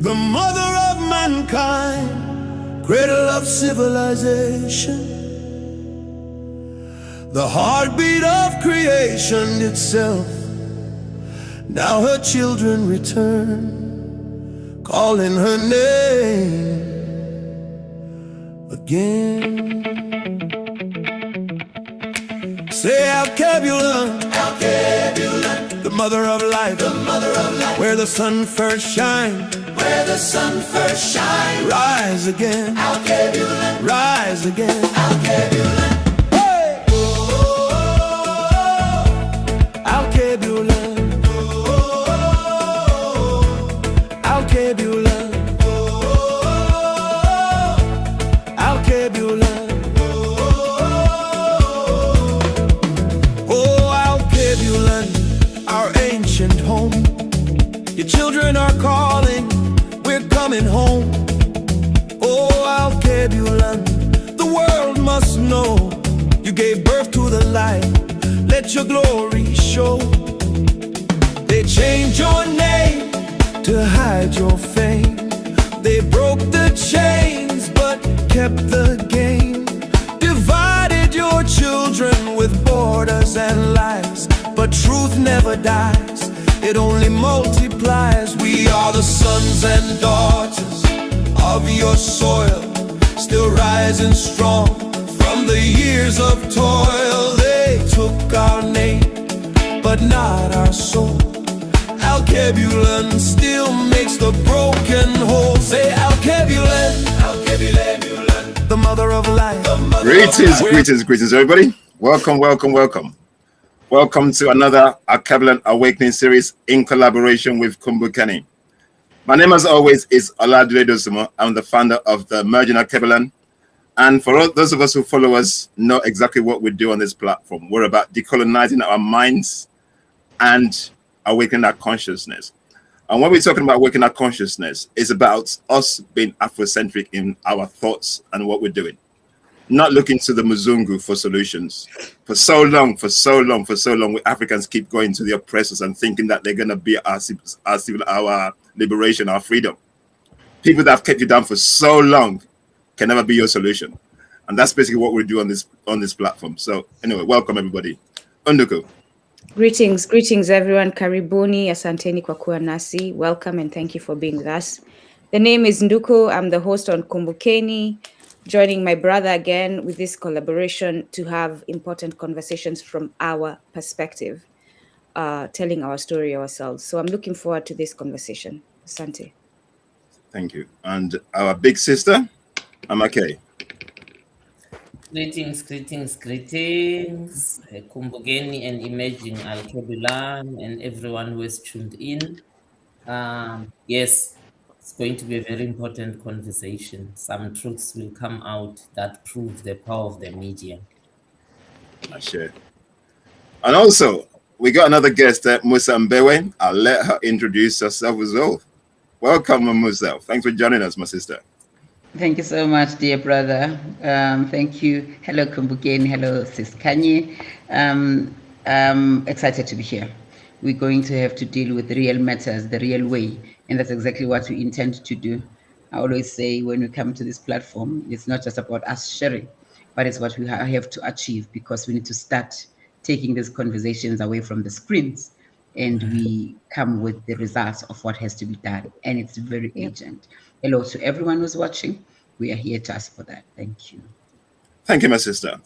the mother of mankind, cradle of civilization, the heartbeat of creation itself. Now her children return, calling her name again. Say Alkebulan, Alkebulan, the mother of life, the mother of life, where the sun first shines, where the sun first shines. Rise again, Alkebulan, rise again, Alkebulan. Hey! Oh, Alkebulan, Alkebulan, Alkebulan. Home. Your children are calling, we're coming home. Oh, Alkebulan, the world must know you gave birth to the light, let your glory show. They changed your name to hide your fame. They broke the chains but kept the game. Divided your children with borders and lies, but truth never dies, it only multiplies. We are the sons and daughters of your soil, still rising strong from the years of toil. They took our name, but not our soul. Alkebulan still makes the broken whole. Say Alkebulan, Alkebulan, the mother of life. Greetings, everybody. Welcome. Welcome to another Alkebulan Awakening series in collaboration with Kumbukeni. My name, as always, is Oladile Dosumo. I'm the founder of the Merging Alkebulan. And for all those of us who follow us, know exactly what we do on this platform. We're about decolonizing our minds and awakening our consciousness. And when we're talking about awakening our consciousness, it's about us being Afrocentric in our thoughts and what we're doing. Not looking to the Muzungu for solutions. For so long, we Africans keep going to the oppressors and thinking that they're going to be our liberation, our freedom. People that have kept you down for so long can never be your solution. And that's basically what we do on this platform. So anyway, welcome everybody. Unduku. Greetings everyone. Karibuni, asanteni kwa kuwa nasi. Welcome and thank you for being with us. The name is Nduku. I'm the host on Kumbukeni, joining my brother again with this collaboration to have important conversations from our perspective, telling our story ourselves. So I'm looking forward to this conversation. Asante. Thank you. And our big sister, Amake. Greetings, Kumbukeni and Emerging Alkebulan and everyone who has tuned in. Yes, it's going to be a very important conversation. Some truths will come out that prove the power of the media. Sure. And also, we got another guest, Musa Mbewe. I'll let her introduce herself as well. Welcome, Musa. Thanks for joining us, my sister. Thank you so much, dear brother. Thank you. Hello, Kumbukeni. Hello, Sis Kanye. Excited to be here. We're going to have to deal with real matters, the real way. And that's exactly what we intend to do. I always say when we come to this platform, it's not just about us sharing, but it's what we have to achieve, because we need to start taking these conversations away from the screens and we come with the results of what has to be done. And it's very urgent. Hello to everyone who's watching. We are here to ask for that. Thank you. Thank you, my sister.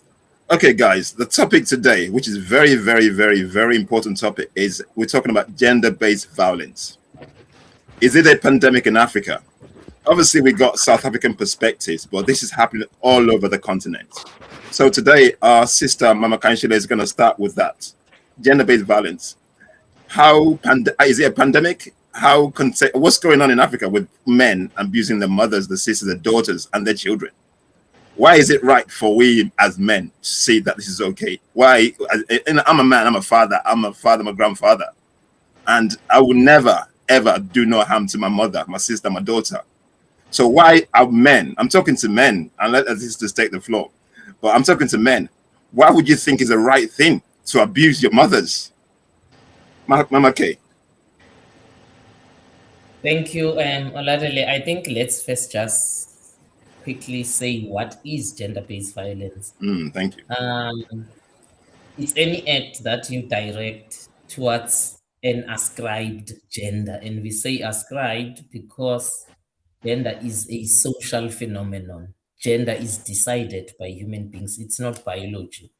Okay, guys, the topic today, which is very, very, very, very important topic, is we're talking about gender-based violence. Is it a pandemic in Africa? Obviously, we got South African perspectives, but this is happening all over the continent. So today, our sister, Mama Khanyisile, is going to start with that. Gender-based violence. Is it a pandemic? What's going on in Africa with men abusing their mothers, the sisters, their daughters, and their children? Why is it right for we as men to say that this is okay? Why? I'm a man, I'm a father, I'm a grandfather. And I will never, ever do no harm to my mother, my sister, my daughter. So why are men, I'm talking to men, and let us just take the floor, but I'm talking to men. Why would you think it's the right thing to abuse your mothers? Mama K. Thank you, Oladele. I think let's first just quickly say what is gender-based violence. Thank you. It's any act that you direct towards an ascribed gender. And we say ascribed because gender is a social phenomenon. Gender is decided by human beings. It's not biology.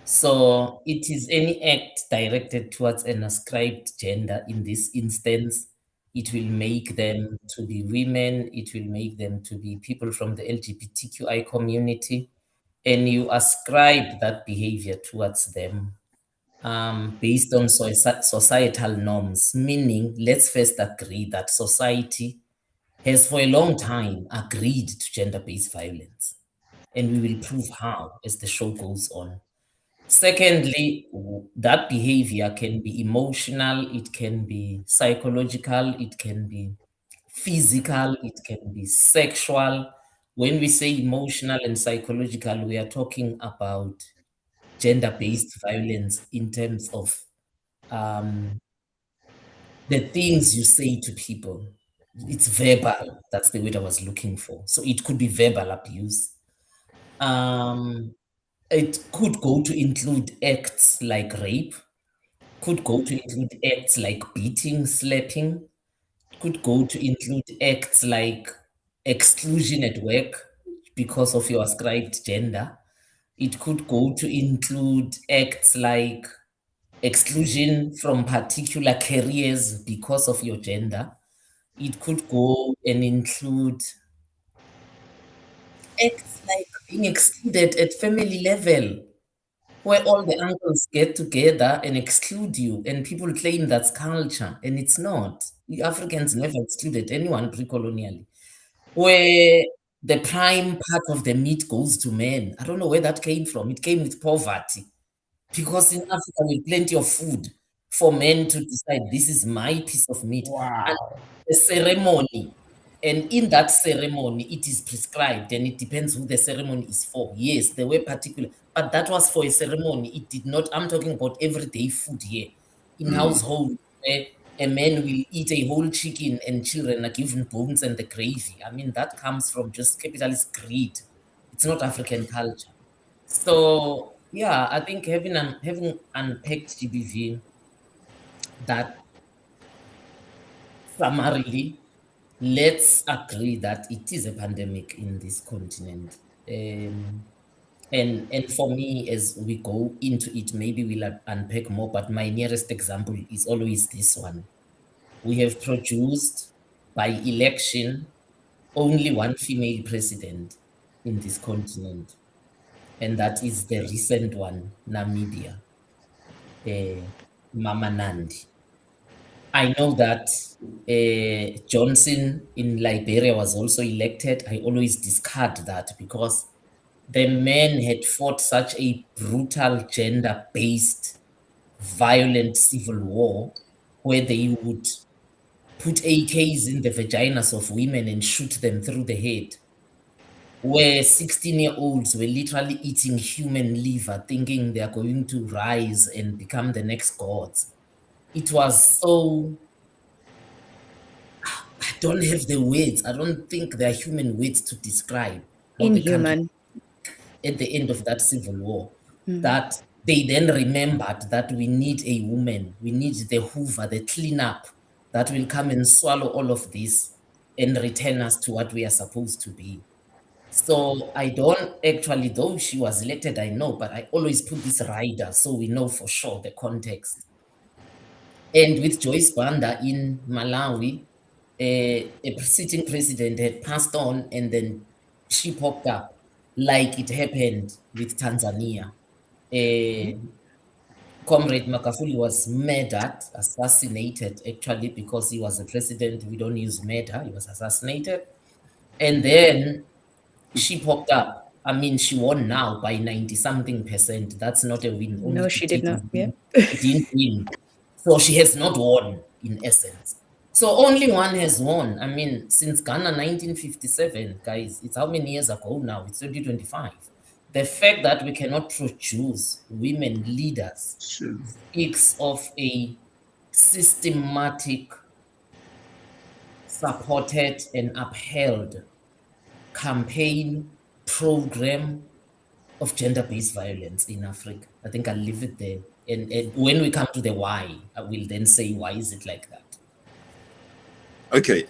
So it is any act directed towards an ascribed gender. In this instance, it will make them to be women. It will make them to be people from the LGBTQI community. And you ascribe that behavior towards them based on societal norms, meaning let's first agree that society has for a long time agreed to gender-based violence. And we will prove how as the show goes on. Secondly, that behavior can be emotional, it can be psychological, it can be physical, it can be sexual. When we say emotional and psychological, we are talking about gender-based violence in terms of the things you say to people. It's verbal. That's the word I was looking for. So it could be verbal abuse. It could go to include acts like rape, could go to include acts like beating, slapping, could go to include acts like exclusion at work because of your ascribed gender. It could go to include acts like exclusion from particular careers because of your gender. It could go and include acts like being excluded at family level, where all the uncles get together and exclude you, and people claim that's culture, and it's not. The Africans never excluded anyone pre-colonially. Where the prime part of the meat goes to men. I don't know where that came from. It came with poverty. Because in Africa, we have plenty of food for men to decide this is my piece of meat. Wow. And the ceremony, and in that ceremony, it is prescribed and it depends who the ceremony is for. Yes, there were particular, but that was for a ceremony. It did not, I'm talking about everyday food here. In household, where a man will eat a whole chicken and children are given bones and the gravy. I mean, that comes from just capitalist greed. It's not African culture. So yeah, I think having unpacked GBV, that summarily, let's agree that it is a pandemic in this continent. And for me, as we go into it, maybe we'll unpack more, but my nearest example is always this one. We have produced by election only one female president in this continent, and that is the recent one, Namibia, Mama Nandi. I know that Johnson in Liberia was also elected. I always discard that because the men had fought such a brutal gender-based violent civil war where they would put AKs in the vaginas of women and shoot them through the head, where 16-year-olds were literally eating human liver, thinking they are going to rise and become the next gods. It was so, I don't have the words. I don't think there are human words to describe what the country Inhuman. at the end of that civil war, that they then remembered that we need a woman, we need the hoover, the cleanup that will come and swallow all of this and return us to what we are supposed to be. So I don't actually, though she was elected, I know, but I always put this rider so we know for sure the context. And with Joyce Banda in Malawi, a sitting president had passed on and then she popped up like it happened with Tanzania. Comrade Magufuli was murdered, assassinated actually, because he was a president. We don't use murder, he was assassinated. And then she popped up. I mean, she won now by 90-something%. That's not a win. No, she did not. Yeah. She didn't win. So she has not won, in essence. So only one has won. I mean, since Ghana 1957, guys, it's how many years ago now? It's 2025. The fact that we cannot produce women leaders speaks of a systematic supported and upheld campaign program of gender-based violence in Africa. I think I'll leave it there. And when we come to the why, I will then say why is it like that. Okay.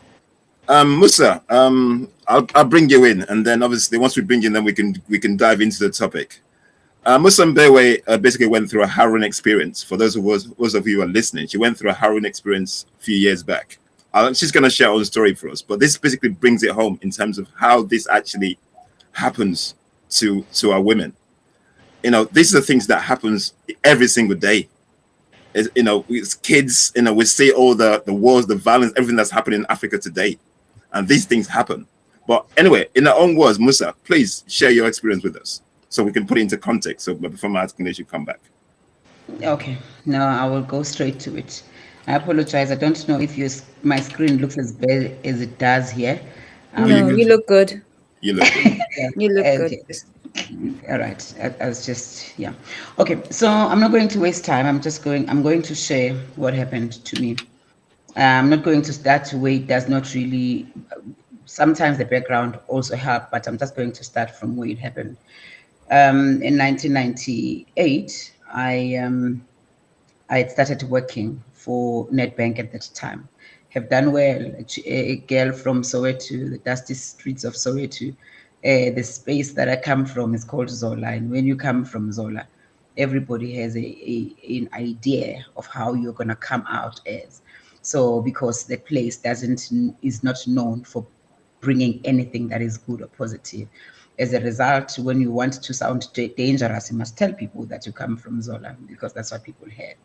Musa, I'll bring you in, and then obviously once we bring you in, then we can dive into the topic. Musa Mbewe basically went through a harrowing experience. For those of you who are listening, she went through a harrowing experience a few years back. She's going to share her own story for us, but this basically brings it home in terms of how this actually happens to our women. You know, these are the things that happens every single day. You know, it's kids, you know, we see all the wars, the violence, everything that's happening in Africa today. And these things happen. But anyway, in our own words, Musa, please share your experience with us so we can put it into context. So before my explanation, come back. Okay, now I will go straight to it. I apologize. I don't know if my screen looks as bad as it does here. No, you look good. You look good. You look Okay. good. All right. I was just, yeah. Okay, so I'm not going to waste time. I'm going to share what happened to me. I'm not going to start where it does not really, sometimes the background also help, but I'm just going to start from where it happened. In 1998, I had started working for Nedbank at that time. Have done well. A girl from Soweto, the dusty streets of Soweto. The space that I come from is called Zola, and when you come from Zola, everybody has an idea of how you're gonna come out as. So because the place is not known for bringing anything that is good or positive. As a result, when you want to sound dangerous, you must tell people that you come from Zola, because that's what people had.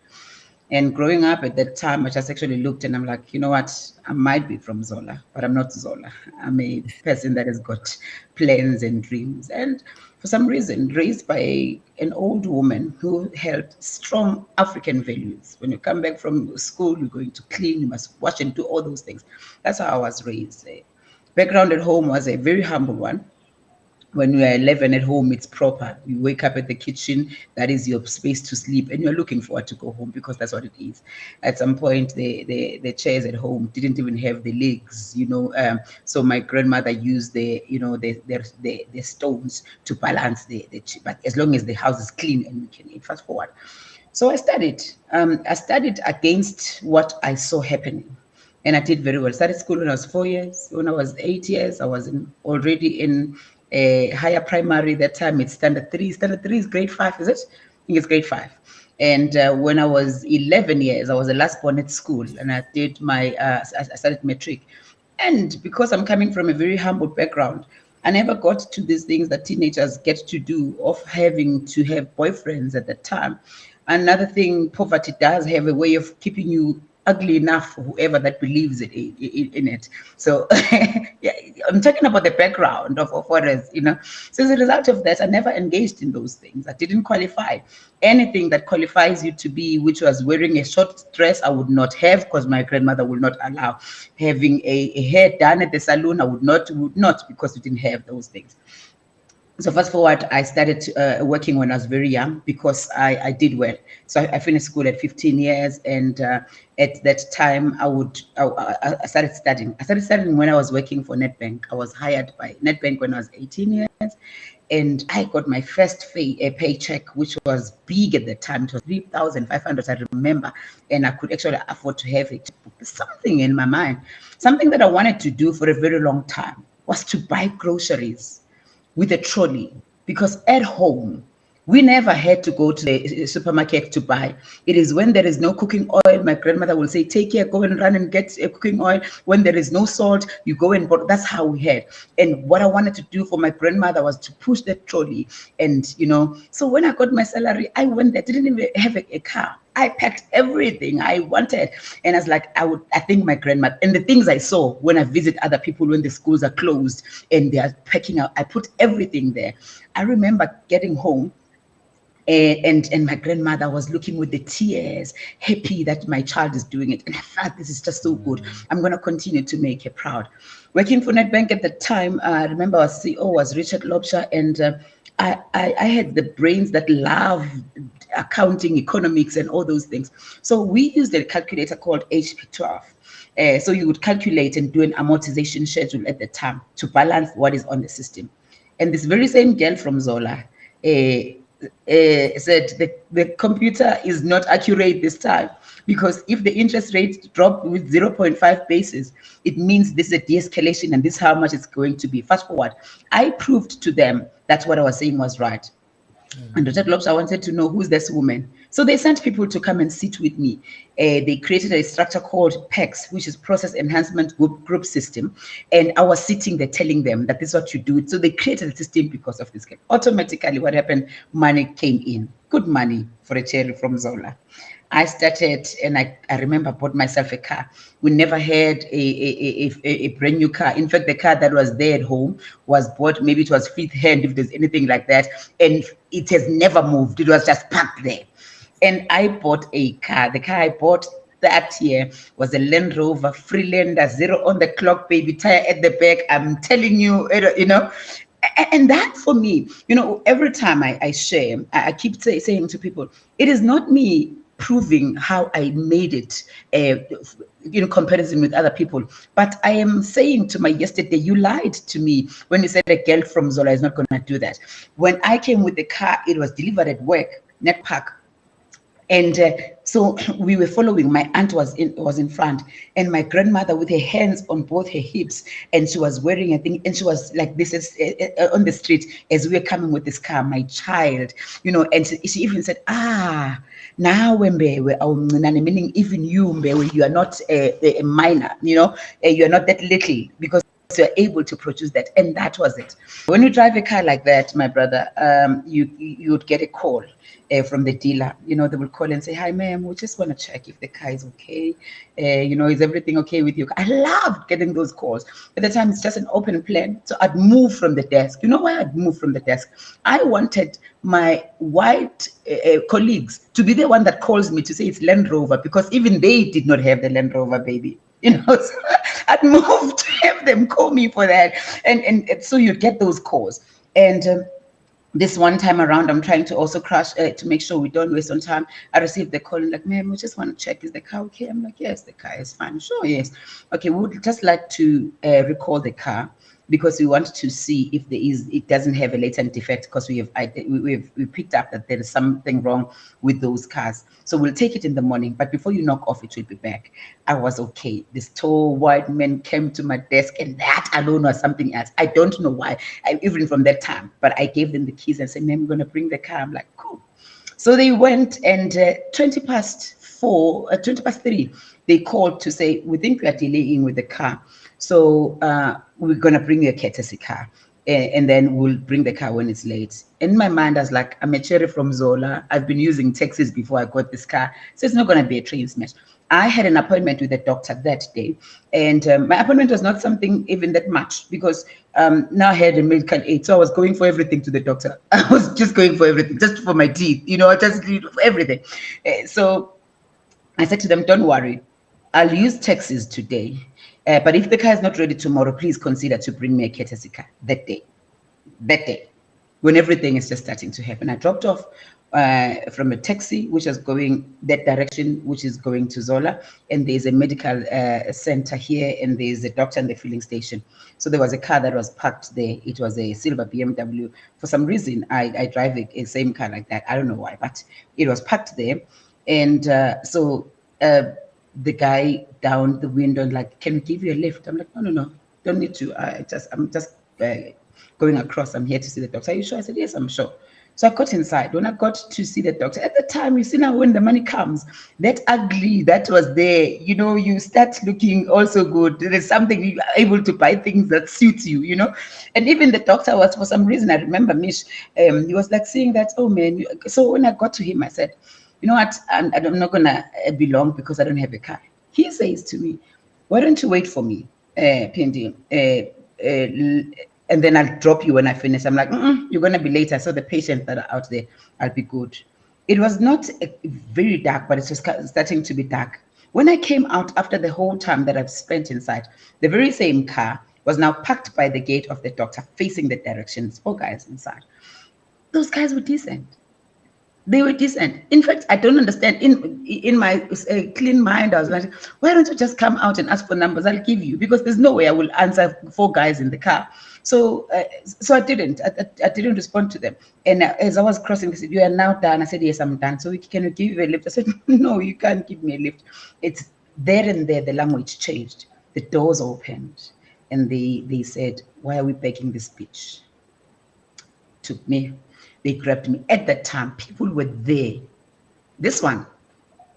And growing up at that time, I just actually looked and I'm like, you know what? I might be from Zola, but I'm not Zola. I'm a person that has got plans and dreams. And for some reason, raised by an old woman who held strong African values. When you come back from school, you're going to clean, you must wash and do all those things. That's how I was raised. Background at home was a very humble one. When you are 11 at home, it's proper. You wake up at the kitchen, that is your space to sleep, and you're looking forward to go home because that's what it is. At some point, the chairs at home didn't even have the legs, you know. So my grandmother used the stones to balance but as long as the house is clean and we can eat. Fast forward. So I studied. I studied against what I saw happening. And I did very well. Started school when I was 4 years. When I was 8 years, I was already in a higher primary. That time it's standard 3. Standard 3 is grade 5, is it? I think it's grade 5. And when I was 11 years, I was the last born at school, and I did I started matric. And because I'm coming from a very humble background, I never got to these things that teenagers get to do, of having to have boyfriends at that time. Another thing, poverty does have a way of keeping you ugly enough for whoever that believes in it. So yeah, I'm talking about the background of what is, you know. So as a result of that, I never engaged in those things. I didn't qualify. Anything that qualifies you to be, which was wearing a short dress, I would not have, because my grandmother would not allow. Having a hair done at the salon, I would not, because we didn't have those things. So fast forward, I started working when I was very young, because I did well. So I finished school at 15 years, and at that time I started studying. I started studying when I was working for Nedbank. I was hired by Nedbank when I was 18 years, and I got my first paycheck, which was big at the time. It was 3,500, I remember, and I could actually afford to have it. Something in my mind, something that I wanted to do for a very long time, was to buy groceries with a trolley, because at home we never had to go to the supermarket to buy. It is when there is no cooking oil, my grandmother will say, take care, go and run and get cooking oil. When there is no salt, you go and buy. That's how we had. And what I wanted to do for my grandmother was to push that trolley. And, you know, so when I got my salary, I went there, didn't even have a car. I packed everything I wanted. And I was like, I think my grandmother, and the things I saw when I visit other people when the schools are closed and they are packing out, I put everything there. I remember getting home, and my grandmother was looking with the tears, happy that my child is doing it. And I felt, this is just so good. I'm going to continue to make her proud. Working for Nedbank at the time, I remember our CEO was Richard Lobsher, and I had the brains that love accounting, economics, and all those things. So we used a calculator called HP12. So you would calculate and do an amortization schedule at the time to balance what is on the system. And this very same girl from Zola said the computer is not accurate this time, because if the interest rate drop with 0.5 basis, it means this is a de-escalation and this is how much it's going to be. Fast forward, I proved to them that what I was saying was right. And Dr. Globes, I wanted to know, who's this woman? So they sent people to come and sit with me. They created a structure called PEX, which is Process Enhancement Group System. And I was sitting there telling them that this is what you do. So they created a system because of this. Automatically, what happened? Money came in. Good money for a cherry from Zola. I started, and I remember I bought myself a car. We never had a brand new car. In fact, the car that was there at home was bought, maybe it was fifth hand, if there's anything like that. And it has never moved. It was just parked there. And I bought a car. The car I bought that year was a Land Rover Freelander, 0 on the clock, baby, tire at the back. I'm telling you, you know. And that for me, you know, every time I share, I keep saying to people, it is not me proving how I made it, in comparison with other people. But I am saying to my yesterday, you lied to me when you said a girl from Zola is not going to do that. When I came with the car, it was delivered at work, Net Park. And so we were following. My aunt was in front, and my grandmother with her hands on both her hips, and she was wearing a thing, and she was like this is on the street as we were coming with this car, my child, you know. And she even said, now Mbewe, meaning even you, Mbewe, you are not a minor, you know, you are not that little, because you're able to produce that. And that was it. When you drive a car like that, my brother, you would get a call from the dealer. You know, they will call and say, hi ma'am, we just want to check if the car is okay. You know, is everything okay with you? I loved getting those calls. At the time, it's just an open plan. So I'd move from the desk. You know why I'd move from the desk? I wanted my white colleagues to be the one that calls me to say it's Land Rover, because even they did not have the Land Rover, baby. You know, so I'd move to have them call me for that. And so you get those calls. And this one time around, I'm trying to also crash to make sure we don't waste on time. I received the call and like, ma'am, we just want to check, is the car okay? I'm like, yes, the car is fine. Sure, yes. Okay, we would just like to recall the car, because we want to see if it doesn't have a latent defect, because we picked up that there is something wrong with those cars. So we'll take it in the morning, but before you knock off, it will be back. I was okay. This tall white man came to my desk, and that alone was something else. I don't know why, even from that time, but I gave them the keys and said, ma'am, we're going to bring the car. I'm like, cool. So they went, and 20 past 3, they called to say, we think we are delaying with the car. So we're going to bring you a courtesy car, and then we'll bring the car when it's late. In my mind, I was like, I'm a cherry from Zola. I've been using taxis before I got this car, so it's not going to be a train smash. I had an appointment with the doctor that day, and my appointment was not something even that much, because now I had a medical aid, so I was going for everything to the doctor. I was just going for everything, just for my teeth, you know, just for everything. So I said to them, don't worry, I'll use taxis today. But if the car is not ready tomorrow, please consider to bring me a courtesy car that day, when everything is just starting to happen. I dropped off from a taxi, which was going that direction, which is going to Zola. And there's a medical center here, and there's a doctor and the filling station. So there was a car that was parked there. It was a silver BMW. For some reason, I drive a same car like that. I don't know why, but it was parked there. And so the guy down the window, like, can we give you a lift? I'm like, no, don't need to. I'm just going across. I'm here to see the doctor. Are you sure? I said, yes, I'm sure. So I got inside. When I got to see the doctor, at the time, you see now when the money comes, that ugly that was there, you know, you start looking also good. There's something, you're able to buy things that suit you, you know. And even the doctor was, for some reason, I remember Mish, he was like saying that, oh man. So when I got to him, I said, you know what, I'm not going to be long because I don't have a car. He says to me, why don't you wait for me, Pindi, and then I'll drop you when I finish. I'm like, you're going to be late. I saw the patients that are out there. I'll be good. It was not very dark, but it's just starting to be dark. When I came out after the whole time that I've spent inside, the very same car was now parked by the gate of the doctor, facing the directions. 4 guys inside. Those guys were decent. They were decent. In fact, I don't understand. In my clean mind, I was like, why don't you just come out and ask for numbers? I'll give you, because there's no way I will answer 4 guys in the car. So I didn't. I didn't respond to them. And as I was crossing, they said, "You are now done." I said, "Yes, I'm done. So can you give you a lift?" I said, "No, you can't give me a lift." It's there and there. The language changed. The doors opened, and they said, "Why are we begging this bitch?" Took me. They grabbed me. At that time, people were there. This one,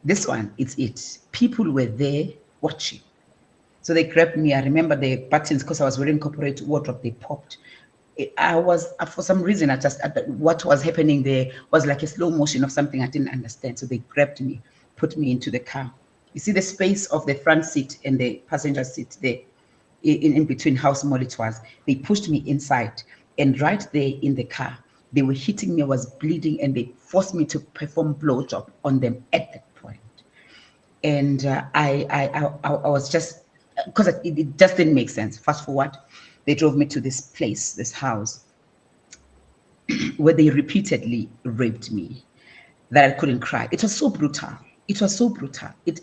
it's it. People were there watching. So they grabbed me. I remember the buttons, because I was wearing corporate wardrobe, they popped. I was, for some reason, what was happening there was like a slow motion of something I didn't understand. So they grabbed me, put me into the car. You see the space of the front seat and the passenger seat there, in between, how small it was. They pushed me inside, and right there in the car, they were hitting me. I was bleeding, and they forced me to perform blowjob on them at that point. And I was just, because it just didn't make sense. Fast forward, they drove me to this place, this house, where they repeatedly raped me, that I couldn't cry. It was so brutal. It was so brutal. It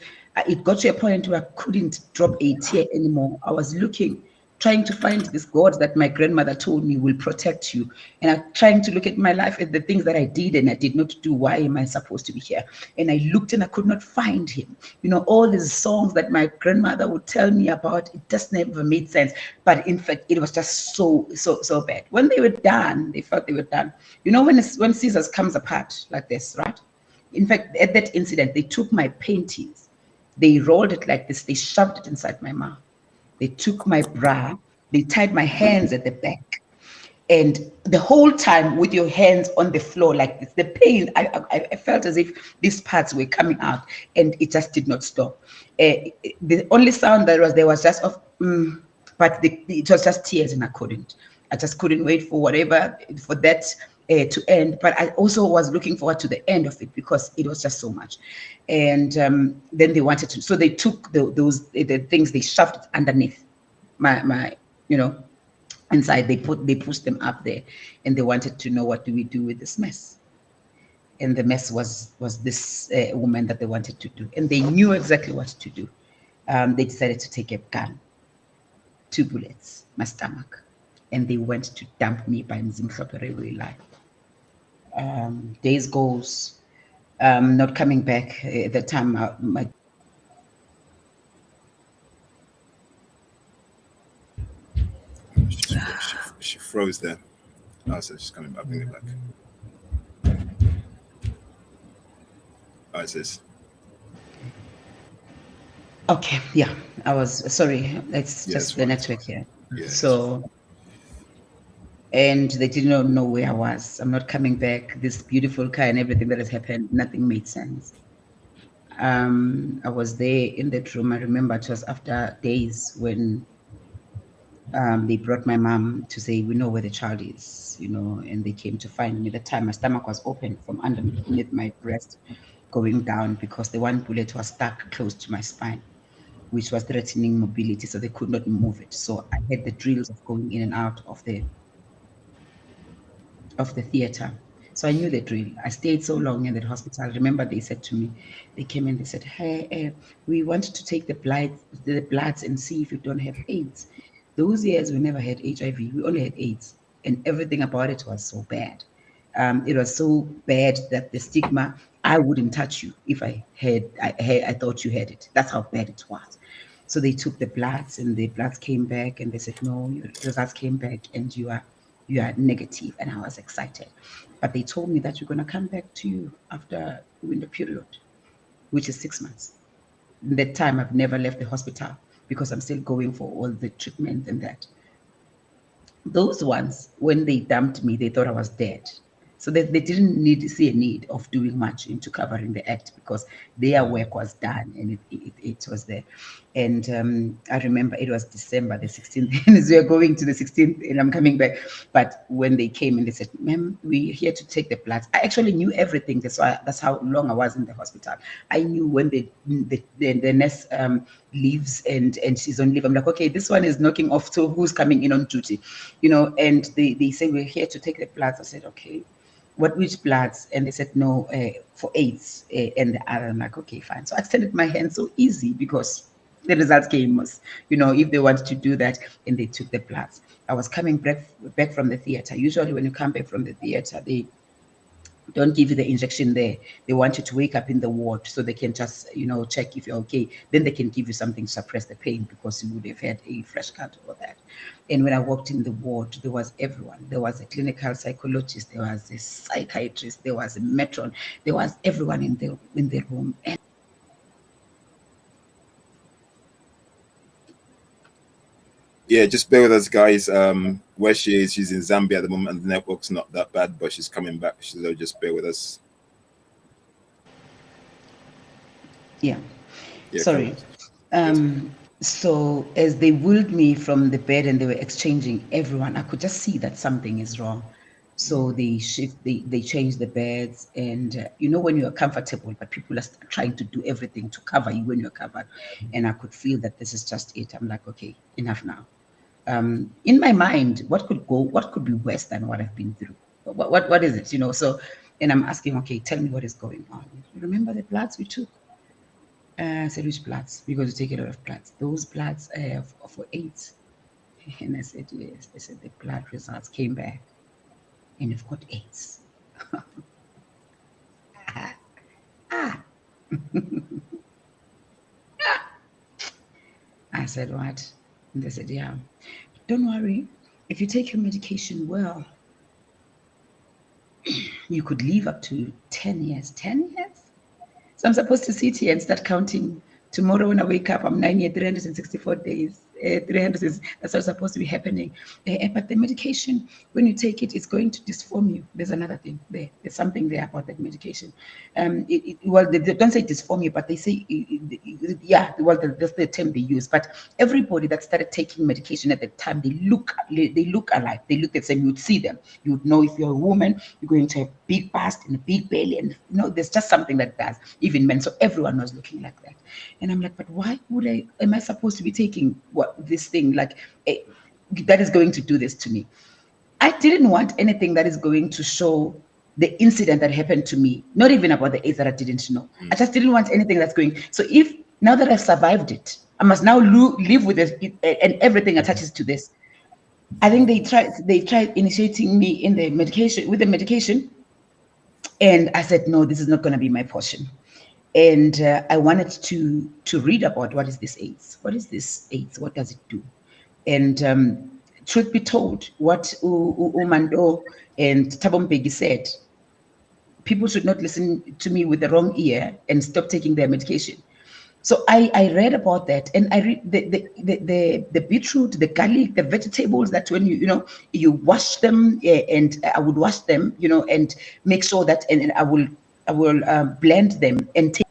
got to a point where I couldn't drop a tear anymore. I was looking, trying to find this God that my grandmother told me will protect you. And I'm trying to look at my life, at the things that I did and I did not do. Why am I supposed to be here? And I looked and I could not find him. You know, all these songs that my grandmother would tell me about, it just never made sense. But in fact, it was just so bad. When they were done, they felt they were done. You know, when scissors comes apart like this, right? In fact, at that incident, they took my panties, they rolled it like this, they shoved it inside my mouth. They took my bra, they tied my hands at the back. And the whole time with your hands on the floor like this, the pain, I felt as if these parts were coming out, and it just did not stop. The only sound that was there was just of, but it was just tears, and I just couldn't wait for that to end. But I also was looking forward to the end of it, because it was just so much. And then they wanted to, so they took the things, they shoved it underneath my inside. They pushed them up there, and they wanted to know, what do we do with this mess? And the mess was this woman that they wanted to do, and they knew exactly what to do. They decided to take a gun, 2 bullets, my stomach, and they went to dump me by Mzimhlophe railway line. Days goes, not coming back. At the time, she froze there. Oh, so she's coming back. Bring it back. Oh, it says. Okay, yeah, I was sorry. It's just the network here. Yeah, so, and they did not know where I was. I'm not coming back. This beautiful car and everything that has happened, nothing made sense. I was there in that room. I remember it was after days when they brought my mom to say, we know where the child is, and they came to find me. At the time, my stomach was open from underneath my breast, going down, because the one bullet was stuck close to my spine, which was threatening mobility, so they could not move it. So I had the drills of going in and out of the theater. So I knew the drill. I stayed so long in that hospital. I remember they said to me, they came in, they said, hey, we want to take the bloods and see if you don't have AIDS. Those years we never had HIV, we only had AIDS, and everything about it was so bad. It was so bad that the stigma, I wouldn't touch you if I thought you had it. That's how bad it was. So they took the bloods, and the bloods came back, and they said, no, your results came back and you are negative. And I was excited. But they told me that you're going to come back to you after the winter period, which is 6 months. In that time, I've never left the hospital, because I'm still going for all the treatment and that. Those ones, when they dumped me, they thought I was dead. So they didn't see a need of doing much into covering the act, because their work was done and it was there. And I remember it was December the 16th, and we are going to the 16th, and I'm coming back. But when they came and they said, ma'am, we're here to take the bloods. I actually knew everything. That's how long I was in the hospital. I knew when the nurse leaves and she's on leave. I'm like, okay, this one is knocking off, so who's coming in on duty? And they say, we're here to take the bloods. I said, okay. which bloods? And they said, no, for AIDS. And the other, I'm like, okay, fine. So I extended my hand so easy because the results came, if they wanted to do that, and they took the bloods. I was coming back from the theater. Usually when you come back from the theater, they don't give you the injection there. They want you to wake up in the ward so they can just, check if you're okay. Then they can give you something to suppress the pain because you would have had a fresh cut or that. And when I walked in the ward, there was everyone. There was a clinical psychologist, there was a psychiatrist, there was a matron, there was everyone in the room. And yeah, just bear with us, guys. Where she is, she's in Zambia at the moment, and the network's not that bad, but she's coming back. So just bear with us. Yeah sorry. So as they wheeled me from the bed and they were exchanging everyone, I could just see that something is wrong. So they changed the beds, and when you are comfortable, but people are trying to do everything to cover you when you're covered. And I could feel that this is just it. I'm like, okay, enough now. In my mind, what could be worse than what I've been through? What is it? So, and I'm asking, okay, tell me what is going on. You remember the bloods we took? I said, which bloods? Because we take a lot of bloods. Those bloods for AIDS. And I said, yes. They said the blood results came back, and you've got AIDS. I said, what? And they said, yeah. Don't worry. If you take your medication well, you could live up to 10 years. 10 years? So I'm supposed to sit here and start counting. Tomorrow when I wake up, I'm 9 years, 364 days. 300 is that's what's supposed to be happening. But the medication, when you take it, it's going to disform you. There's another thing there. There's something there about that medication. Well, they don't say disform you, but they say, that's the term they use. But everybody that started taking medication at the time, they look alike. They look the same. You'd see them. You would know if you're a woman, you're going to have big bust and a big belly, and there's just something that does. Even men. So everyone was looking like that. And I'm like, but why am I supposed to be taking this thing that is going to do this to me? I didn't want anything that is going to show the incident that happened to me, not even about the AIDS that I didn't know. I just didn't want anything that's going. So if now that I've survived it, I must now live with it and everything attaches to this. I think they tried initiating me with the medication, and I said, no, this is not going to be my portion. And I wanted to read about what is this AIDS? What is this AIDS? What does it do? And truth be told, what Umando and Thabo Mbeki said, people should not listen to me with the wrong ear and stop taking their medication. So I read about that, and I read the beetroot, the garlic, the vegetables that when you wash them, and I would wash them, and make sure that, and I will blend them and take.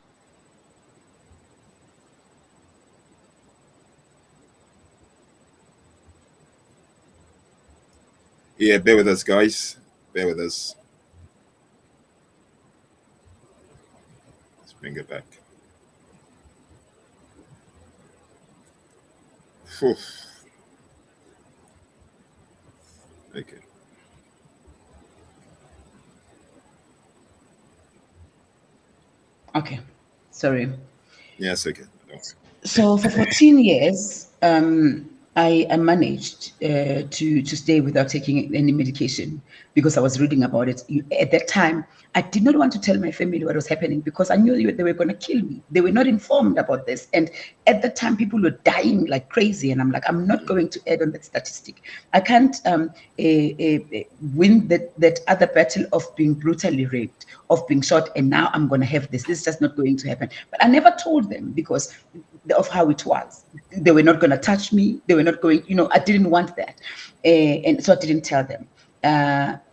Yeah, bear with us, guys. Bear with us. Let's bring it back. Whew. Okay. Okay, sorry. Yes, okay. So for 14 years, I managed to stay without taking any medication because I was reading about it. At that time, I did not want to tell my family what was happening because I knew they were going to kill me. They were not informed about this. And at that time, people were dying like crazy. And I'm like, I'm not going to add on that statistic. I can't win that other battle of being brutally raped, of being shot, and now I'm going to have this. This is just not going to happen. But I never told them because of how it was. They were not going to touch me. They were not going, I didn't want that. And so I didn't tell them.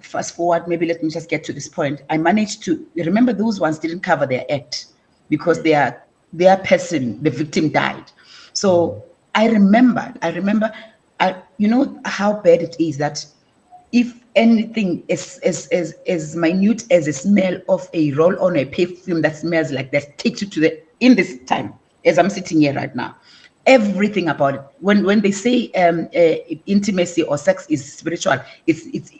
Fast forward, maybe let me just get to this point. I managed to remember those ones didn't cover their act because their person, the victim, died. So I remember, how bad it is that if anything is as minute as a smell of a roll on a perfume that smells like that takes you to in this time, as I'm sitting here right now, everything about it. When they say intimacy or sex is spiritual, it's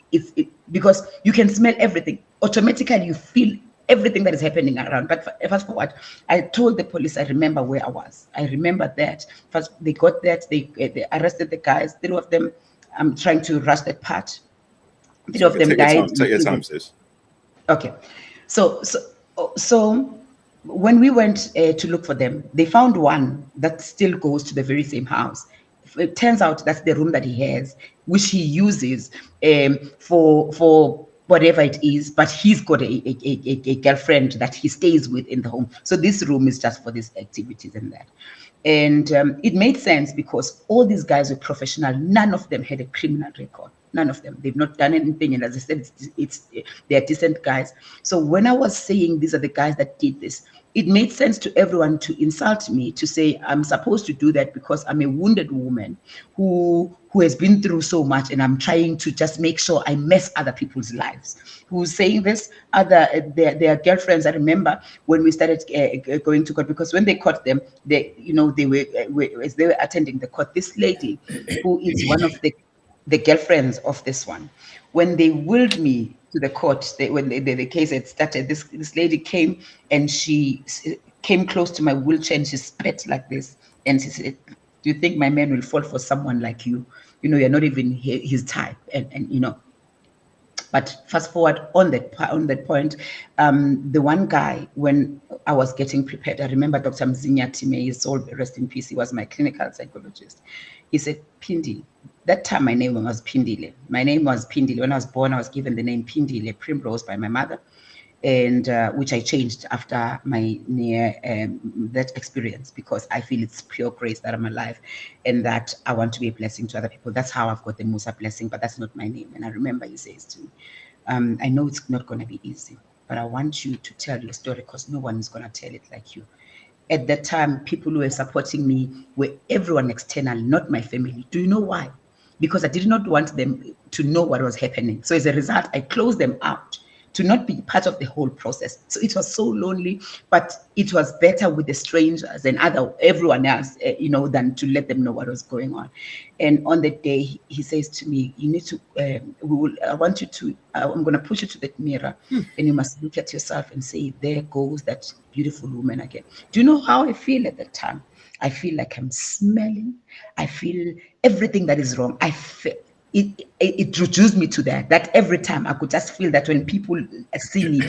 because you can smell everything. Automatically, you feel everything that is happening around. But fast forward, I told the police, I remember where I was. I remember that. First, they got that. They arrested the guys. 3 of them, I'm trying to rush that part. 3 of them died. Take your time, sis. Okay. So when we went to look for them, they found one that still goes to the very same house. It turns out that's the room that he has, which he uses for whatever it is, but he's got a girlfriend that he stays with in the home. So this room is just for these activities and that. And it made sense because all these guys were professional. None of them had a criminal record. None of them. They've not done anything. And as I said, they're decent guys. So when I was saying these are the guys that did this, it made sense to everyone to insult me, to say I'm supposed to do that because I'm a wounded woman who has been through so much, and I'm trying to just make sure I mess other people's lives. Who's saying this? Their girlfriends. I remember when we started going to court, because when they caught them, they were as they were attending the court. This lady, who is one of the girlfriends of this one, when they wheeled me to the court, when the case had started, this lady came and she came close to my wheelchair and she spat like this, and she said, "Do you think my man will fall for someone like you? You know, you're not even his type." And you know. But fast forward on that point, the one guy, when I was getting prepared, I remember Dr. Mzinya Time, his soul rest in peace, he was my clinical psychologist. He said, "Pindi," that time my name was Pindile. My name was Pindile. When I was born, I was given the name Pindile Primrose by my mother, and which I changed after my that experience, because I feel it's pure grace that I'm alive and that I want to be a blessing to other people. That's how I've got the Musa blessing, but that's not my name. And I remember he says to me, "I know it's not going to be easy, but I want you to tell your story because no one is going to tell it like you." At that time, people who were supporting me were everyone external, not my family. Do you know why? Because I did not want them to know what was happening. So as a result, I closed them out to not be part of the whole process. So it was so lonely, but it was better with the strangers and everyone else, than to let them know what was going on. And on the day, he says to me, "You need to, I want you to, I'm going to push you to that mirror and you must look at yourself and say, there goes that beautiful woman again." Do you know how I feel at that time? I feel like I'm smelling. I feel everything that is wrong. I feel it introduced me to that every time I could just feel that when people see me,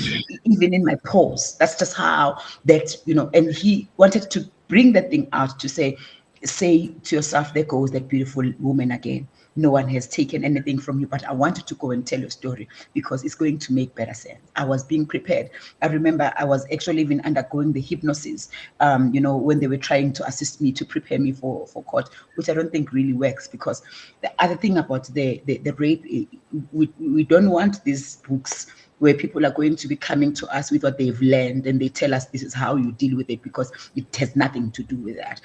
even in my pose, that's just how that, and he wanted to bring that thing out to say to yourself, there goes that beautiful woman again. No one has taken anything from you, but I wanted to go and tell your story because it's going to make better sense. I was being prepared. I remember I was actually even undergoing the hypnosis, when they were trying to assist me to prepare me for court, which I don't think really works, because the other thing about the rape, we don't want these books where people are going to be coming to us with what they've learned and they tell us this is how you deal with it, because it has nothing to do with that.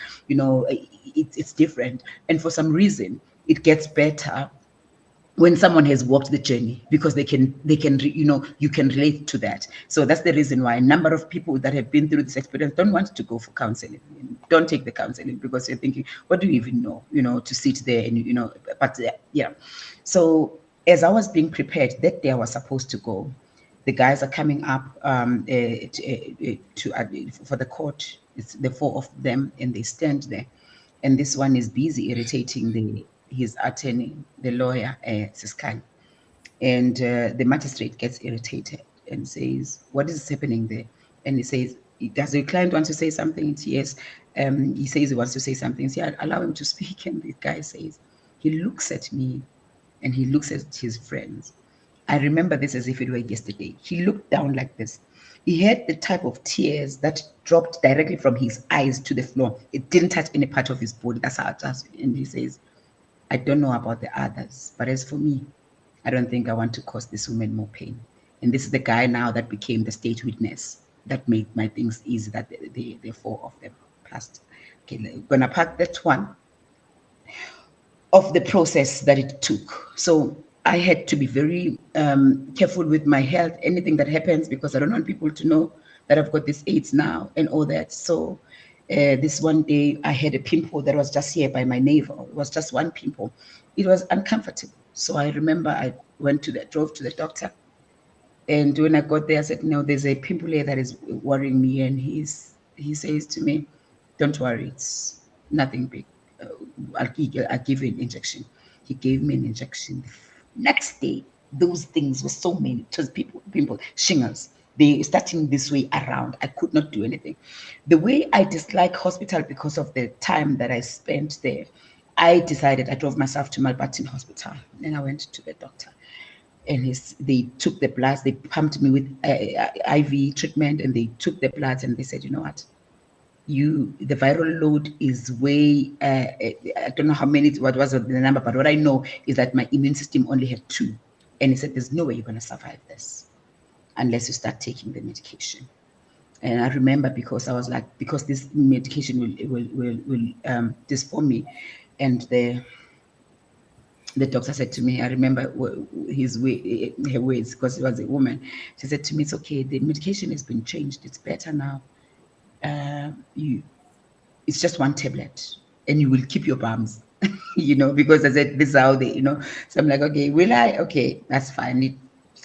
It's different. And for some reason, it gets better when someone has walked the journey, because they can, you can relate to that. So that's the reason why a number of people that have been through this experience don't want to go for counseling, don't take the counseling, because you're thinking, what do you even know, to sit there and, but yeah. So as I was being prepared, that day I was supposed to go. The guys are coming up for the court. It's the 4 of them, and they stand there. And this one is busy irritating his attorney, the lawyer, Siskani. And the magistrate gets irritated and says, "What is happening there?" And he says, "Does the client want to say something?" It's yes. He says he wants to say something. So I allow him to speak. And the guy says, he looks at me and he looks at his friends. I remember this as if it were yesterday. He looked down like this. He had the type of tears that dropped directly from his eyes to the floor. It didn't touch any part of his body. That's how it does. And he says, "I don't know about the others, but as for me, I don't think I want to cause this woman more pain." And this is the guy now that became the state witness that made my things easy, that the 4 of them passed. Okay, I'm gonna pack that one of the process that it took. So I had to be very careful with my health, anything that happens, because I don't want people to know that I've got this AIDS now and all that. So This one day I had a pimple that was just here by my navel. It was just one pimple. It was uncomfortable. So I remember I drove to the doctor. And when I got there, I said, no, there's a pimple here that is worrying me. And he says to me, don't worry, it's nothing big. I'll give you an injection. He gave me an injection. Next day, those things were so many. It was pimple, shingles. They starting this way around. I could not do anything. The way I dislike hospital because of the time that I spent there, I decided I drove myself to Malbatin Hospital. Then I went to the doctor. And they took the bloods, they pumped me with IV treatment, and they took the bloods, and they said, you know what, the viral load is way, I don't know how many, what was the number, but what I know is that my immune system only had 2. And he said, there's no way you're going to survive this unless you start taking the medication. And I remember because I was like, because this medication will disform me. And the doctor said to me, I remember her words, because she was a woman. She said to me, it's okay, the medication has been changed. It's better now. It's just 1 tablet and you will keep your bums, because I said, this is how they, So I'm like, okay, will I? Okay, that's fine.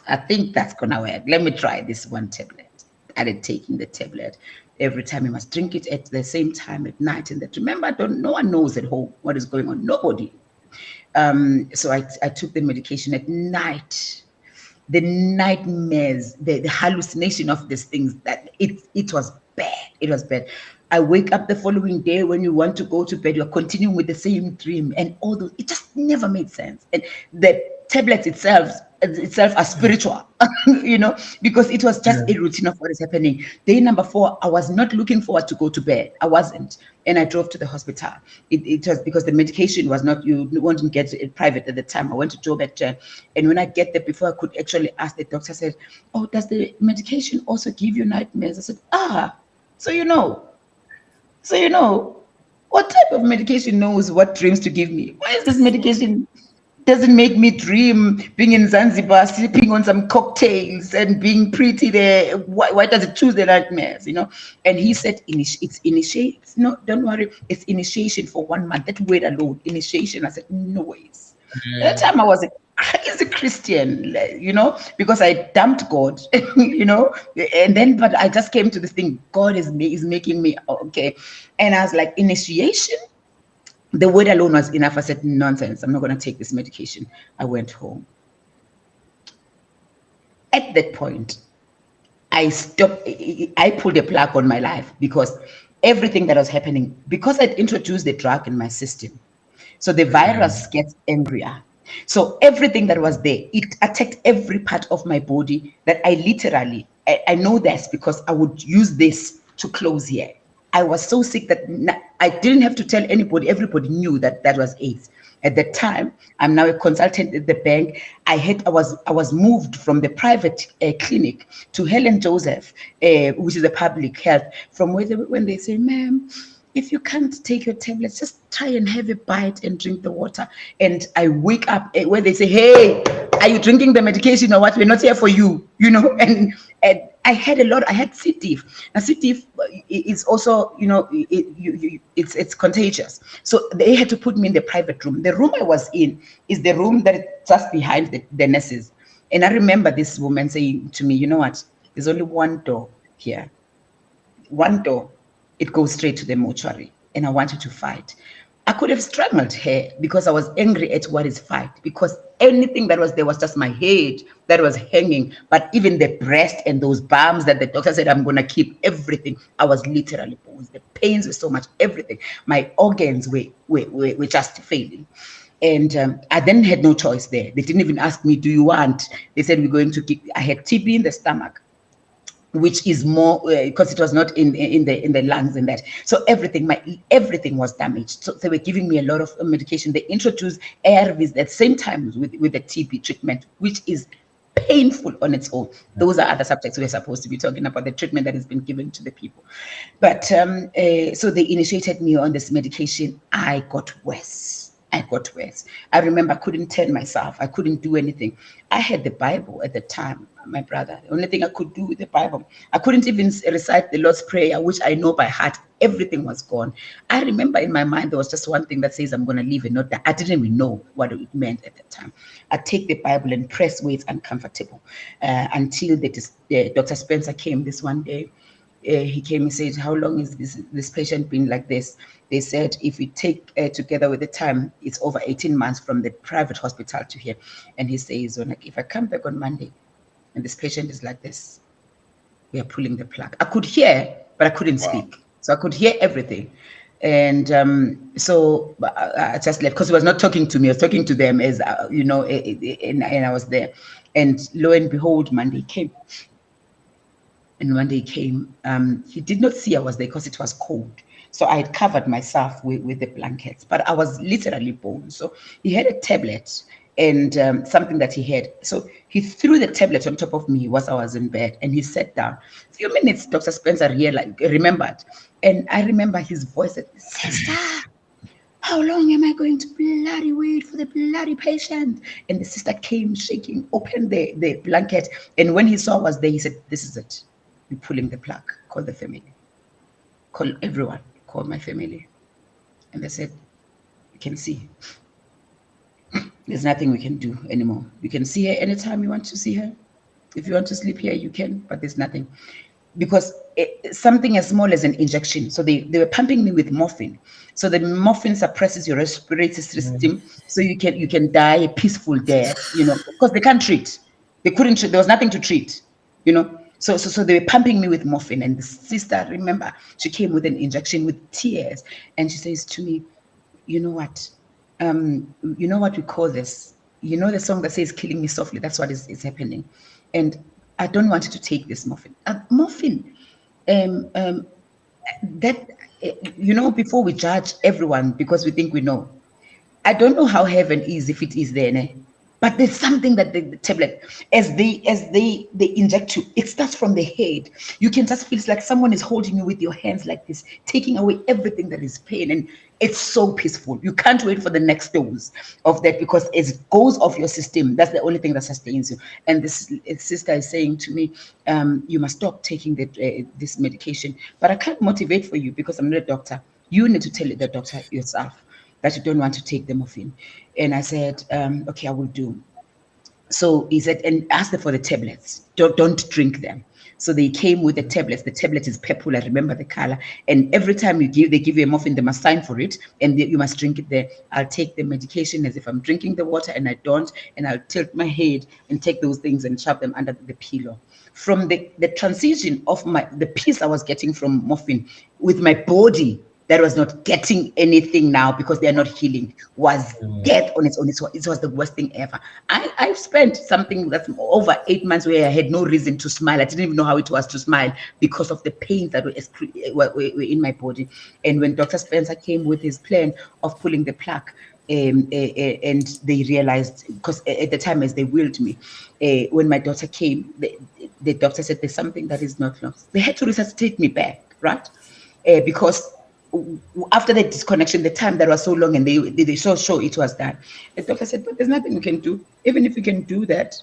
I think that's going to work. Let me try this 1 tablet. I started taking the tablet. Every time I must drink it at the same time at night. And that, remember, no one knows at home what is going on. Nobody. So I took the medication at night. The nightmares, the hallucination of these things, that it was bad. It was bad. I wake up the following day, when you want to go to bed, you're continuing with the same dream, and all those, it just never made sense. And the tablets itself are spiritual, because it was just a routine of what is happening. Day number 4, I was not looking forward to go to bed. I wasn't. And I drove to the hospital. It was because the medication was not, you wouldn't get it private at the time. I went to Joburg, and when I get there, before I could actually ask, the doctor said, oh, does the medication also give you nightmares? I said, So what type of medication knows what dreams to give me? Why is this medication doesn't make me dream being in Zanzibar, sipping on some cocktails and being pretty there? Why does it choose the nightmares, And he said, it's initiation. No, don't worry. It's initiation for 1 month. That word alone, initiation. I said, no ways. At that time I was a crazy Christian, because I dumped God, and then, but I just came to this thing, God is making me okay. And I was like, initiation? The word alone was enough. I said, nonsense, I'm not going to take this medication. I went home. At that point, I stopped. I pulled a plug on my life, because everything that was happening, because I'd introduced the drug in my system. So the virus gets angrier. So everything that was there, it attacked every part of my body, that I literally, I know this because I would use this to close here. I was so sick that I didn't have to tell anybody. Everybody knew that was AIDS. At that time, I'm now a consultant at the bank. I was moved from the private clinic to Helen Joseph, which is a public health, from where when they say, ma'am, if you can't take your tablets, just try and have a bite and drink the water. And I wake up where they say, hey, are you drinking the medication or what? We're not here for you, And I had I had C. diff. Now, C. diff is also, it's contagious. So they had to put me in the private room. The room I was in is the room that is just behind the nurses. And I remember this woman saying to me, you know what? There's only one door here. One door. It goes straight to the mortuary, and I wanted to fight. I could have strangled her because I was angry at what is fight, because anything that was there was just my head that was hanging. But even the breast and those bumps that the doctor said I'm going to keep, everything, I was literally bones. The pains were so much, everything. My organs were just failing. And I then had no choice there. They didn't even ask me, do you want? They said, we're going to keep, I had TB in the stomach, which is more because it was not in the lungs and that. So everything was damaged. So they were giving me a lot of medication. They introduced ARVs at the same time with the TB treatment, which is painful on its own. Those are other subjects we're supposed to be talking about, the treatment that has been given to the people. But so they initiated me on this medication. I got worse. I got worse. I remember I couldn't turn myself. I couldn't do anything. I had the Bible at the time, my brother. The only thing I could do with the Bible. I couldn't even recite the Lord's Prayer, which I know by heart. Everything was gone. I remember in my mind, there was just one thing that says, I'm going to live and not die. I didn't even know what it meant at that time. I take the Bible and press where it's uncomfortable until Dr. Spencer came this one day. He came and said, how long is this patient been like this? They said, if we take together with the time, it's over 18 months from the private hospital to here. And he says, if I come back on Monday and this patient is like this, we are pulling the plug. I could hear, but I couldn't speak. So I could hear everything. And so I just left because he was not talking to me. I was talking to them as, and I was there. And lo and behold, Monday came. And when they came, he did not see I was there because it was cold. So I had covered myself with the blankets, but I was literally bone. So he had a tablet and something that he had. So he threw the tablet on top of me whilst I was in bed, and he sat down. A few minutes, Dr. Spencer remembered. And I remember his voice said, sister, how long am I going to bloody wait for the bloody patient? And the sister came shaking, opened the blanket. And when he saw I was there, he said, this is it. You're pulling the plug. Call the family. Call everyone. Call my family. And they said, you can see. There's nothing we can do anymore. You can see her anytime you want to see her. If you want to sleep here, you can, but there's nothing. Because something as small as an injection. So they were pumping me with morphine. So the morphine suppresses your respiratory system, so you can die a peaceful death, because they can't treat. They couldn't treat. There was nothing to treat, So they were pumping me with morphine. And the sister, remember, she came with an injection with tears, and she says to me, you know what? You know what we call this? You know the song that says "Killing Me Softly"? That's what is happening, and I don't want you to take this morphine. Morphine, before we judge everyone because we think we know. I don't know how heaven is if it is there, but there's something that the tablet, as they inject you, it starts from the head. You can just feel like someone is holding you with your hands like this, taking away everything that is pain, and it's so peaceful. You can't wait for the next dose of that because it goes off your system. That's the only thing that sustains you. And this sister is saying to me, you must stop taking this medication. But I can't motivate for you because I'm not a doctor. You need to tell the doctor yourself that you don't want to take the morphine. And I said, okay, I will do. So he said, and ask them for the tablets. Don't drink them. So they came with the tablets. The tablet is purple. I remember the color. And every time they give you a morphine, they must sign for it, and you must drink it there. I'll take the medication as if I'm drinking the water, and I don't. And I'll tilt my head and take those things and shove them under the pillow. From the transition of the peace I was getting from morphine with my body, that was not getting anything now because they are not healing, was death on its own. It was the worst thing ever. I've spent something that's over 8 months where I had no reason to smile. I didn't even know how it was to smile because of the pains that were in my body. And when Dr. Spencer came with his plan of pulling the plug, and they realized, because at the time as they willed me, when my daughter came, the doctor said there's something that is not lost. They had to resuscitate me back, right? Because after the disconnection, the time that was so long, and they so sure it was done. The doctor said, but there's nothing you can do. Even if you can do that,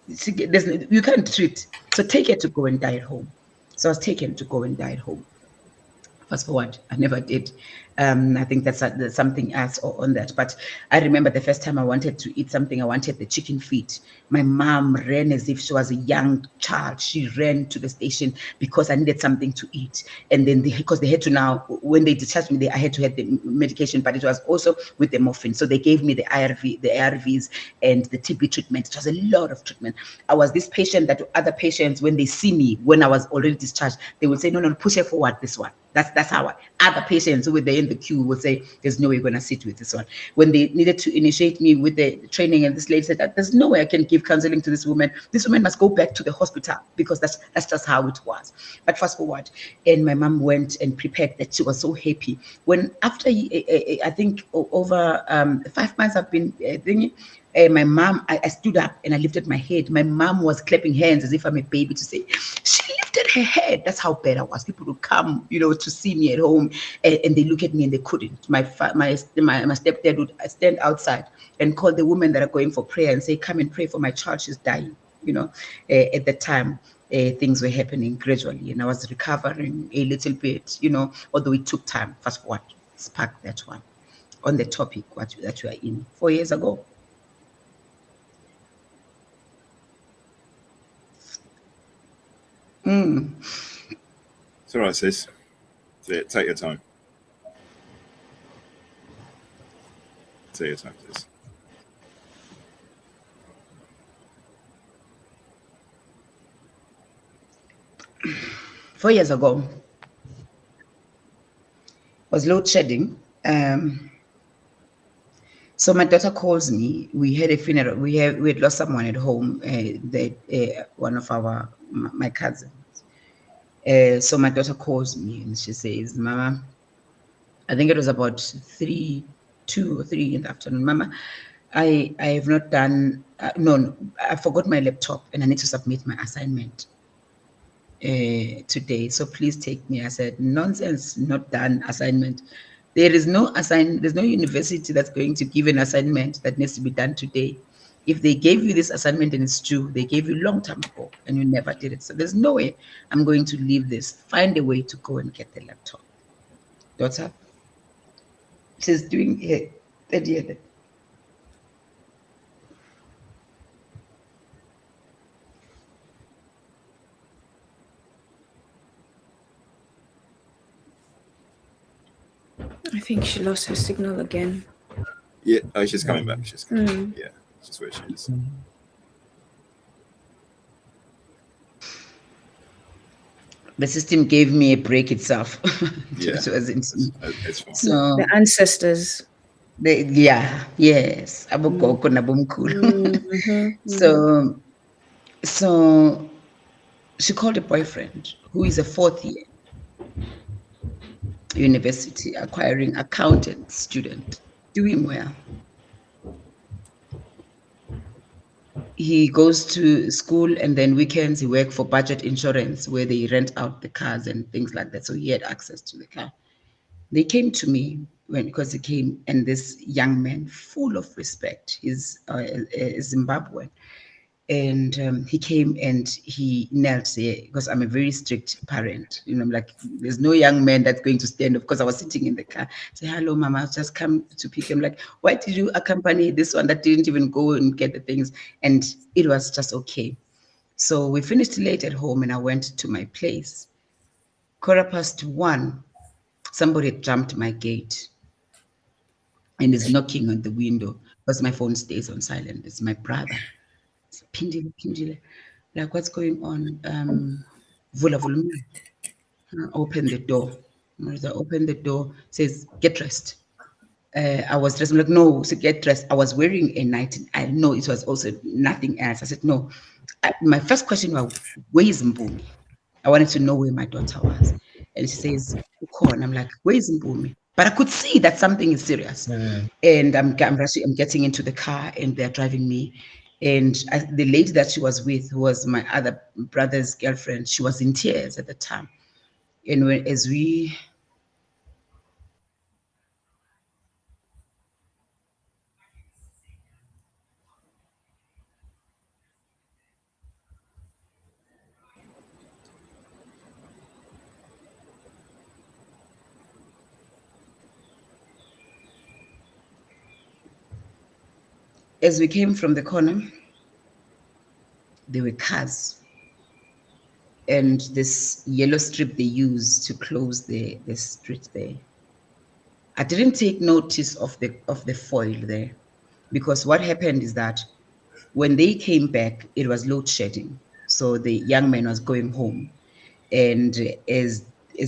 you can't treat. So take her to go and die at home. So I was taken to go and die at home. Fast forward, I never did. I think that's something else on that. But I remember the first time I wanted to eat something, I wanted the chicken feet. My mom ran as if she was a young child. She ran to the station because I needed something to eat. And then because they had to now, when they discharged me, I had to have the medication, but it was also with the morphine. So they gave me the ARVs and the TB treatment. It was a lot of treatment. I was this patient that other patients, when they see me, when I was already discharged, they would say, no, push her forward, this one. That's how other patients who were there in the queue would say, there's no way you're going to sit with this one. When they needed to initiate me with the training, and this lady said, there's no way I can give counseling to this woman. This woman must go back to the hospital because that's just how it was. But fast forward, and my mom went and prepared that. She was so happy. When after, I think, over 5 months I've been thinking, my mom, I stood up and I lifted my head. My mom was clapping hands as if I'm a baby to say, she lifted lifted her head. That's how bad I was. People would come, to see me at home, and they look at me and they couldn't. My stepdad would stand outside and call the women that are going for prayer and say, come and pray for my child, she's dying. At the time, things were happening gradually, and I was recovering a little bit, although it took time. Fast forward, spark that one on the topic that you are in 4 years ago. It's all right, sis. Take your time. Take your time, sis. Four years ago was load shedding. So my daughter calls me. We had a funeral. We had lost someone at home. One of my cousins. So my daughter calls me and she says, "Mama," I think it was about 2 or 3 in the afternoon. "Mama, I have not done. No, I forgot my laptop and I need to submit my assignment today. So please take me." I said, "Nonsense, not done assignment. There's no university that's going to give an assignment that needs to be done today. If they gave you this assignment and it's due, they gave you long time ago and you never did it. So there's no way I'm going to leave this. Find a way to go and get the laptop." Daughter, she's doing her third year. I think she lost her signal again. Yeah, oh, she's coming back. She's coming back. Yeah, she's where she is. The system gave me a break itself. Yeah, It wasn't. it's fine. So The ancestors. Yes. Abogogo nabomkhulu. So she called a boyfriend who is a 4th year university acquiring accountant student, doing well. He goes to school and then weekends he works for Budget Insurance where they rent out the cars and things like that. So he had access to the car. They came to me because he came, and this young man, full of respect, he's a Zimbabwean, and he came and he knelt there because I'm a very strict parent. I'm like, there's no young man that's going to stand up, because I was sitting in the car. Say, "Hello, Mama, I've just come to pick him." Like, "Why did you accompany this one that didn't even go and get the things?" And it was just okay. So we finished late at home and I went to my place. 1:15, somebody jumped my gate and is knocking on the window because my phone stays on silent. It's my brother. It's Pindile. Like, "What's going on?" Vula, open the door. I open the door, says, "Get dressed." I was dressed. I'm like, "No, so get dressed." I was wearing a night. I know it was also nothing else. I said, "No." My first question was, "Where is Mbumi?" I wanted to know where my daughter was. And she says, "Ukhona." I'm like, "Where is Mbumi?" But I could see that something is serious. And I'm getting into the car and they're driving me. And the lady that she was with, who was my other brother's girlfriend, she was in tears at the time. And as we came from the corner, there were cars and this yellow strip they use to close the street there. I didn't take notice of the foil there, because what happened is that when they came back, it was load shedding. So the young man was going home, and as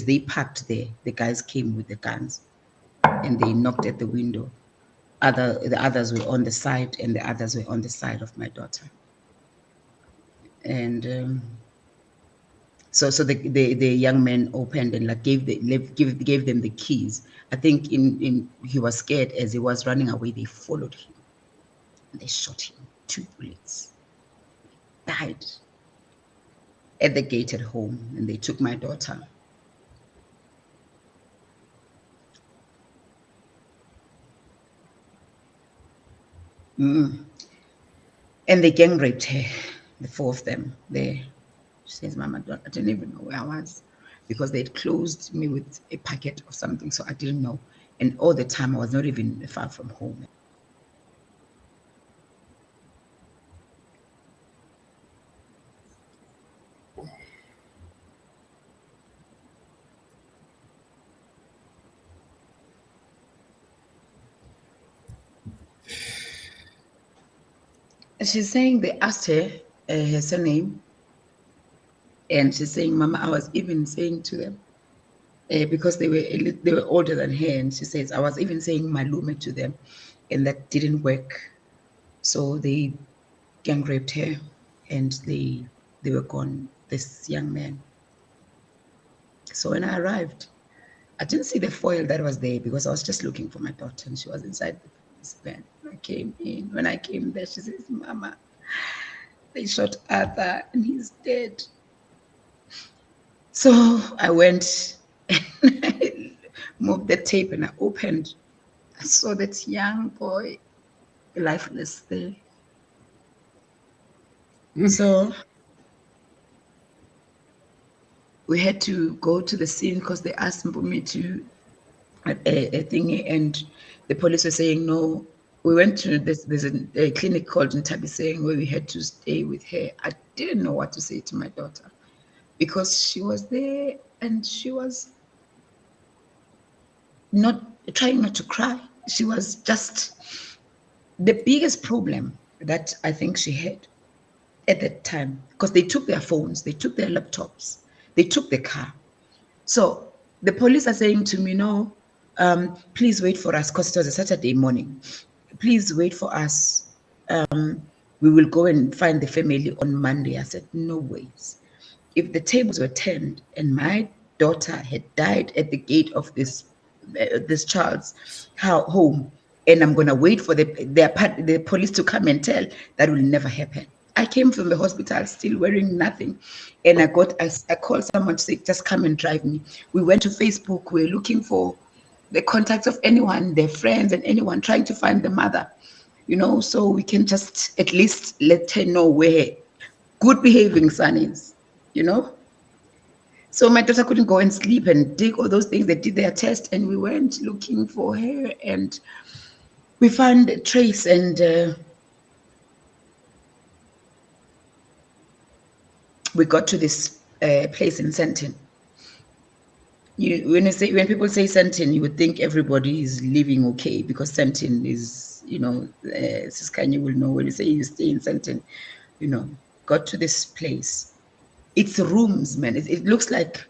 they parked there, the guys came with the guns and they knocked at the window. The others were on the side, and the others were on the side of my daughter. And so the young man opened and like gave them the keys. I think he was scared. As he was running away, they followed him and they shot him 2 bullets. He died. at the gate at home, and they took my daughter. And they gang raped her, the four of them there. She says, Mama, I didn't even know where I was because they'd closed me with a packet or something, so I didn't know. And all the time I was not even far from home. She's saying they asked her her surname, and she's saying, Mama, I was even saying to them, because they were older than her, and she says, I was even saying Malume to them, and that didn't work. So they gang raped her, and they were gone, this young man. So when I arrived, I didn't see the foil that was there because I was just looking for my daughter, and she was inside the police van. I came in. When I came there, she says, Mama, they shot Arthur and he's dead. So I went and I moved the tape and I opened. I saw that young boy lifeless there. So we had to go to the scene because they asked me to a thingy, and the police were saying no. We went to there's a clinic called Ntabiseng where we had to stay with her. I didn't know what to say to my daughter because she was there and she was not trying not to cry. She was just the biggest problem that I think she had at that time, because they took their phones, they took their laptops, they took the car. So the police are saying to me, no, please wait for us, because it was a Saturday morning. Please wait for us. We will go and find the family on Monday. I said, no ways. If the tables were turned and my daughter had died at the gate of this child's home, and I'm going to wait for the police to come and tell, that will never happen. I came from the hospital still wearing nothing, and I called someone to say, just come and drive me. We went to Facebook. We're looking for the contacts of anyone, their friends and anyone, trying to find the mother, so we can just at least let her know where good behaving son is, So my daughter couldn't go and sleep and dig all those things. They did their test, and we went looking for her, and we found a trace, and we got to this place in Sandton. When people say Sandton, you would think everybody is living okay, because Sandton is, Sis Khanye will know, when you say you stay in Sandton, got to this place. It's rooms, man. It looks like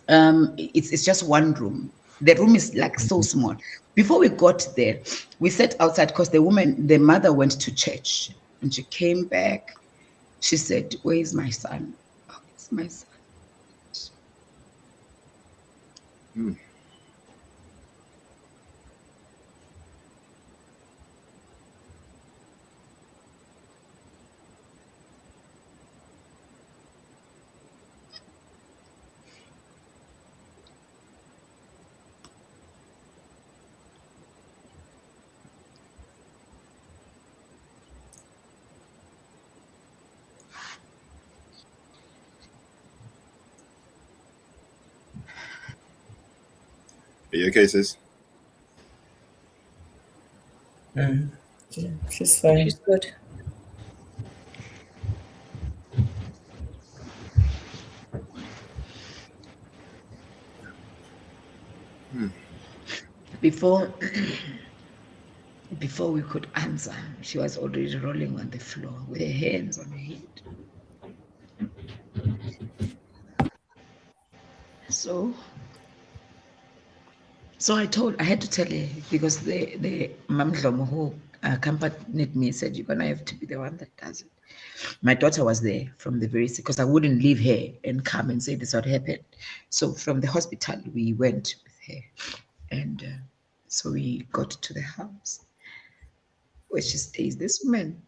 it's just one room. The room is like so small. Before we got there, we sat outside because the mother went to church, and she came back. She said, where is my son? Oh, it's my son. Are you okay, sis? Yeah, she's fine. She's good. Before we could answer, she was already rolling on the floor with her hands on her head. So I had to tell her, because the Mamdlomo who accompanied me said, you're gonna have to be the one that does it. My daughter was there from the very, because I wouldn't leave her and come and say this what happened. So from the hospital, we went with her, and so we got to the house where she stays. This woman,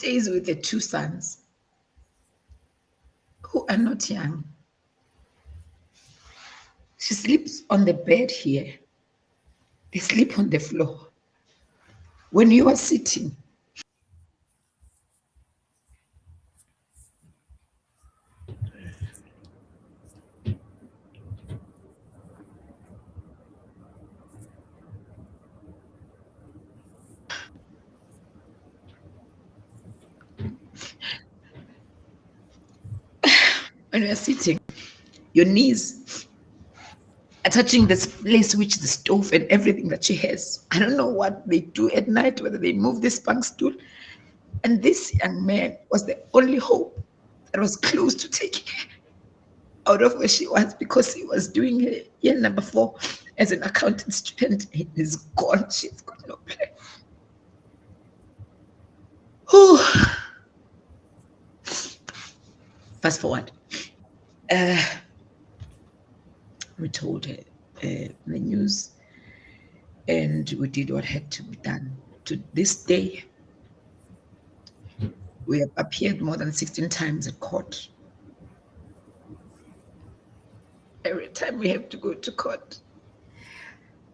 stays with the two sons who are not young. She sleeps on the bed here. They sleep on the floor. When you are sitting, your knees are touching this place, which the stove and everything that she has. I don't know what they do at night, whether they move this bunk stool. And this young man was the only hope that was close to taking her out of where she was, because he was doing her year number 4 as an accounting student. He is gone. She's got no plan. Fast forward. We told her the news, and we did what had to be done. To this day, we have appeared more than 16 times at court. Every time we have to go to court,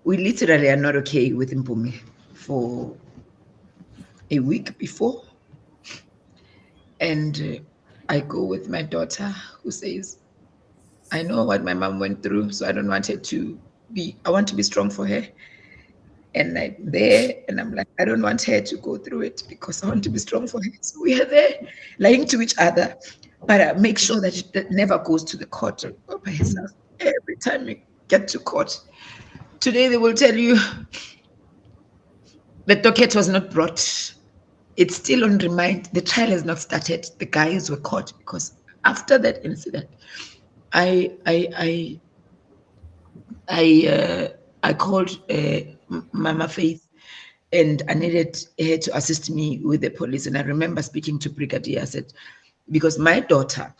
we literally are not okay with Mpumi for a week before. And I go with my daughter, who says, I know what my mom went through, so I don't want her to be, I want to be strong for her. And I'm there, and I'm like, I don't want her to go through it, because I want to be strong for her. So we are there, lying to each other, but I make sure that she never goes to the court by herself. Every time we get to court, today they will tell you the docket was not brought. It's still on remand. The trial has not started. The guys were caught, because after that incident, I called Mama Faith, and I needed her to assist me with the police. And I remember speaking to Brigadier. I said, because my daughter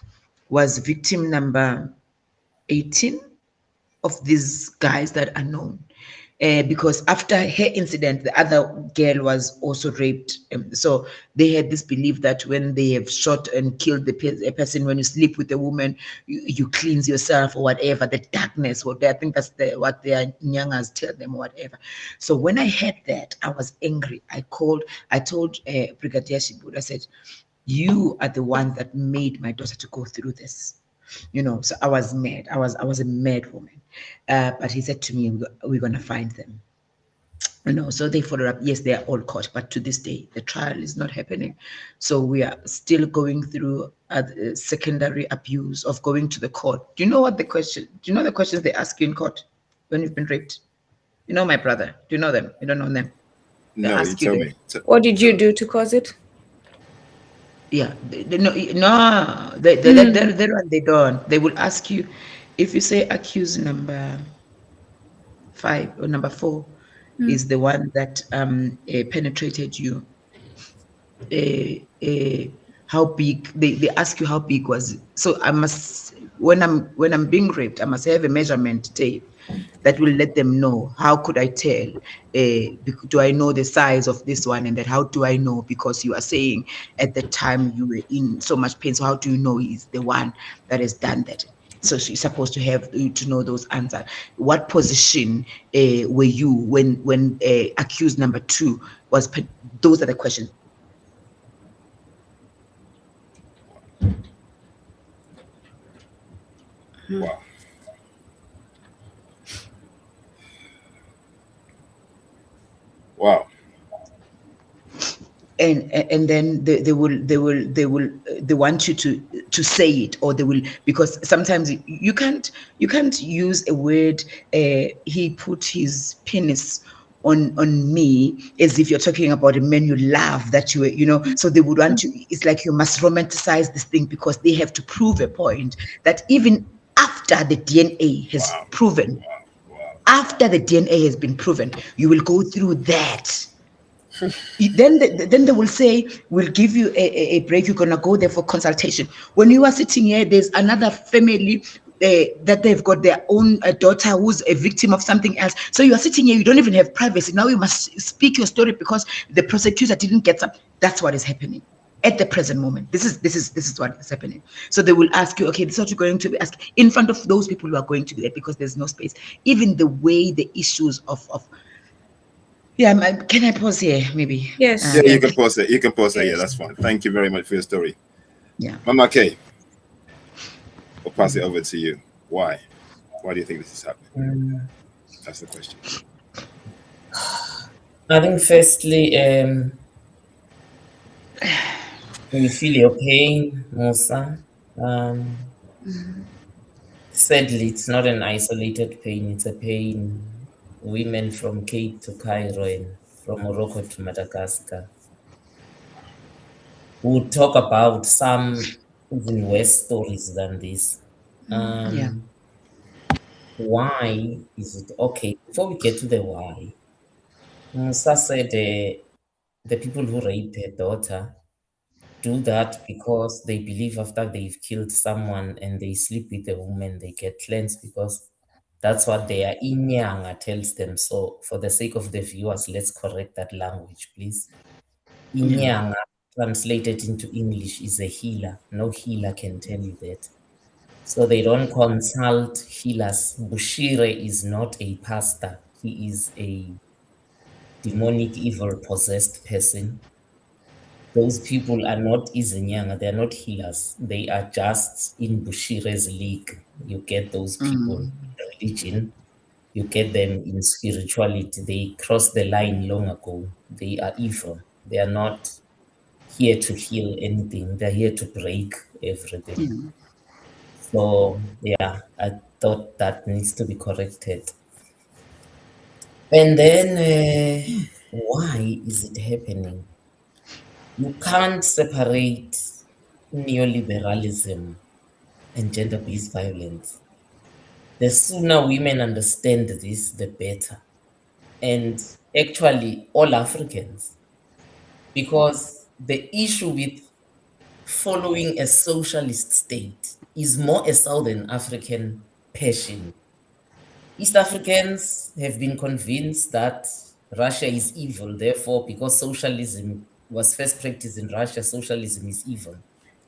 was victim number 18 of these guys that are known. Because after her incident, the other girl was also raped. So they had this belief that when they have shot and killed a person, when you sleep with a woman, you cleanse yourself or whatever, the darkness. I think that's what their nyangas tell them or whatever. So when I heard that, I was angry. I told Brigadier Shibud, I said, you are the one that made my daughter to go through this. So I was mad. I was a mad woman. But he said to me, we're going to find them. So they followed up. Yes, they are all caught. But to this day, the trial is not happening. So we are still going through secondary abuse of going to the court. Do you know the questions they ask you in court when you've been raped? My brother. Do you know them? You don't know them? No, you tell me. What did you do to cause it? Yeah, that one they don't. They will ask you, if you say accused number 5 or number 4 is the one that penetrated you. How big? They ask you how big was it. So I must, when I'm being raped, I must have a measurement tape that will let them know. How could I tell? Do I know the size of this one? And that how do I know? Because you are saying at the time you were in so much pain. So how do you know he's the one that has done that? So she's supposed to have to know those answers. What position were you when accused number 2 was? Those are the questions. Wow. Wow. And then they want you to say it, or they will, because sometimes you can't use a word. He put his penis on me, as if you're talking about a man you love, that so they would want you. It's like you must romanticize this thing, because they have to prove a point that even after the DNA has proven, after the DNA has been proven, you will go through that. Then they will say, we'll give you a break. You're going to go there for consultation. When you are sitting here, there's another family that they've got their own daughter who's a victim of something else. So you are sitting here, you don't even have privacy. Now you must speak your story because the prosecutor didn't get some. That's what is happening. at the present moment. This is what is happening. So they will ask you, okay, this is what you're going to be asked in front of those people who are going to be there, because there's no space. Even the way the issues of yeah, can I pause here maybe? Yes. Yeah, you can pause it. You can pause it. Yeah, Yes. that's fine. Thank you very much for your story. Yeah. Mama K, I'll pass it over to you. Why? Why do you think this is happening? That's the question. I think firstly, we feel your pain, Musa. Sadly, it's not an isolated pain, it's a pain. Women from Cape to Cairo and from Morocco to Madagascar would talk about some even worse stories than this. Yeah. Why is it okay? Before we get to the why, Musa said the people who rape her daughter do that because they believe after they've killed someone and they sleep with a woman, they get cleansed because that's what their inyanga tells them. So, for the sake of the viewers, let's correct that language, please. Inyanga, translated into English, is a healer. No healer can tell you that. So they don't consult healers. Bushire is not a pastor. He is a demonic, evil, possessed person. Those people are not Izinyanga, they're not healers. They are just in Bushire's league. You get those people in religion, you get them in spirituality. They crossed the line long ago. They are evil. They are not here to heal anything. They're here to break everything. So, yeah, I thought that needs to be corrected. And then, why is it happening? You can't separate neoliberalism and gender-based violence. The sooner women understand this, the better. And actually, all Africans, because the issue with following a socialist state is more a Southern African passion. East Africans have been convinced that Russia is evil. Therefore, because socialism was first practiced in Russia, socialism is evil.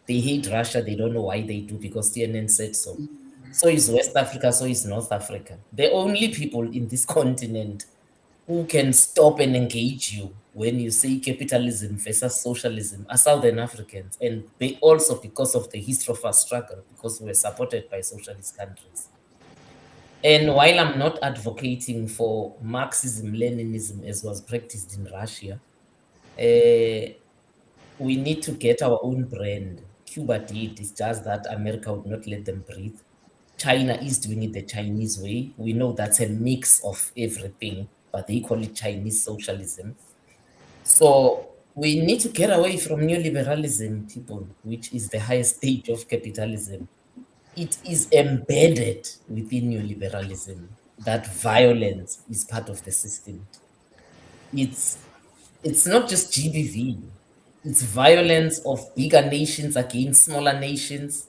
They hate Russia. They don't know why they do, because CNN said so. So is West Africa, so is North Africa. The only people in this continent who can stop and engage you when you say capitalism versus socialism are Southern Africans. And they also, because of the history of our struggle, because we were supported by socialist countries. And while I'm not advocating for Marxism, Leninism as was practiced in Russia, we need to get our own brand. Cuba did, it's just that America would not let them breathe. China is doing it the Chinese way. We know that's a mix of everything, but they call it Chinese socialism. So we need to get away from neoliberalism, people, which is the highest stage of capitalism. It is embedded within neoliberalism that violence is part of the system. It's not just GBV. It's violence of bigger nations against smaller nations.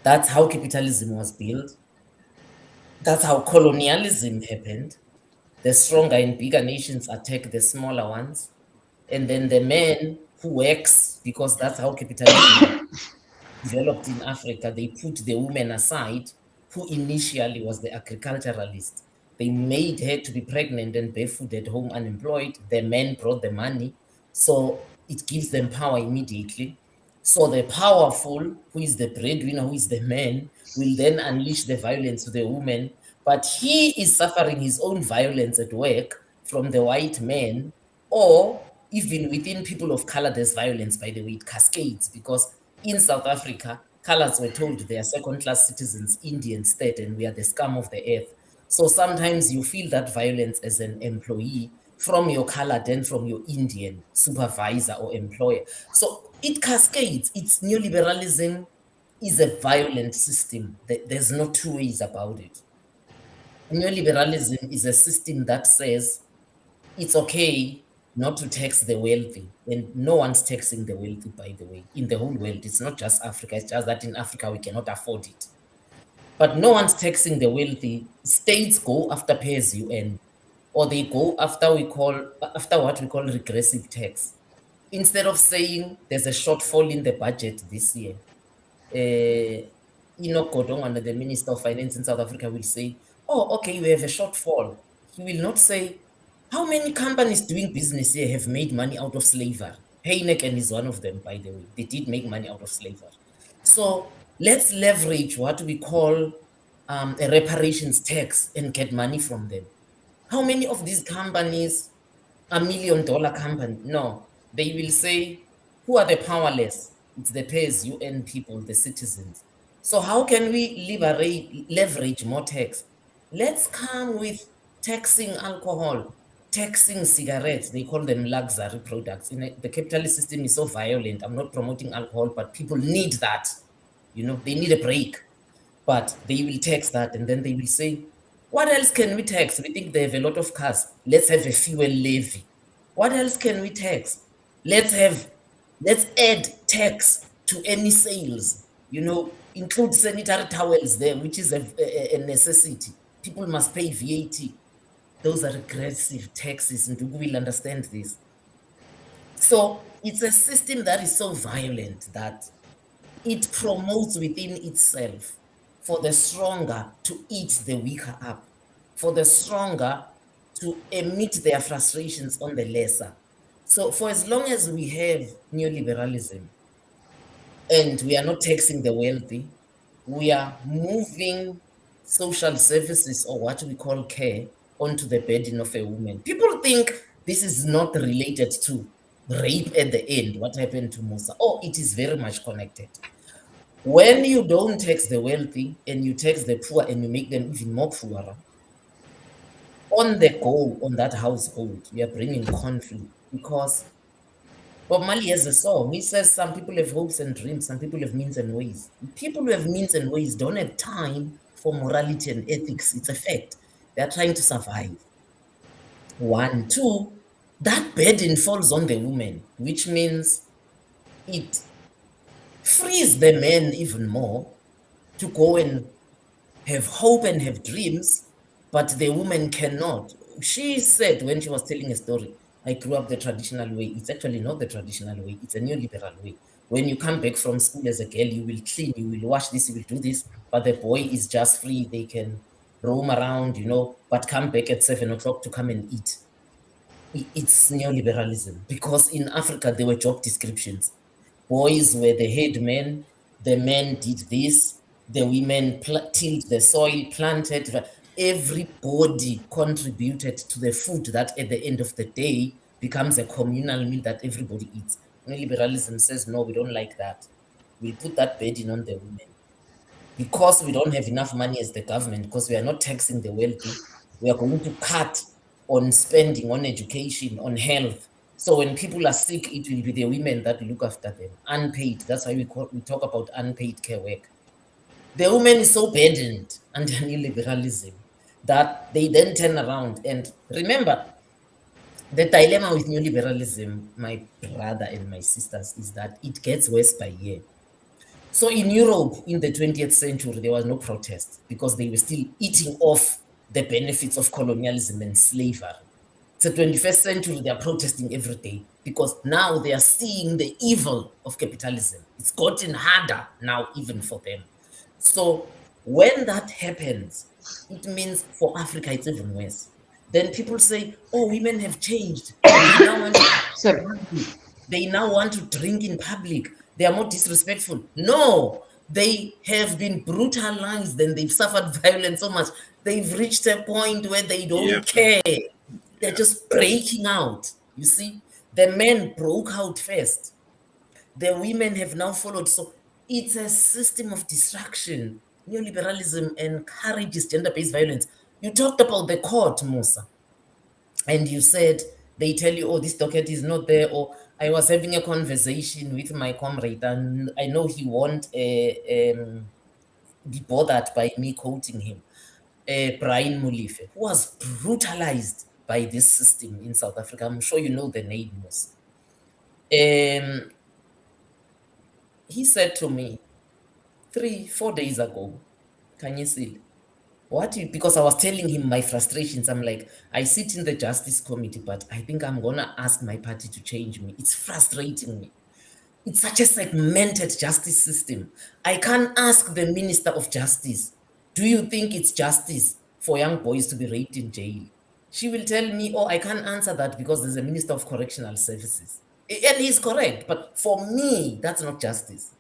That's how capitalism was built. That's how colonialism happened. The stronger and bigger nations attack the smaller ones. And then the man who works, because that's how capitalism developed in Africa, they put the woman aside, who initially was the agriculturalist. They made her to be pregnant and barefoot at home, unemployed. The men brought the money. So it gives them power immediately. So the powerful, who is the breadwinner, who is the man, will then unleash the violence to the woman. But he is suffering his own violence at work from the white man, or even within people of color, there's violence, by the way, it cascades, because in South Africa, colors were told they are second-class citizens, Indians third, and we are the scum of the earth. So sometimes you feel that violence as an employee from your colored and from your Indian supervisor or employer. So it cascades. It's neoliberalism is a violent system. There's no two ways about it. Neoliberalism is a system that says it's okay not to tax the wealthy, and no one's taxing the wealthy, by the way, in the whole world. It's not just Africa, it's just that in Africa we cannot afford it. But no one's taxing the wealthy. States go after pay as you earn, or they go after what we call regressive tax. instead of saying there's a shortfall in the budget this year, Enoch Godongwana, the Minister of Finance in South Africa, will say, oh, okay, we have a shortfall. He will not say, how many companies doing business here have made money out of slavery? Heineken is one of them, by the way. They did make money out of slavery. So let's leverage what we call a reparations tax and get money from them. How many of these companies are $1 million company? No, they will say, who are the powerless? It's the pay-as-you-earn people, the citizens. So how can we leverage more tax? Let's come with taxing alcohol, taxing cigarettes. They call them luxury products. The capitalist system is so violent. I'm not promoting alcohol, but people need that. You know, they need a break. But they will tax that, and then they will say, what else can we tax? We think they have a lot of cars. Let's have a fuel levy. What else can we tax? Let's add tax to any sales, you know, include sanitary towels there, which is a necessity. People must pay VAT. Those are aggressive taxes, and we will understand this. So it's a system that is so violent that it promotes within itself for the stronger to eat the weaker up, for the stronger to emit their frustrations on the lesser. So for as long as we have neoliberalism and we are not taxing the wealthy, we are moving social services, or what we call care, onto the burden of a woman. People think this is not related to rape at the end, what happened to Musa. Oh, it is very much connected. When you don't tax the wealthy and you tax the poor and you make them even more poorer, on the go on that household, we are bringing conflict, because Bob Marley has a song. He says some people have hopes and dreams, some people have means and ways. People who have means and ways don't have time for morality and ethics. It's a fact. They're trying to survive. 1, 2, that burden falls on the woman, which means it frees the men even more to go and have hope and have dreams, but the woman cannot. She said when she was telling a story, I grew up the traditional way. It's actually not the traditional way. It's a neoliberal way. When you come back from school as a girl, you will clean, you will wash this, you will do this, but the boy is just free. They can roam around, you know, but come back at 7 o'clock to come and eat. It's neoliberalism, because in Africa, there were job descriptions. Boys were the head men, the men did this, the women tilled the soil, planted. Everybody contributed to the food that at the end of the day becomes a communal meal that everybody eats. Neoliberalism says, no, we don't like that. We'll put that burden on the women. Because we don't have enough money as the government, because we are not taxing the wealthy, we are going to cut on spending, on education, on health. So when people are sick, it will be the women that look after them, unpaid. That's why we talk about unpaid care work. The woman is so burdened under neoliberalism that they then turn around. And remember, the dilemma with neoliberalism, my brother and my sisters, is that it gets worse by year. So in Europe, in the 20th century, there was no protest because they were still eating off the benefits of colonialism and slavery. It's the 21st century, they are protesting every day because now they are seeing the evil of capitalism. It's gotten harder now even for them. So when that happens, it means for Africa, it's even worse. Then people say, oh, women have changed. They now want to drink in public. They are more disrespectful. No, they have been brutalized and they've suffered violence so much. They've reached a point where they don't care. They're just breaking out. You see, the men broke out first. The women have now followed. So it's a system of destruction. Neoliberalism encourages gender-based violence. You talked about the court, Musa, and you said they tell you, oh, this docket is not there, or I was having a conversation with my comrade, and I know he won't be bothered by me quoting him, Brian Mulife, who was brutalized by this system in South Africa. I'm sure you know the name, Musa. He said to me 3-4 days ago, Khanyisile, because I was telling him my frustrations. I'm like, I sit in the Justice Committee, but I think I'm gonna ask my party to change me. It's frustrating me. It's such a segmented justice system. I can't ask the Minister of Justice, do you think it's justice for young boys to be raped in jail? She will tell me, oh, I can't answer that because there's a Minister of Correctional Services. And he's correct, but for me, that's not justice.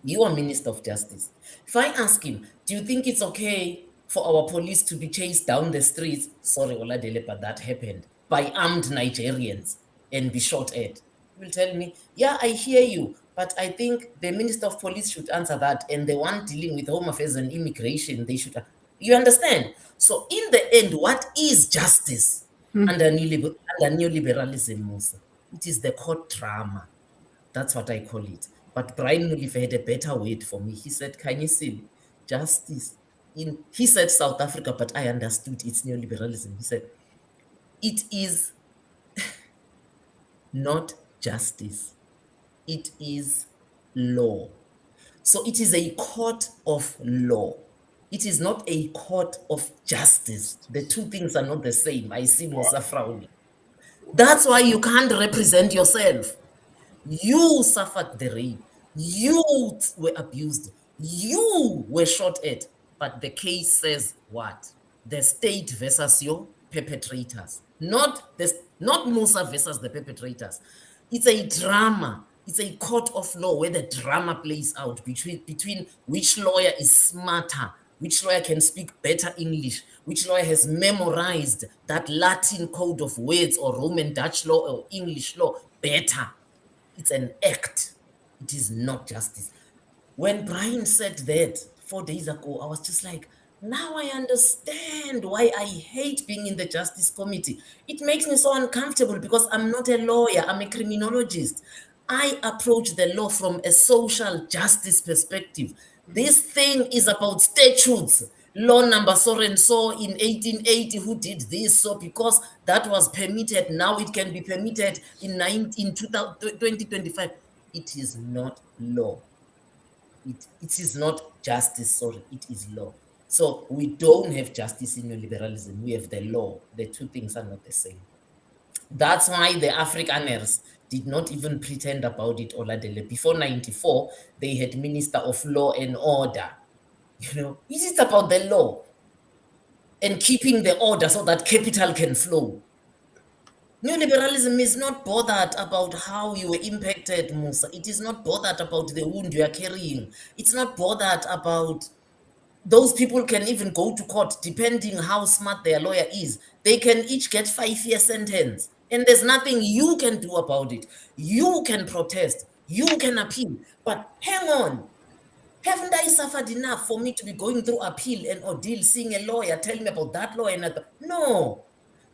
You are Minister of Justice. If I ask him, do you think it's okay for our police to be chased down the streets? Sorry, Oladele, but that happened by armed Nigerians and be shot at. He will tell me, yeah, I hear you, but I think the Minister of Police should answer that, and the one dealing with Home Affairs and Immigration, they should. You understand? So in the end, what is justice under neoliberalism, Musa? It is the court drama. That's what I call it. But Brian Mulife had a better word for me. He said, Khanyisile, justice. He said South Africa, but I understood it's neoliberalism. He said, it is not justice. It is law. So it is a court of law. It is not a court of justice. The two things are not the same. I see Musa frowning. That's why you can't represent yourself. You suffered the rape. You were abused. You were shot at. But the case says what? The state versus your perpetrators. Not Musa versus the perpetrators. It's a drama. It's a court of law where the drama plays out between which lawyer is smarter, which lawyer can speak better English, which lawyer has memorized that Latin code of words or Roman Dutch law or English law better. It's an act. It is not justice. When Brian said that 4 days ago, I was just like, now I understand why I hate being in the Justice Committee. It makes me so uncomfortable because I'm not a lawyer, I'm a criminologist. I approach the law from a social justice perspective. This thing is about statutes. Law number so and so in 1880 who did this, so because that was permitted, now it can be permitted in 2025. It is not law. It is not justice, sorry, it is law. So we don't have justice in neoliberalism, we have the law. The two things are not the same. That's why the Afrikaners did not even pretend about it, Oladele. Before 94, they had Minister of Law and Order. You know, it is about the law and keeping the order so that capital can flow. Neoliberalism is not bothered about how you were impacted, Musa. It is not bothered about the wound you are carrying. It's not bothered about those people can even go to court depending how smart their lawyer is. They can each get 5-year sentence and there's nothing you can do about it. You can protest, you can appeal, but hang on. Haven't I suffered enough for me to be going through appeal and ordeal, seeing a lawyer, telling me about that law and that? No.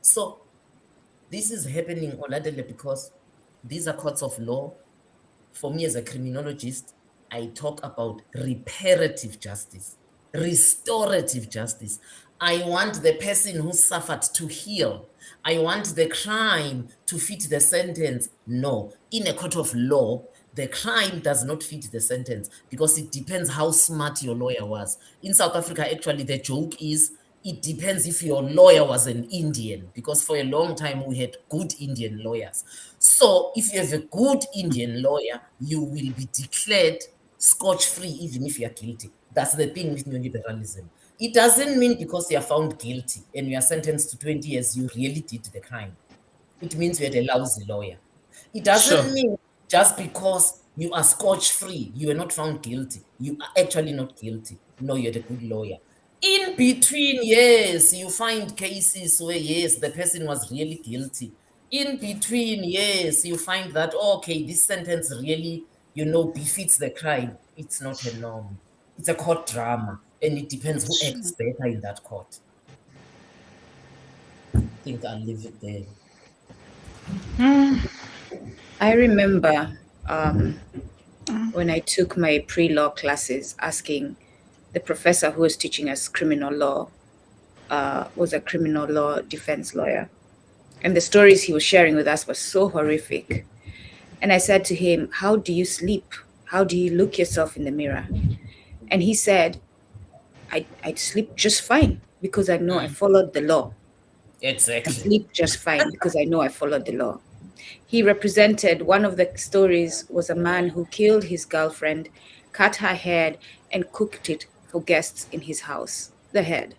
So this is happening, Oladele, because these are courts of law. For me as a criminologist, I talk about reparative justice, restorative justice. I want the person who suffered to heal. I want the crime to fit the sentence. No, in a court of law, the crime does not fit the sentence because it depends how smart your lawyer was. In South Africa, actually, the joke is it depends if your lawyer was an Indian, because for a long time we had good Indian lawyers. So if you have a good Indian lawyer, you will be declared scotch-free even if you are guilty. That's the thing with neoliberalism. It doesn't mean because you are found guilty and you are sentenced to 20 years, you really did the crime. It means you had a lousy lawyer. It doesn't mean just because you are scotch-free, you are not found guilty. You are actually not guilty. No, you had a good lawyer. In between, yes, you find cases where, yes, the person was really guilty. In between, yes, you find that, okay, this sentence really, befits the crime. It's not a norm. It's a court drama, and it depends who acts better in that court. I think I'll leave it there. I remember when I took my pre-law classes, asking the professor who was teaching us criminal law, was a criminal law defense lawyer. And the stories he was sharing with us were so horrific. And I said to him, how do you sleep? How do you look yourself in the mirror? And he said, I'd sleep just fine because I know I followed the law. Exactly. Sleep just fine because I know I followed the law. He represented, one of the stories was a man who killed his girlfriend, cut her head, and cooked it for guests in his house, the head,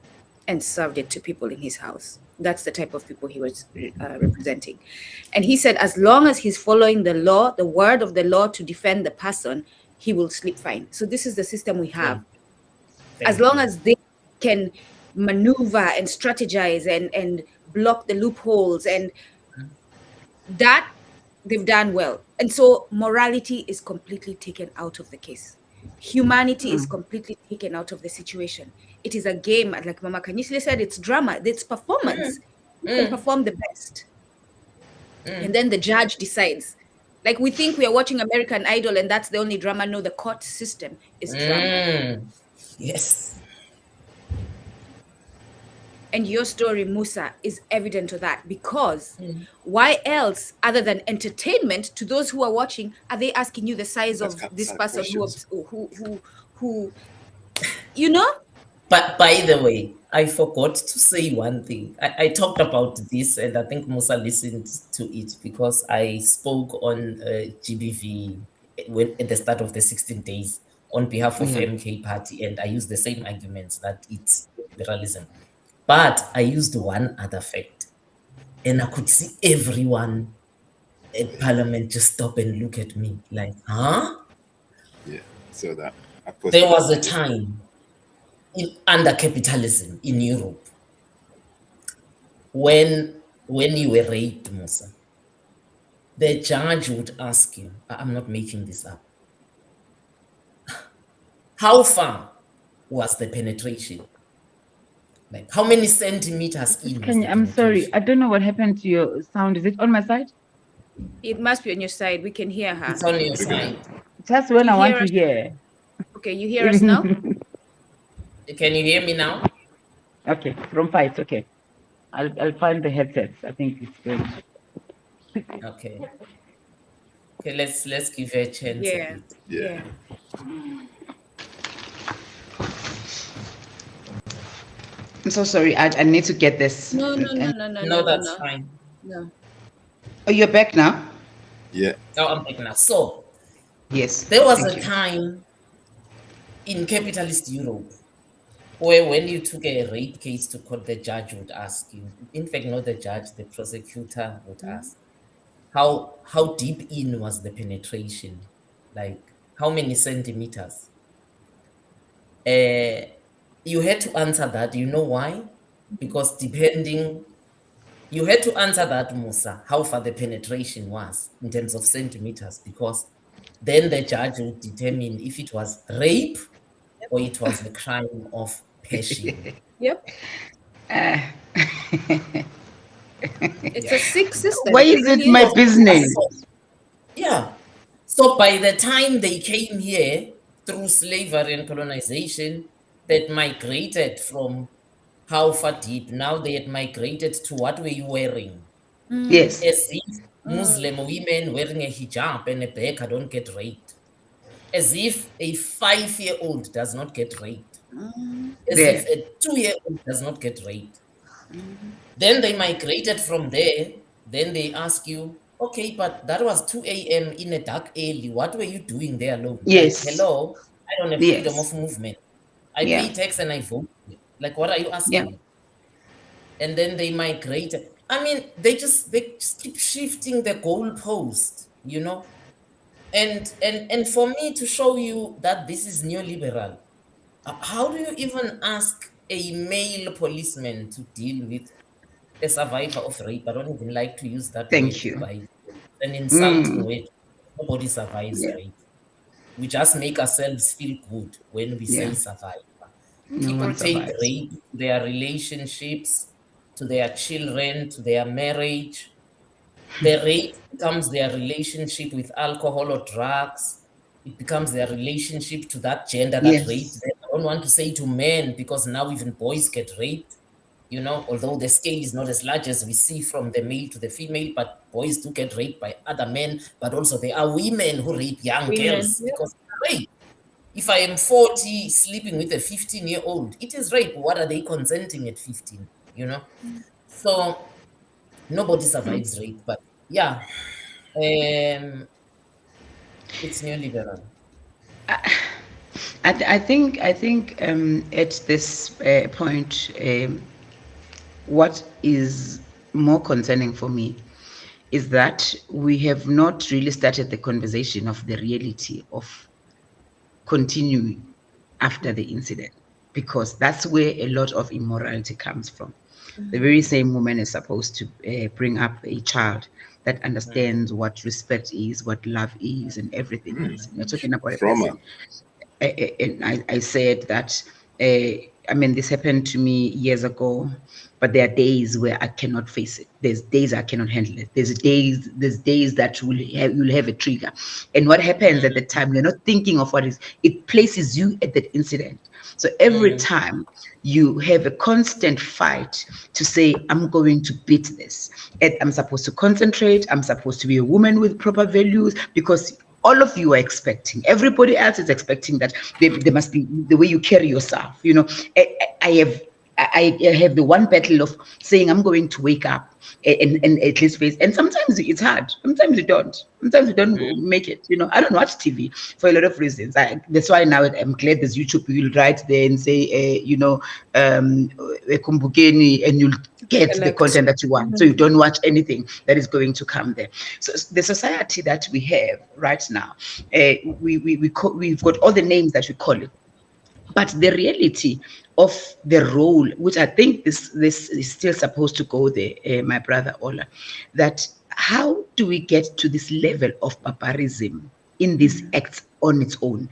and served it to people in his house. That's the type of people he was representing. And he said, as long as he's following the law, the word of the law to defend the person, he will sleep fine. So this is the system we have. As long as they can maneuver and strategize and block the loopholes, and that they've done well. And so morality is completely taken out of the case. Humanity is completely taken out of the situation. It is a game, like Mama Khanyisile said, it's drama, it's performance. Who can perform the best? And then the judge decides. Like, we think we are watching American Idol and that's the only drama. No, the court system is drama. Yes. And your story, Musa, is evident to that, because why else, other than entertainment, to those who are watching, are they asking you the size of this person who you know? But by the way, I forgot to say one thing. I talked about this, and I think Musa listened to it, because I spoke on GBV at the start of the 16 days on behalf of MK Party, and I used the same arguments that it's liberalism. But I used one other fact, and I could see everyone at Parliament just stop and look at me like, huh? Yeah, so that. There was a time under capitalism in Europe when you were raped, Musa, the judge would ask you, I'm not making this up, how far was the penetration? Like, how many centimeters in? I'm sorry, I don't know what happened to your sound. Is it on my side? It must be on your side. We can hear her. It's on your side. Just when I want to hear. Okay, you hear us now? Can you hear me now? Okay, from 5. Okay, I'll find the headsets. I think it's good. Okay. Okay, let's give her a chance. Yeah. I'm so sorry. I need to get this. No, that's fine. No. Oh, you're back now? Yeah. Oh, I'm back now. So, yes, there was a time in capitalist Europe where when you took a rape case to court, the judge would ask you, in fact, not the judge, the prosecutor would ask, how deep in was the penetration? Like, how many centimeters? You had to answer that. You know why? Because you had to answer that, Musa, how far the penetration was in terms of centimeters, because then the judge would determine if it was rape or it was a crime of passion. Yep. It's a sick system. Why is it my business? Yeah. So by the time they came here through slavery and colonization, that migrated from how far deep, now they had migrated to what were you wearing? Yes. As if Muslim women wearing a hijab and a burqa don't get raped. As if a 5-year-old does not get raped. As if a 2-year-old does not get raped. Then they migrated from there. Then they ask you, okay, but that was 2 a.m. in a dark alley. What were you doing there alone? Yes. Like, hello, I don't have freedom of movement. I pay tax and I vote. Like, what are you asking me? And then they migrated. I mean, they just keep shifting the goalpost, you know? And for me to show you that this is neoliberal, how do you even ask a male policeman to deal with a survivor of rape? I don't even like to use that Thank word. you. An insulting word. Nobody survives rape. We just make ourselves feel good when we say survive. People take rape to their relationships, to their children, to their marriage. The rape becomes their relationship with alcohol or drugs. It becomes their relationship to that gender that raped them. I don't want to say to men, because now even boys get raped, you know, although the scale is not as large as we see from the male to the female, but boys do get raped by other men. But also there are women who rape young girls because of rape. If I am 40 sleeping with a 15-year-old, it is rape. What are they consenting at 15? You know? So nobody survives rape, but yeah, it's neoliberal. I think at this point, what is more concerning for me is that we have not really started the conversation of the reality of continuing after the incident, because that's where a lot of immorality comes from. The very same woman is supposed to bring up a child that understands what respect is, what love is, and everything is. You're talking about a person. I said that, I mean, this happened to me years ago, but there are days where I cannot face it. There's days I cannot handle it. There's days that you'll have a trigger. And what happens at the time, you're not thinking of what is, it places you at that incident. So every time you have a constant fight to say, I'm going to beat this. And I'm supposed to concentrate. I'm supposed to be a woman with proper values, because all of you are expecting, everybody else is expecting that there must be the way you carry yourself. You know, I have the one battle of saying I'm going to wake up and at least face, and sometimes it's hard. Sometimes you don't. Sometimes you don't make it. You know, I don't watch TV for a lot of reasons. That's why now I'm glad there's YouTube. You'll write there and say, Kumbukeni, and you'll get the content that you want. So you don't watch anything that is going to come there. So the society that we have right now, we've got all the names that we call it. But the reality of the role, which I think this is still supposed to go there, my brother Ola, that how do we get to this level of barbarism in these acts on its own?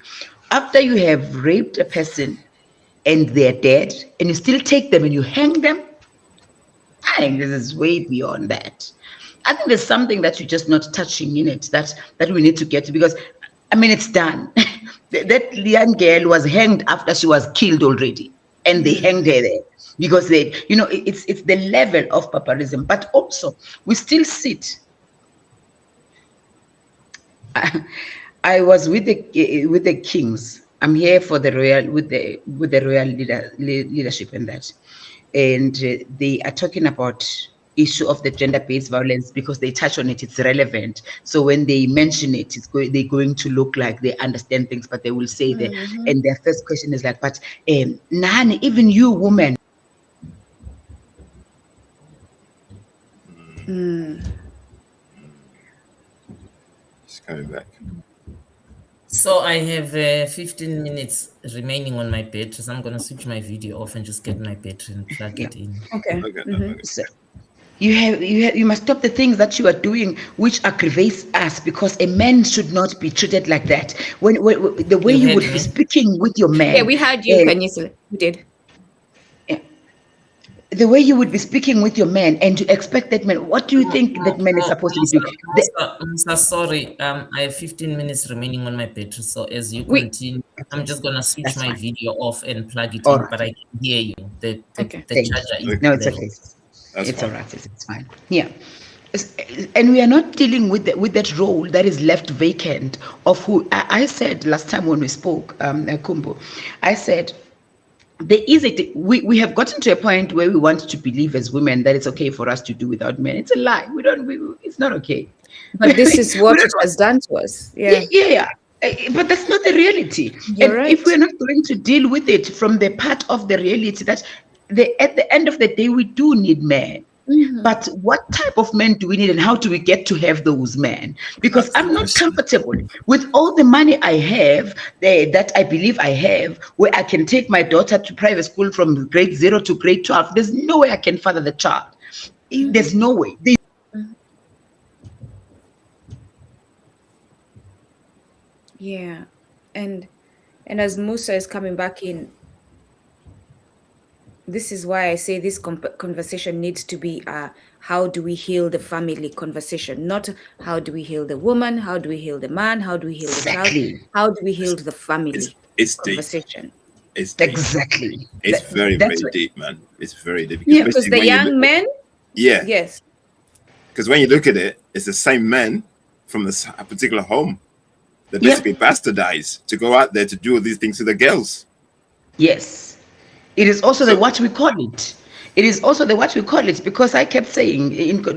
After you have raped a person and they're dead, and you still take them and you hang them, I think this is way beyond that. I think there's something that you're just not touching in it that we need to get to, because, I mean, it's done. That young girl was hanged after she was killed already, and they hanged her there because they, you know, it's the level of barbarism. But also, we still sit. I was with the kings. I'm here for the royal with the royal leadership and that, and they are talking about issue of the gender-based violence because they touch on it. It's relevant. So when they mention it, they're going to look like they understand things, but they will say that. And their first question is like, but Nani, even you women. It's coming back. So I have 15 minutes remaining on my battery, so I'm going to switch my video off and just get my battery and plug it in. Okay. So, you must stop the things that you are doing which aggravates us, because a man should not be treated like that. When the way you would be speaking with your man. Yeah, we heard you, Khanyisile. We did. The way you would be speaking with your man, and to expect that man, what do you think that man is supposed to be doing? Sorry, I have 15 minutes remaining on my battery. So as you continue, I'm just going to switch my video off and plug it in, but I can hear you. The charger is no, it's okay. It's all right. It's fine. Yeah. And we are not dealing with that role that is left vacant of who I said last time when we spoke, Kumbu, I said, we have gotten to a point where we want to believe as women that it's okay for us to do without men. It's a lie. It's not okay. But this is what it has done to us. Yeah. But that's not the reality. You're right. If we're not going to deal with it from the part of the reality that at the end of the day, we do need men. But what type of men do we need, and how do we get to have those men? Because I'm not comfortable with all the money I have, that I believe I have, where I can take my daughter to private school from grade 0 to grade 12. There's no way I can father the child. There's no way. Yeah. And as Musa is coming back in, this is why I say this conversation needs to be a how do we heal the family conversation, not how do we heal the woman, how do we heal the man, how do we heal the child, how do we heal the family conversation. It's deep. Exactly. It's very deep, man. It's very deep. Because the young men. Yeah. Yes. Because when you look at it, it's the same men from a particular home. They basically bastardized to go out there to do these things to the girls. Yes. It is also the what we call it. It is also the what we call it, because I kept saying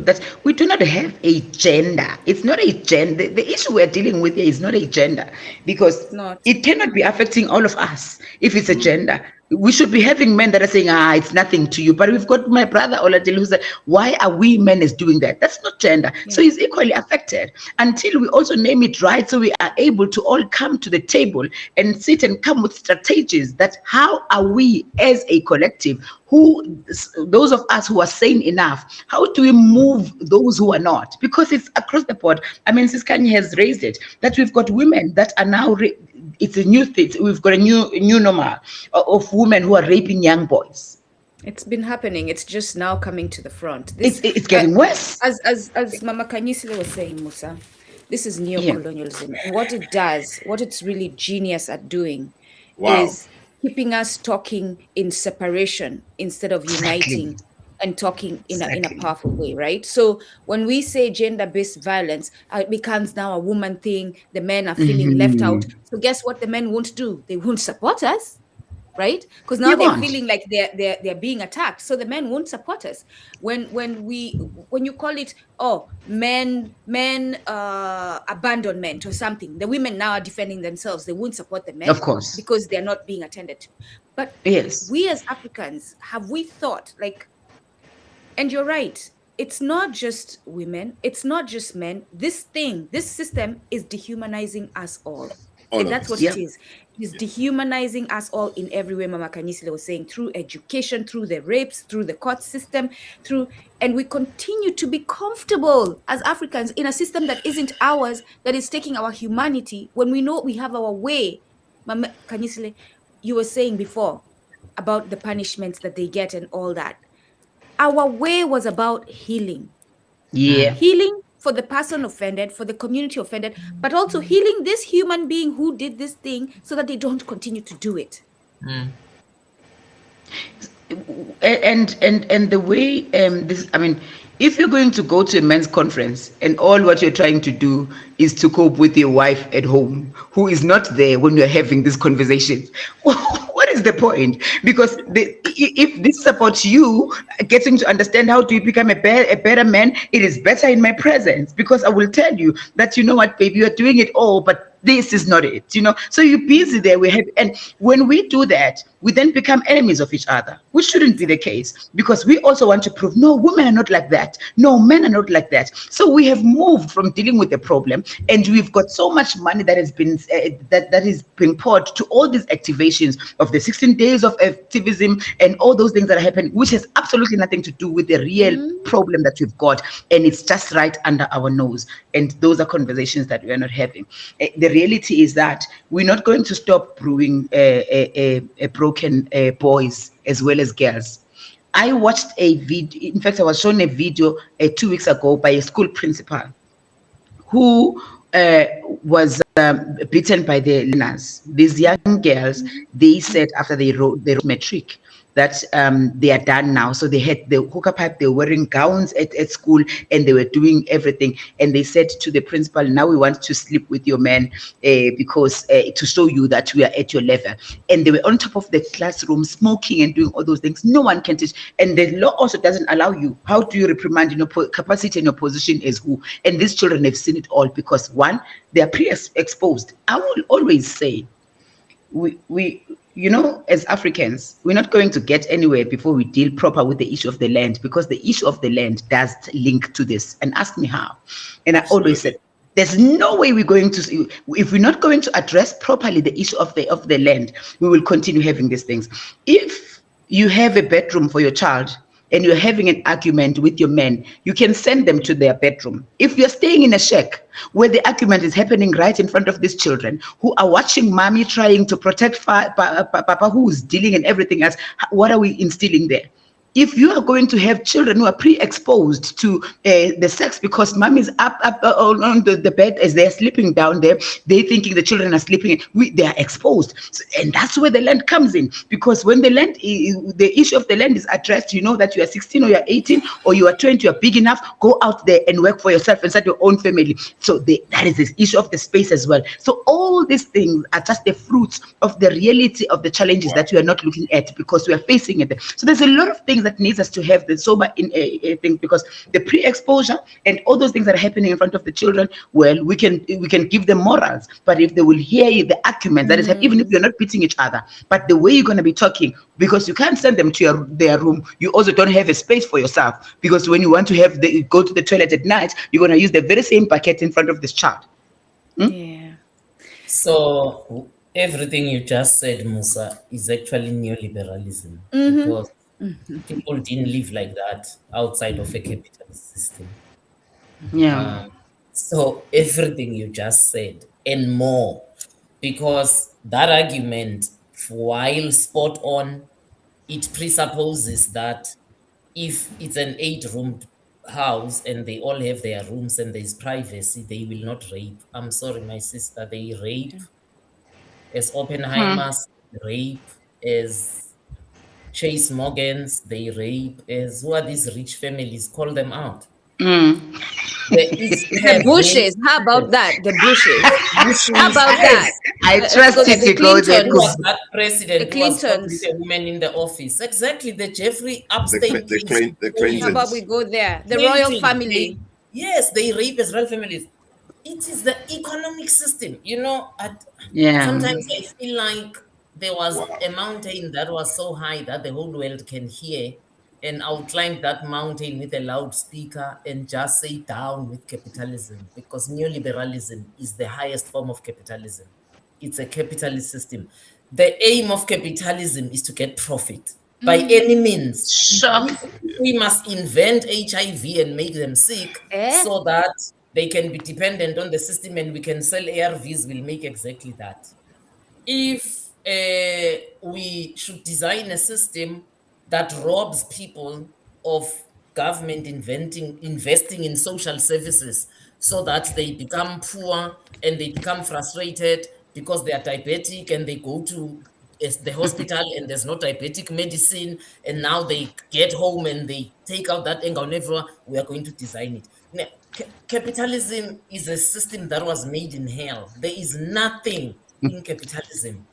that we do not have a gender. It's not a gender. The issue we're dealing with here is not a gender, because it cannot be affecting all of us if it's a gender. We should be having men that are saying, it's nothing to you. But we've got my brother Oladil who said, why are we men is doing that? That's not gender. Yeah. So he's equally affected until we also name it right, so we are able to all come to the table and sit and come with strategies that how are we as a collective, those of us who are sane enough, how do we move those who are not? Because it's across the board. I mean, Sis Khanya has raised it, that we've got women that are now, it's a new thing. We've got a new normal of women who are raping young boys. It's been happening. It's just now coming to the front. It's getting worse. As Mama Khanyisile was saying, Musa, this is neocolonialism. And what it does, what it's really genius at doing is keeping us talking in separation instead of uniting and talking in a powerful way, right? So when we say gender-based violence, it becomes now a woman thing. The men are feeling left out. So guess what the men won't do? They won't support us, right? Because now they're feeling like they're being attacked. So the men won't support us. When you call it men abandonment or something, the women now are defending themselves. They won't support the men, of course, because they're not being attended to. But we as Africans, have we thought like? And you're right. It's not just women. It's not just men. This system is dehumanizing us all. And that's what it is. It's dehumanizing us all in every way, Mama Khanyisile was saying, through education, through the rapes, through the court system, and we continue to be comfortable as Africans in a system that isn't ours, that is taking our humanity, when we know we have our way. Mama Khanyisile, you were saying before about the punishments that they get and all that. Our way was about healing. Yeah. Healing for the person offended, for the community offended, but also healing this human being who did this thing so that they don't continue to do it. And the way this, I mean, if you're going to go to a men's conference and all what you're trying to do is to cope with your wife at home, who is not there when you're having this conversation, what is the point? Because if this supports you getting to understand how to become a better man, it is better in my presence, because I will tell you that, you know what, baby, you're doing it all, but this is not it, you know. So you're busy there. And when we do that, we then become enemies of each other, which shouldn't be the case, because we also want to prove, no, women are not like that. No, men are not like that. So we have moved from dealing with the problem, and we've got so much money that has been that is being poured to all these activations of the 16 days of activism and all those things that are happening, which has absolutely nothing to do with the real problem that we've got, and it's just right under our nose. And those are conversations that we are not having. The reality is that we're not going to stop brewing broken boys as well as girls. I watched a video, in fact, I was shown a video 2 weeks ago by a school principal who was beaten by the learners. These young girls, they said after they wrote matric that they are done now. So they had the hookah pipe, they were wearing gowns at school, and they were doing everything. And they said to the principal, now we want to sleep with your man because to show you that we are at your level. And they were on top of the classroom smoking and doing all those things. No one can teach. And the law also doesn't allow you. How do you reprimand, capacity and your position as who? And these children have seen it all, because one, they are pre-exposed. I will always say, we as Africans, we're not going to get anywhere before we deal proper with the issue of the land, because the issue of the land does link to this. And ask me how. And I always said, there's no way we're going to, if we're not going to address properly the issue of the land, we will continue having these things. If you have a bedroom for your child and you're having an argument with your men, you can send them to their bedroom. If you're staying in a shack where the argument is happening right in front of these children who are watching mommy trying to protect papa who is dealing and everything else, what are we instilling there? if you are going to have children who are pre-exposed to the sex because mom is up on the bed as they're sleeping down there, they thinking the children are sleeping, they are exposed. And that's where the land comes in, because when the issue of the land is addressed, you know that you are 16 or you are 18 or you are 20, you are big enough, go out there and work for yourself and start your own family. So that is this issue of the space as well. So all these things are just the fruits of the reality of the challenges that we are not looking at because we are facing it. So there's a lot of things that needs us to have the sober in a thing, because the pre-exposure and all those things that are happening in front of the children, well, we can give them morals, but if they will hear the argument that is, even if you're not beating each other, but the way you're going to be talking, because you can't send them to their room, you also don't have a space for yourself, because when you want to go to the toilet at night, you're going to use the very same bucket in front of this child. Yeah. So everything you just said, Musa, is actually neoliberalism, because people didn't live like that outside of a capitalist system. Yeah. So everything you just said and more, because that argument, while spot on, it presupposes that if it's an 8-room house and they all have their rooms and there's privacy, they will not rape. I'm sorry, my sister, they rape as Oppenheimers, rape as Chase Morgans, they rape as who are these rich families? Call them out. The Bushes. How about that? The Bushes. How about that? I trust you to go there. Who was that president The who was caught Clintons. with a woman in the office? Exactly, the Jeffrey Epstein case. The Clintons. How about we go there? The royal family. Yes, they rape as royal families. It is the economic system. You know, sometimes I feel like there was a mountain that was so high that the whole world can hear, and I'll climb that mountain with a loudspeaker and just say down with capitalism, because neoliberalism is the highest form of capitalism. It's a capitalist system. The aim of capitalism is to get profit by any means. Sure. We must invent HIV and make them sick so that they can be dependent on the system, and we can sell ARVs, we'll make exactly that. If we should design a system that robs people of government investing in social services so that they become poor and they become frustrated because they are diabetic and they go to the hospital and there's no diabetic medicine, and now they get home and they take out that anger on everyone, we are going to design it. Now, capitalism is a system that was made in hell. There is nothing in capitalism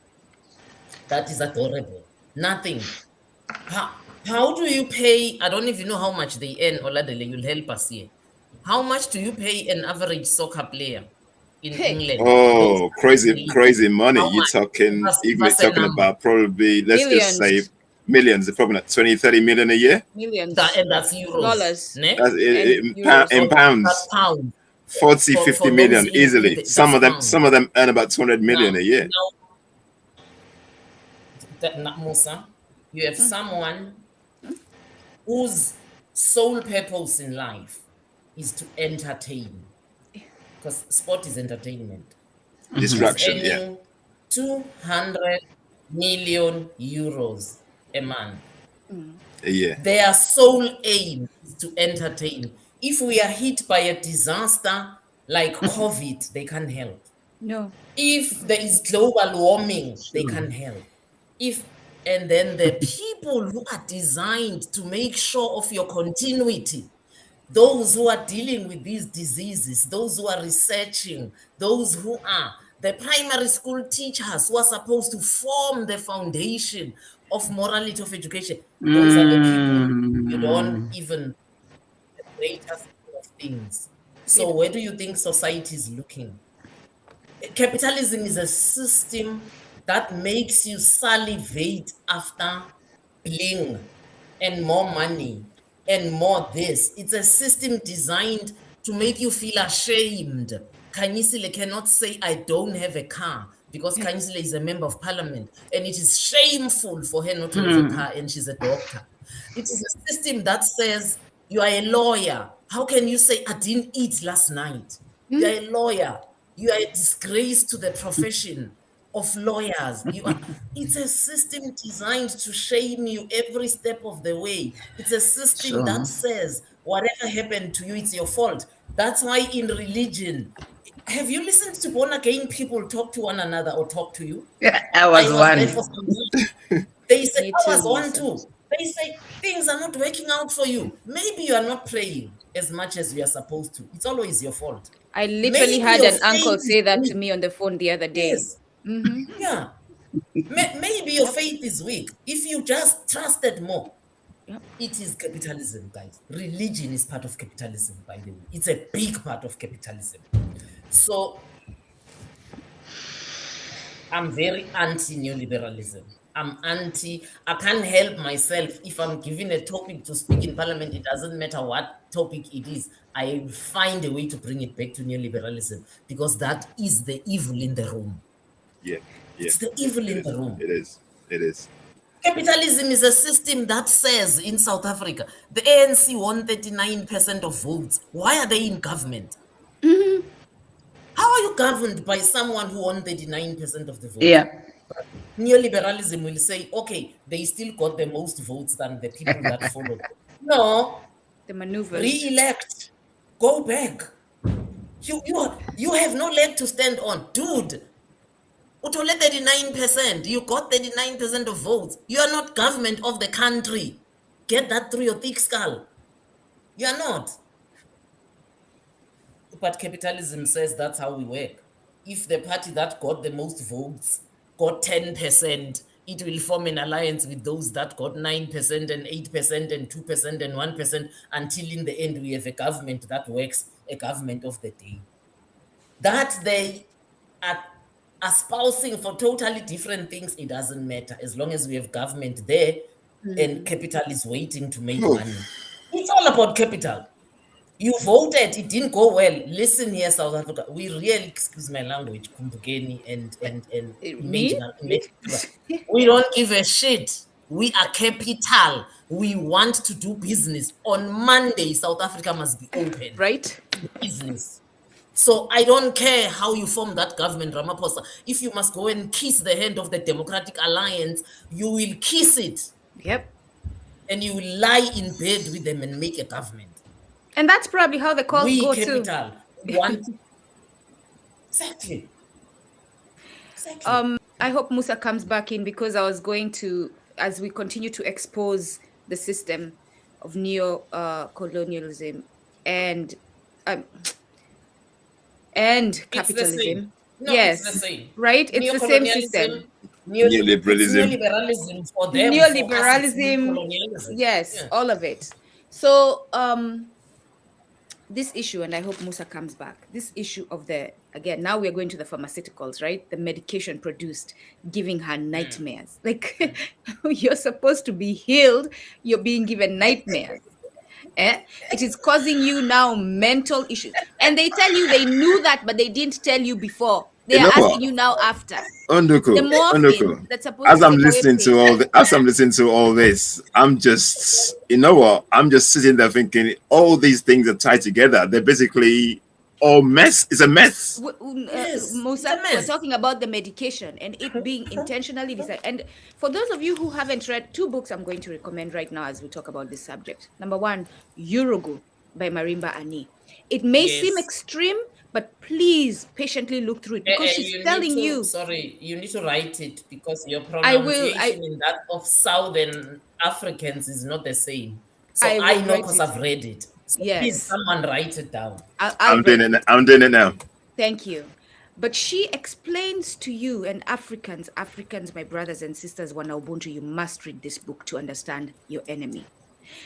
that is adorable. Nothing. How do you pay? I don't even know how much they earn. Oladele, you'll help us here. How much do you pay an average soccer player in England? Oh, crazy money. You're talking about probably, let's just say millions, probably not 20, 30 million a year. Millions. And that's euros. Dollars. In pounds. That's pounds. 40, 50 million easily. Some of them earn about 200 million a year. Musa, you have someone whose sole purpose in life is to entertain, because sport is entertainment. Distraction, yeah. 200 million euros a month. A year. Their sole aim is to entertain. If we are hit by a disaster like COVID, they can't help. No. If there is global warming, they can't help. And then the people who are designed to make sure of your continuity, those who are dealing with these diseases, those who are researching, those who are the primary school teachers who are supposed to form the foundation of morality of education, those are the people you don't even rate as of things. So where do you think society is looking? Capitalism is a system that makes you salivate after bling and more money and more this. It's a system designed to make you feel ashamed. Khanyisile cannot say, I don't have a car, because Khanyisile is a member of parliament, and it is shameful for her not to have a car, and she's a doctor. It is a system that says, you are a lawyer. How can you say, I didn't eat last night? You are a lawyer. You are a disgrace to the profession. of lawyers. It's a system designed to shame you every step of the way. It's a system that says whatever happened to you, it's your fault. That's why in religion, have you listened to born again people talk to one another or talk to you? I was one. There for some time. They say, Me I was too, one Musa. too. They say things are not working out for you. Maybe you are not praying as much as you are supposed to. It's always your fault. I literally Maybe had your an uncle faith say that is to me on the phone the other day. Yes. Yeah. Maybe your faith is weak. If you just trusted more. Yep. It is capitalism, guys. Religion is part of capitalism, by the way. It's a big part of capitalism. So I'm very anti-neoliberalism. I can't help myself. If I'm given a topic to speak in parliament, it doesn't matter what topic it is. I find a way to bring it back to neoliberalism because that is the evil in the room. Yeah. It's the evil in the room. It is. It is. Capitalism is a system that says in South Africa, the ANC won 39% of votes. Why are they in government? How are you governed by someone who won 39% of the votes? Yeah. Neoliberalism will say, okay, they still got the most votes than the people that followed. No, The maneuvers. re-elect, go back. You have no leg to stand on, dude. Utole 39%. You got 39% of votes. You are not government of the country. Get that through your thick skull. You are not. But capitalism says that's how we work. If the party that got the most votes got 10%, it will form an alliance with those that got 9% and 8% and 2% and 1% until in the end we have a government that works, a government of the day. That they are espousing for totally different things, it doesn't matter. As long as we have government there and capital is waiting to make money. It's all about capital. You voted, it didn't go well. Listen here, South Africa. We really, excuse my language, Kumbukeni and Me? we don't give a shit. We are capital. We want to do business. On Monday, South Africa must be open. Right? Business. So I don't care how you form that government, Ramaphosa. If you must go and kiss the hand of the Democratic Alliance, you will kiss it. Yep. And you will lie in bed with them and make a government. And that's probably how the calls go capital too. Want exactly. I hope Musa comes back in because I was going to, as we continue to expose the system of neo-colonialism and capitalism. No, yes, it's the same. Right? It's the same system. Neoliberalism. Neoliberalism for them. Neoliberalism. Yes, yeah. All of it. So this issue, and I hope Musa comes back, this issue of again, now we're going to the pharmaceuticals, right? The medication produced, giving her nightmares. Like, you're supposed to be healed, you're being given nightmares. It is causing you now mental issues. And they tell you they knew that, but they didn't tell you before. They are asking you now after. Unduku, as I'm listening to all this, I'm just, I'm just sitting there thinking all these things are tied together. They're basically all mess. It's a mess. Yes, Musa, we're talking about the medication and it being intentionally designed. And for those of you who haven't read, 2 books I'm going to recommend right now as we talk about this subject. Number 1, Urugu by Marimba Ani. It may seem extreme, but please patiently look through it because she's telling you. Sorry, you need to write it because your pronunciation in that of Southern Africans is not the same. So I know because I've read it. So please, someone write it down. I'm doing it now. Thank you. But she explains to you, and Africans, my brothers and sisters, Wana Ubuntu, you must read this book to understand your enemy.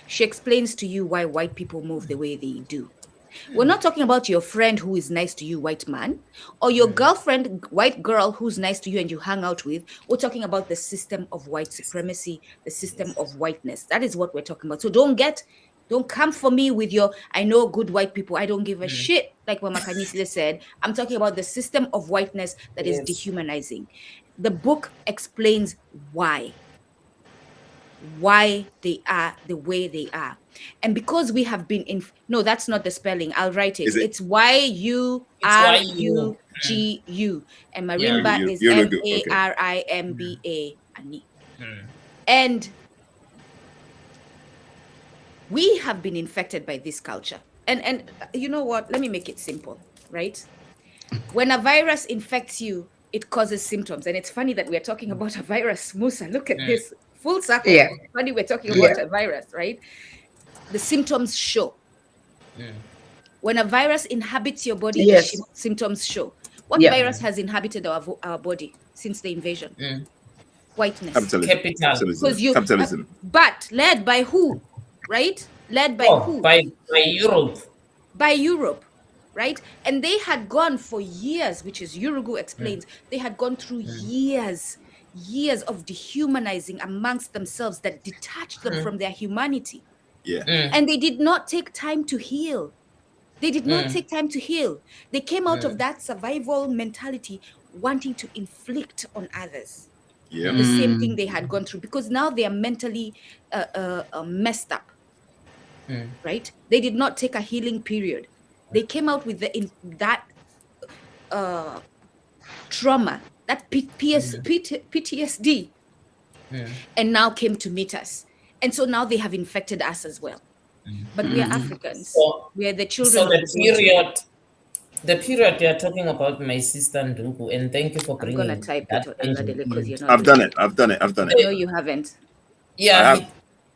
She explains to you why white people move the way they do. We're not talking about your friend who is nice to you, white man, or your girlfriend, white girl, who's nice to you and you hang out with. We're talking about the system of white supremacy, the system of whiteness. That is what we're talking about. So don't come for me with your, I know good white people, I don't give a shit, like what Khanyisile said. I'm talking about the system of whiteness that is dehumanizing. The book explains why they are the way they are. And because we have been in, no, that's not the spelling. I'll write it. Is it? It's Yurugu. And Marimba is Yurugu, Marimba. Ani. And we have been infected by this culture. And you know what? Let me make it simple, right? When a virus infects you, it causes symptoms. And it's funny that we're talking about a virus, Musa. Look at this. Full circle. Yeah. It's funny we're talking about a virus, right? The symptoms show. When a virus inhabits your body, Yes. the symptoms show. What virus has inhabited our body since the invasion? Whiteness. Capitalism. But led by who? Right? Led by who? By Europe. By Europe, right? And they had gone for years, which is Yurugu explains, they had gone through years of dehumanizing amongst themselves that detached them from their humanity. Yeah. And they did not take time to heal. They did not take time to heal. They came out of that survival mentality, wanting to inflict on others the same thing they had gone through, because now they are mentally messed up. Right? They did not take a healing period. They came out with that trauma, that PTSD, and now came to meet us. And so now they have infected us as well. But we are Africans. We are the children. So the period they are talking about, my sister Nduku, and thank you for bringing. I'm gonna type that it because you're not. I've done it. No, you haven't. Yeah,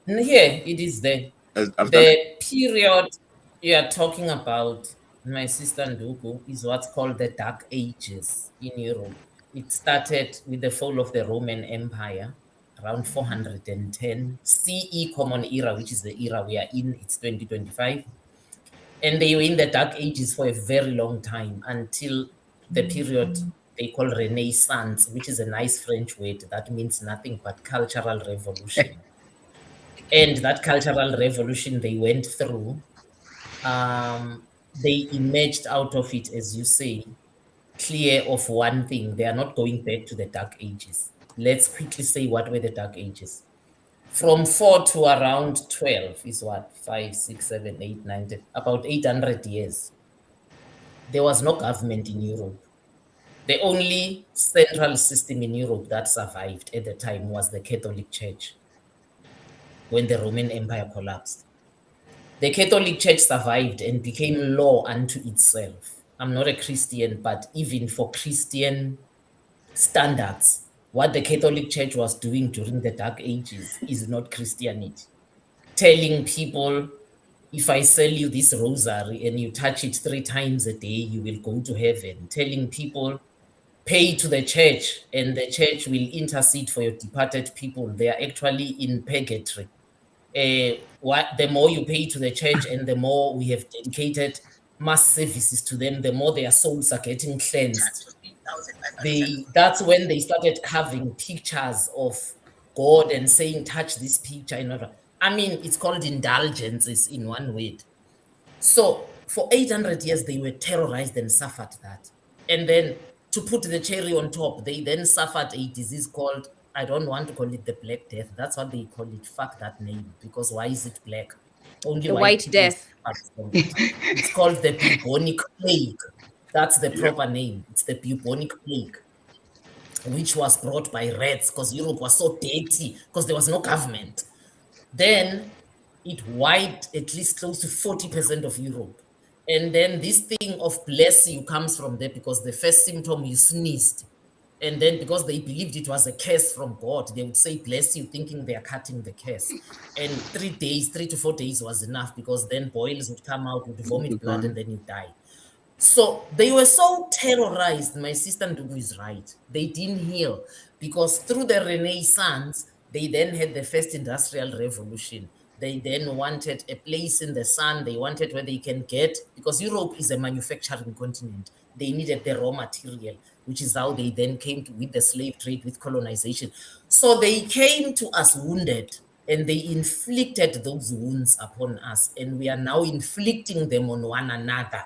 here it is there. The period you are talking about, my sister Nduku, is what's called the Dark Ages in Europe. It started with the fall of the Roman Empire around 410 CE Common Era, which is the era we are in. It's 2025. And they were in the Dark Ages for a very long time until the period they call Renaissance, which is a nice French word that means nothing but cultural revolution. And that cultural revolution they went through, they emerged out of it, as you say, clear of one thing. They are not going back to the Dark Ages. Let's quickly say what were the Dark Ages. From 4 to around 12 is what? 5, 6, 7, 8, 9, 10, about 800 years. There was no government in Europe. The only central system in Europe that survived at the time was the Catholic Church when the Roman Empire collapsed. The Catholic Church survived and became law unto itself. I'm not a Christian, but even for Christian standards, what the Catholic Church was doing during the Dark Ages is not Christianity. Telling people, if I sell you this rosary and you touch it 3 times a day, you will go to heaven. Telling people, pay to the church and the church will intercede for your departed people. They are actually in purgatory. The more you pay to the church and the more we have dedicated mass services to them, the more their souls are getting cleansed. That's when they started carving pictures of God and saying, touch this picture. I mean, it's called indulgences in one word. So for 800 years, they were terrorized and suffered that. And then to put the cherry on top, they then suffered a disease called, I don't want to call it the Black Death. That's what they call it. Fuck that name. Because why is it black? Only the White Death. It's called the bubonic plague. That's the proper name. It's the bubonic plague, which was brought by rats because Europe was so dirty because there was no government. Then it wiped at least close to 40% of Europe. And then this thing of bless you comes from there because the first symptom you sneezed. And then because they believed it was a curse from God, they would say bless you, thinking they are cutting the curse. And 3 to 4 days was enough because then boils would come out, would vomit blood, and then you die. So they were so terrorized. My sister Ndugu is right. They didn't heal because through the Renaissance, they then had the first industrial revolution. They then wanted a place in the sun. They wanted where they can get, because Europe is a manufacturing continent. They needed the raw material, which is how they then came to with the slave trade, with colonization. So they came to us wounded and they inflicted those wounds upon us. And we are now inflicting them on one another.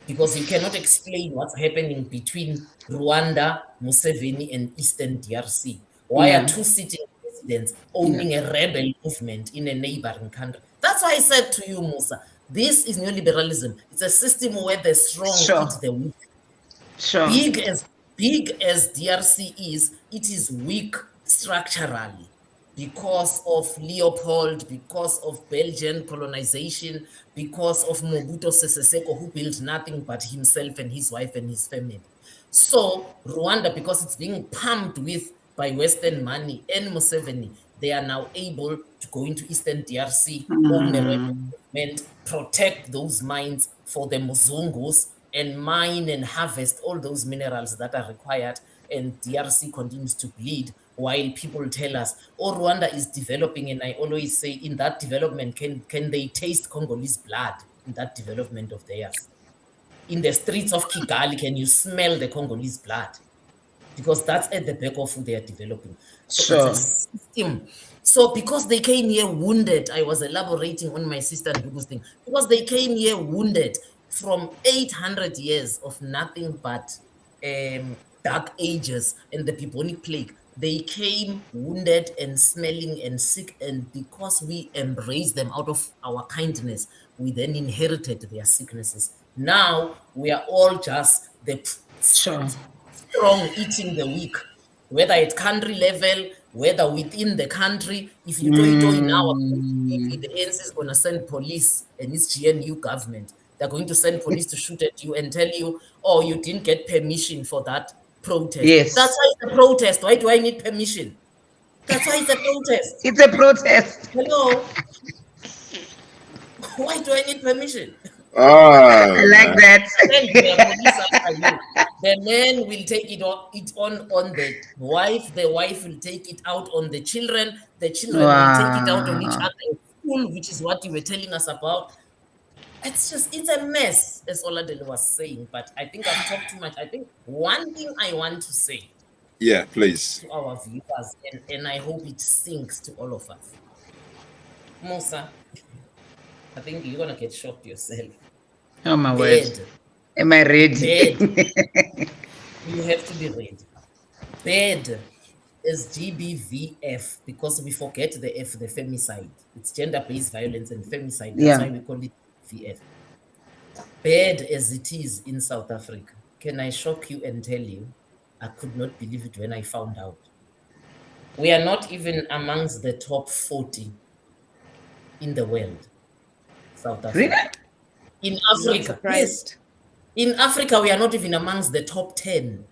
Because you cannot explain what's happening between Rwanda, Museveni, and Eastern DRC. Why are 2 sitting presidents owning a rebel movement in a neighboring country? That's why I said to you, Musa, this is neoliberalism. It's a system where the strong eat the weak. Sure. Big as DRC is, it is weak structurally because of Leopold, because of Belgian colonization, because of Mobutu Sese Seko, who built nothing but himself and his wife and his family. So Rwanda, because it's being pumped with by Western money and Museveni, they are now able to go into Eastern DRC, own a development, protect those mines for the Muzungus, and mine and harvest all those minerals that are required, and DRC continues to bleed while people tell us, oh, Rwanda is developing, and I always say, in that development, can they taste Congolese blood in that development of theirs? In the streets of Kigali, can you smell the Congolese blood? Because that's at the back of who they are developing. So it's a system. So because they came here wounded, I was elaborating on my sister Ndugu's thing, because they came here wounded from 800 years of nothing but dark ages and the bubonic plague. They came wounded and smelling and sick, and because we embraced them out of our kindness, we then inherited their sicknesses. Now we are all just the strong eating the weak, whether at country level, whether within the country. If you do it now, the ANC is going to send police and its GNU government. They're going to send police to shoot at you and tell you, oh, you didn't get permission for that protest. Yes. That's why it's a protest. Why do I need permission? That's why it's a protest. It's a protest. Hello? Why do I need permission? I like that. The man will take it on the wife. The wife will take it out on the children. The children will take it out on each other in school, which is what you were telling us about. It's a mess, as Oladele was saying. But I think I've talked too much. I think one thing I want to say, yeah, please, to our viewers, and I hope it sinks to all of us. Musa, I think you're gonna get shocked yourself. Oh my word! Am I ready? You have to be ready. Bed is GBVF because we forget the F, the femicide. It's gender-based violence and femicide. That's why we call it VF. Bad as it is in South Africa, can I shock you and tell you, I could not believe it when I found out. We are not even amongst the top 40 in the world. South Africa. Really? In Africa. Yes. In Africa, we are not even amongst the top 10.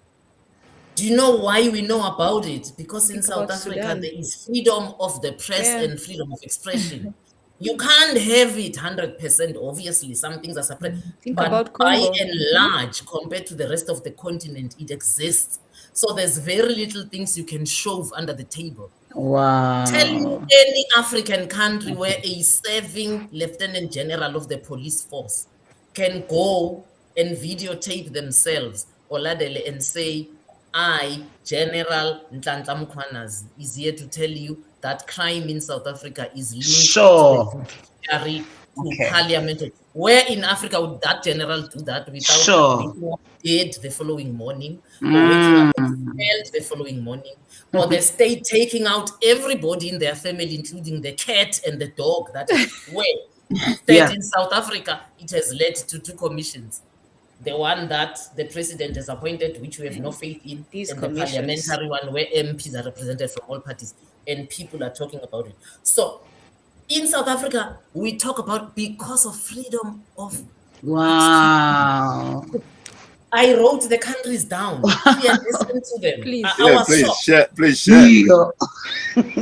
Do you know why we know about it? Because in South Africa, there is freedom of the press and freedom of expression. You can't have it 100%, obviously. Some things are suppressed. But by and large, compared to the rest of the continent, it exists. So there's very little things you can shove under the table. Wow. Tell me any African country where a serving lieutenant general of the police force can go and videotape themselves, Oladele, and say, I, General Nhlanhla Mkhwanazi, is here to tell you that crime in South Africa is linked to the parliament. Where in Africa would that general do that without being dead the following morning, or waking up the following morning, or the state taking out everybody in their family, including the cat and the dog that were instead in South Africa? It has led to 2 commissions. The one that the president has appointed, which we have no faith in, and the parliamentary one where MPs are represented from all parties, and people are talking about it. So in South Africa, we talk about because of freedom of wow. I wrote the countries down. Listen to them. Please share.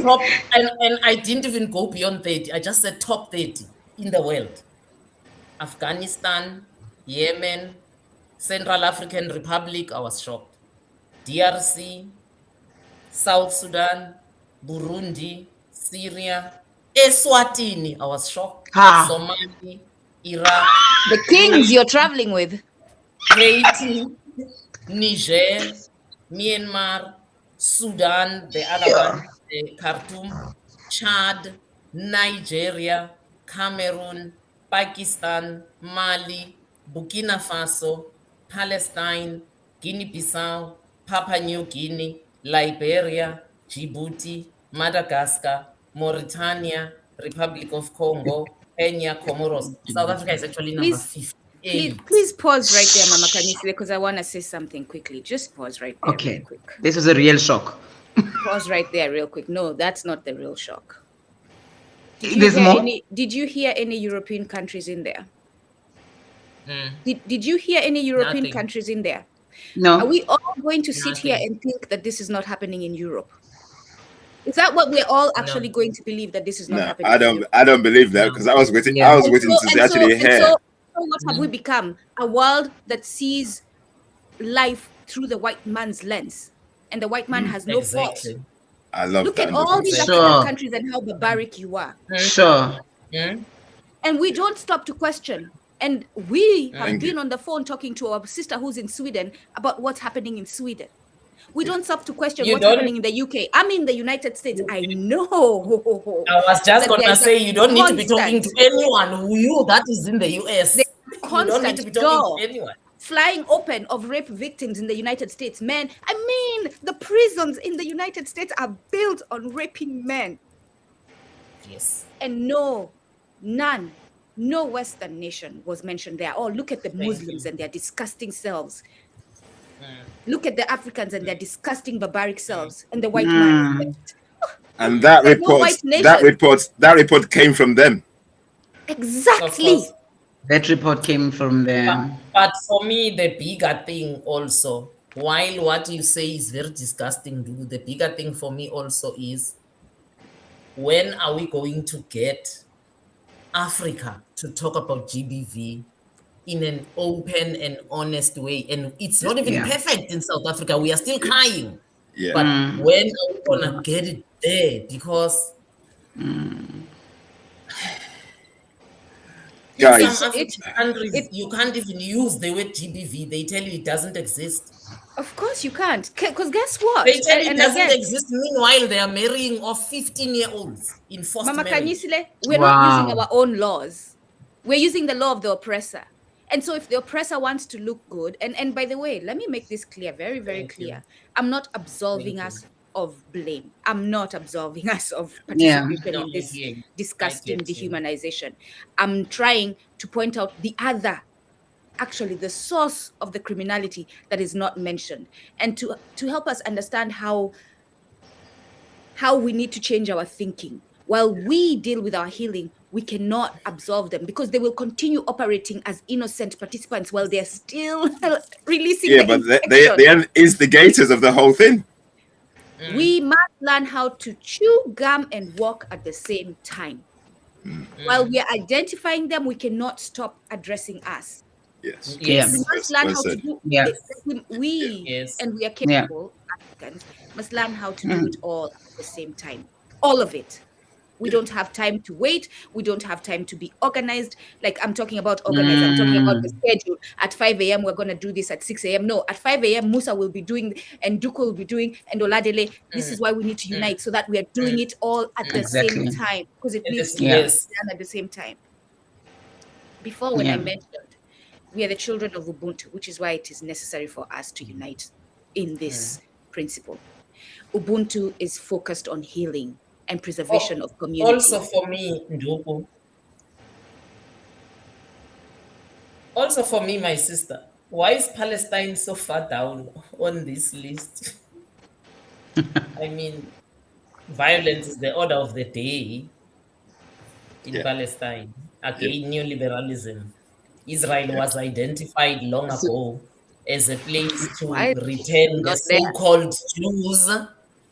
Top, and I didn't even go beyond 30. I just said top 30 in the world. Afghanistan, Yemen, Central African Republic, I was shocked. DRC, South Sudan, Burundi, Syria, Eswatini, I was shocked. Somalia, Iraq. The kings you're traveling with. Haiti, Niger, Myanmar, Sudan, the other one, Khartoum, Chad, Nigeria, Cameroon, Pakistan, Mali, Burkina Faso, Palestine, Guinea-Bissau, Papua New Guinea, Liberia, Djibouti, Madagascar, Mauritania, Republic of Congo, Kenya, Comoros. South Africa is actually number 58. Please pause right there, Mama Khanyisile, because I want to say something quickly. Just pause right there real quick. This was a real shock. Pause right there real quick. No, that's not the real shock. Did you hear any European countries in there? Did you hear any European countries in there? No. Are we all going to sit here and think that this is not happening in Europe? Is that what we're all actually going to believe, that this is not happening? I don't believe that, because I was waiting. I was waiting to actually hear. So what have we become? A world that sees life through the white man's lens, and the white man has no fault. I love Look that. at all these African countries and how barbaric you are. Sure. And we don't stop to question. And we have been on the phone talking to our sister who's in Sweden about what's happening in Sweden. We don't stop to question what's happening in the UK. I'm in the United States. I know. I was just going to say, you don't need to be talking to anyone who that is in the US. The you don't need to be talking to anyone. Flying open of rape victims in the United States. Men, I mean, the prisons in the United States are built on raping men. Yes. And no Western nation was mentioned there. Oh, look at the Muslims and their disgusting selves. Look at the Africans and their disgusting barbaric selves, and the white man. And that report came from them. Exactly. That report came from them. But for me, the bigger thing also, while what you say is very disgusting, the bigger thing for me also is, when are we going to get Africa to talk about GBV in an open and honest way? And it's not even perfect in South Africa. We are still crying. Yeah. But when are we gonna get it there? Because guys, in some African countries, you can't even use the word GBV. They tell you it doesn't exist. Of course you can't. Because guess what? They tell you it doesn't exist. Meanwhile, they are marrying off 15-year-olds in forced Mama marriage. Khanyisile, we're not using our own laws. We're using the law of the oppressor. And so if the oppressor wants to look good, and by the way, let me make this clear, very, very clear. I'm not absolving us of blame. I'm not absolving us of participation in this disgusting dehumanization. I'm trying to point out the source of the criminality that is not mentioned, and to help us understand how we need to change our thinking. While we deal with our healing, we cannot absolve them, because they will continue operating as innocent participants while they're still releasing they are instigators of the whole thing. We must learn how to chew gum and walk at the same time. While we are identifying them, we cannot stop addressing us. Yes. We must learn how to do and we are capable Africans must learn how to do it all at the same time. All of it. We don't have time to wait. We don't have time to be organized. Like, I'm talking about organized. I'm talking about the schedule. At 5 a.m., we're going to do this. At 6 a.m. No, at 5 a.m., Musa will be doing, and Duko will be doing, and Oladele. This is why we need to unite, so that we are doing it all at the same time. Because it needs to be done at the same time. Before, when I mentioned, we are the children of Ubuntu, which is why it is necessary for us to unite in this principle. Ubuntu is focused on healing and preservation of community. Also for me, Nduku. Also for me, my sister, why is Palestine so far down on this list? I mean, violence is the order of the day in Palestine. Again, neoliberalism. Israel was identified long ago as a place to return the so-called Jews.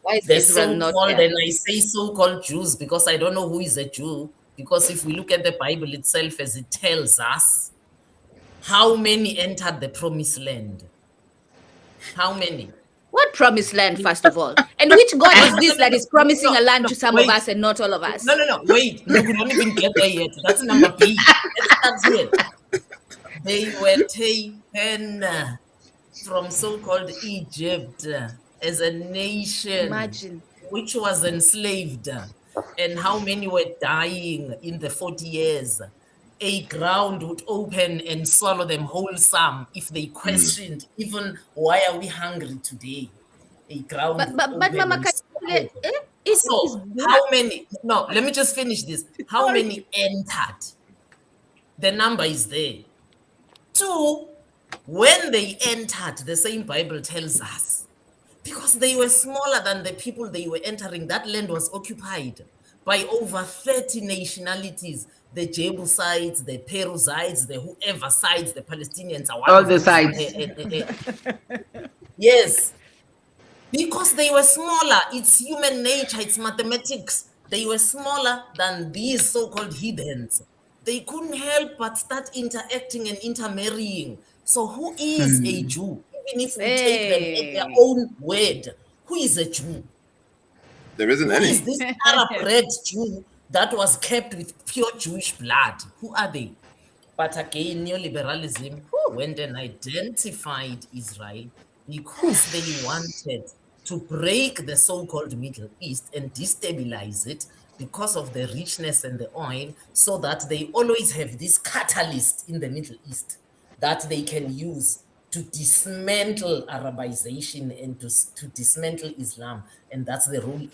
Why is The Israel not so-called, there? and I say so-called Jews because I don't know who is a Jew. Because if we look at the Bible itself, as it tells us, how many entered the promised land? How many? What promised land, first of all? And which God is this that is promising a land to some of us and not all of us? No, wait. We don't even get there yet. That's number B. Let's start here. They were taken from so-called Egypt as a nation, which was enslaved, and how many were dying in the 40 years. A ground would open and swallow them wholesome if they questioned even why are we hungry today. A ground but Mama, so how many? No, let me just finish this. How many entered? The number is there. 2, when they entered, the same Bible tells us, because they were smaller than the people they were entering, that land was occupied by over 30 nationalities. The Jebusites, the Perizzites, the whoever sides, the Palestinians are one All of the those. sides. Yes, because they were smaller. It's human nature, it's mathematics. They were smaller than these so-called heathens. They couldn't help but start interacting and intermarrying. So who is a Jew? Even if we take them at their own word, who is a Jew? There isn't Who any. is this Arab-bred Jew that was kept with pure Jewish blood? Who are they? But again, neoliberalism went and identified Israel because they wanted to break the so-called Middle East and destabilize it because of the richness and the oil, so that they always have this catalyst in the Middle East that they can use to dismantle Arabization and to dismantle Islam. And that's the role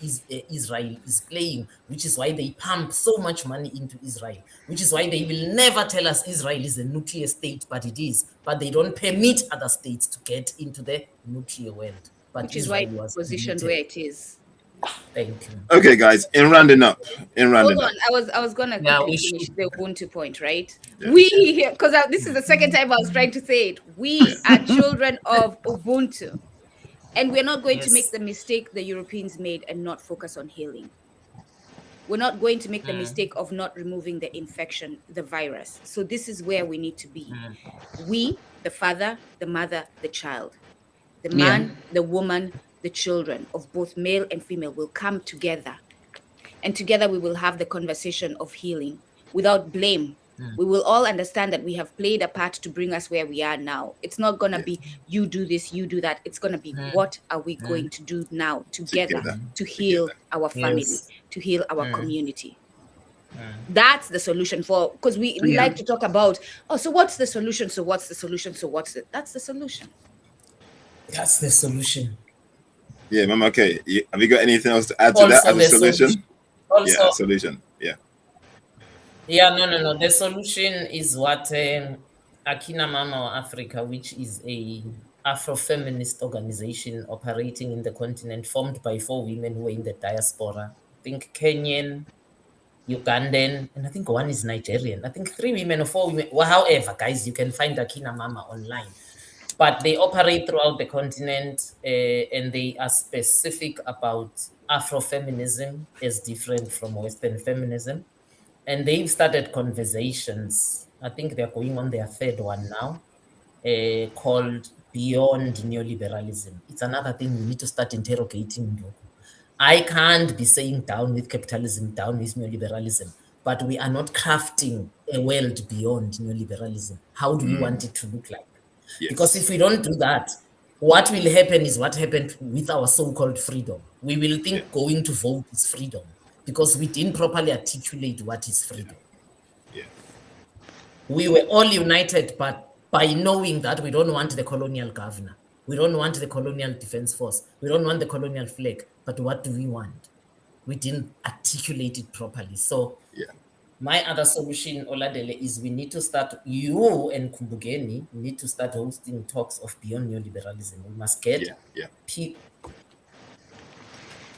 Israel is playing, which is why they pump so much money into Israel, which is why they will never tell us Israel is a nuclear state, but it is. But they don't permit other states to get into the nuclear world. But Which is Israel why was positioned permitted. where it is. Thank you. Okay, guys, in rounding up, Hold on, I was gonna Yeah, quickly we finish should. the Ubuntu point, right? We, because this is the second time I was trying to say it. We are children of Ubuntu, and we're not going to make Yes. the mistake the Europeans made and not focus on healing. We're not going to make the mistake of not removing the infection, the virus. So this is where we need to be. We, the father, the mother, the child, the man, the woman, the children of both male and female will come together. And together we will have the conversation of healing without blame. We will all understand that we have played a part to bring us where we are now. It's not going to be you do this, you do that. It's going to be what are we going to do now together to heal our family, Yes. to heal our community. That's the solution for, because we like to talk about, oh, so what's the solution? So what's the solution? So what's it? That's the solution. That's the solution. Yeah, Mama. Okay, have you got anything else to add to that Also as a the solution? Also, Yeah, solution. Yeah. yeah, no. The solution is what Akina Mama Africa, which is a Afro-feminist organization operating in the continent, formed by 4 women who were in the diaspora. I think Kenyan, Ugandan, and I think one is Nigerian. I think 3 women or 4 women. Well, however, guys, you can find Akina Mama online. But they operate throughout the continent, and they are specific about Afrofeminism as different from Western feminism. And they've started conversations. I think they're going on their 3rd one now, called Beyond Neoliberalism. It's another thing we need to start interrogating. I can't be saying down with capitalism, down with neoliberalism, but we are not crafting a world beyond neoliberalism. How do we want it to look like? Yes. Because if we don't do that, what will happen is what happened with our so-called freedom. We will think going to vote is freedom because we didn't properly articulate what is freedom. Yeah. We were all united, but by knowing that we don't want the colonial governor, we don't want the colonial defense force, we don't want the colonial flag, but what do we want? We didn't articulate it properly. So my other solution, Oladele, is we need to start, you and Kumbukeni need to start hosting talks of beyond neoliberalism. We must get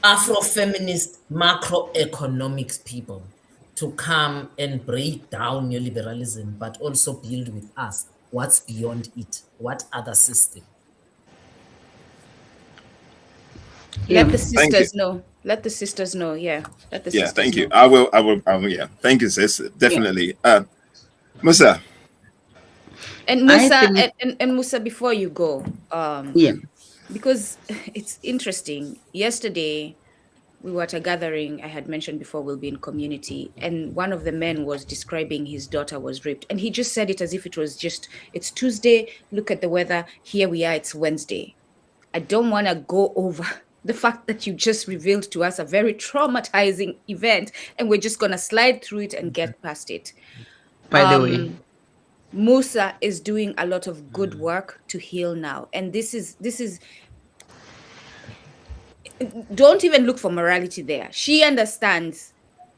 Afro-feminist macroeconomics people to come and break down neoliberalism, but also build with us what's beyond it, what other system. Let the sisters know. Let the sisters know. Yeah. Let the sisters Thank you. know. I will. Yeah. Thank you, sis. Definitely. Musa. And Musa, and Musa, before you go, because it's interesting. Yesterday, we were at a gathering I had mentioned before, we'll be in community, and one of the men was describing his daughter was raped, and he just said it as if it was just, it's Tuesday, look at the weather, here we are, it's Wednesday. I don't want to go over the fact that you just revealed to us a very traumatizing event, and we're just going to slide through it and get past it. By the way, Musa is doing a lot of good work to heal now. And this is, don't even look for morality there. She understands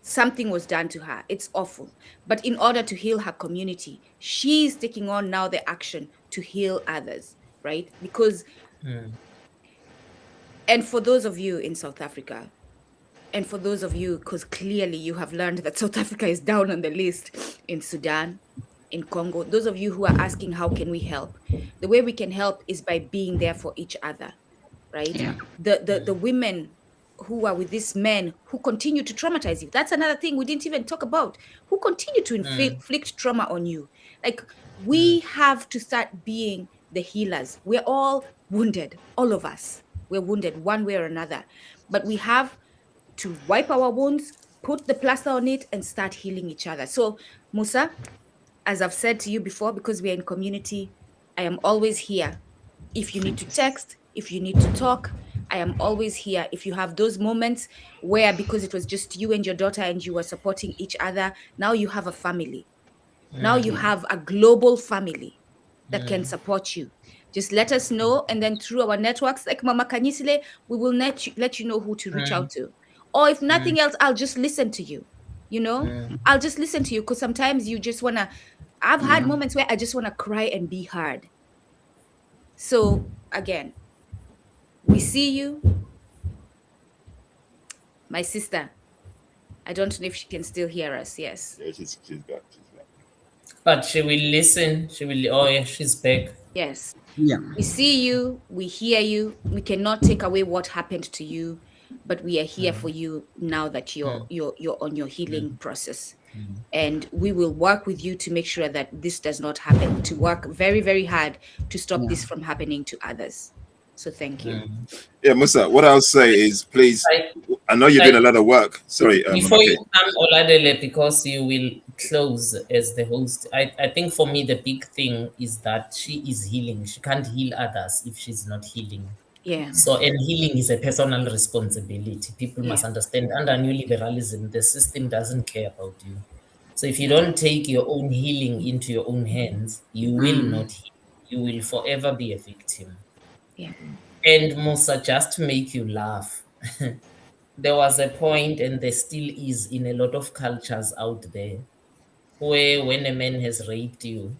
something was done to her. It's awful. But in order to heal her community, she's taking on now the action to heal others, right? Because, and for those of you in South Africa, and for those of you, because clearly you have learned that South Africa is down on the list, in Sudan, in Congo, those of you who are asking, how can we help? The way we can help is by being there for each other, right? Yeah. The women who are with these men who continue to traumatize you. That's another thing we didn't even talk about. Who continue to inflict trauma on you. Like, we have to start being the healers. We're all wounded, all of us. We're wounded one way or another. But we have to wipe our wounds, put the plaster on it, and start healing each other. So, Musa, as I've said to you before, because we are in community, I am always here. If you need to text, if you need to talk, I am always here. If you have those moments where, because it was just you and your daughter and you were supporting each other, now you have a family. Now you have a global family that can support you. Just let us know, and then through our networks, like Mama Khanyisile, we will let you know who to reach out to. Or if nothing else, I'll just listen to you. You know, I'll just listen to you, because sometimes you just wanna. I've had moments where I just wanna cry and be heard. So again, we see you, my sister. I don't know if she can still hear us. Yes. Yeah, she's back. She's back. But she will listen. She will. Oh yeah, she's back. Yes. Yeah. We see you, we hear you. We cannot take away what happened to you, but we are here for you now that you're on your healing process. And we will work with you to make sure that this does not happen, to work very, very hard to stop this from happening to others. So thank you. Yeah, Musa, what I'll say is, please, I know you're doing a lot of work. Sorry. Before you come, Oladele, because you will close as the host, I think for me, the big thing is that she is healing. She can't heal others if she's not healing. Yeah. So, and healing is a personal responsibility. People must understand, under neoliberalism, the system doesn't care about you. So if you don't take your own healing into your own hands, you will not heal. You will forever be a victim. Yeah. And Musa, just to make you laugh, there was a point, and there still is in a lot of cultures out there, where when a man has raped you,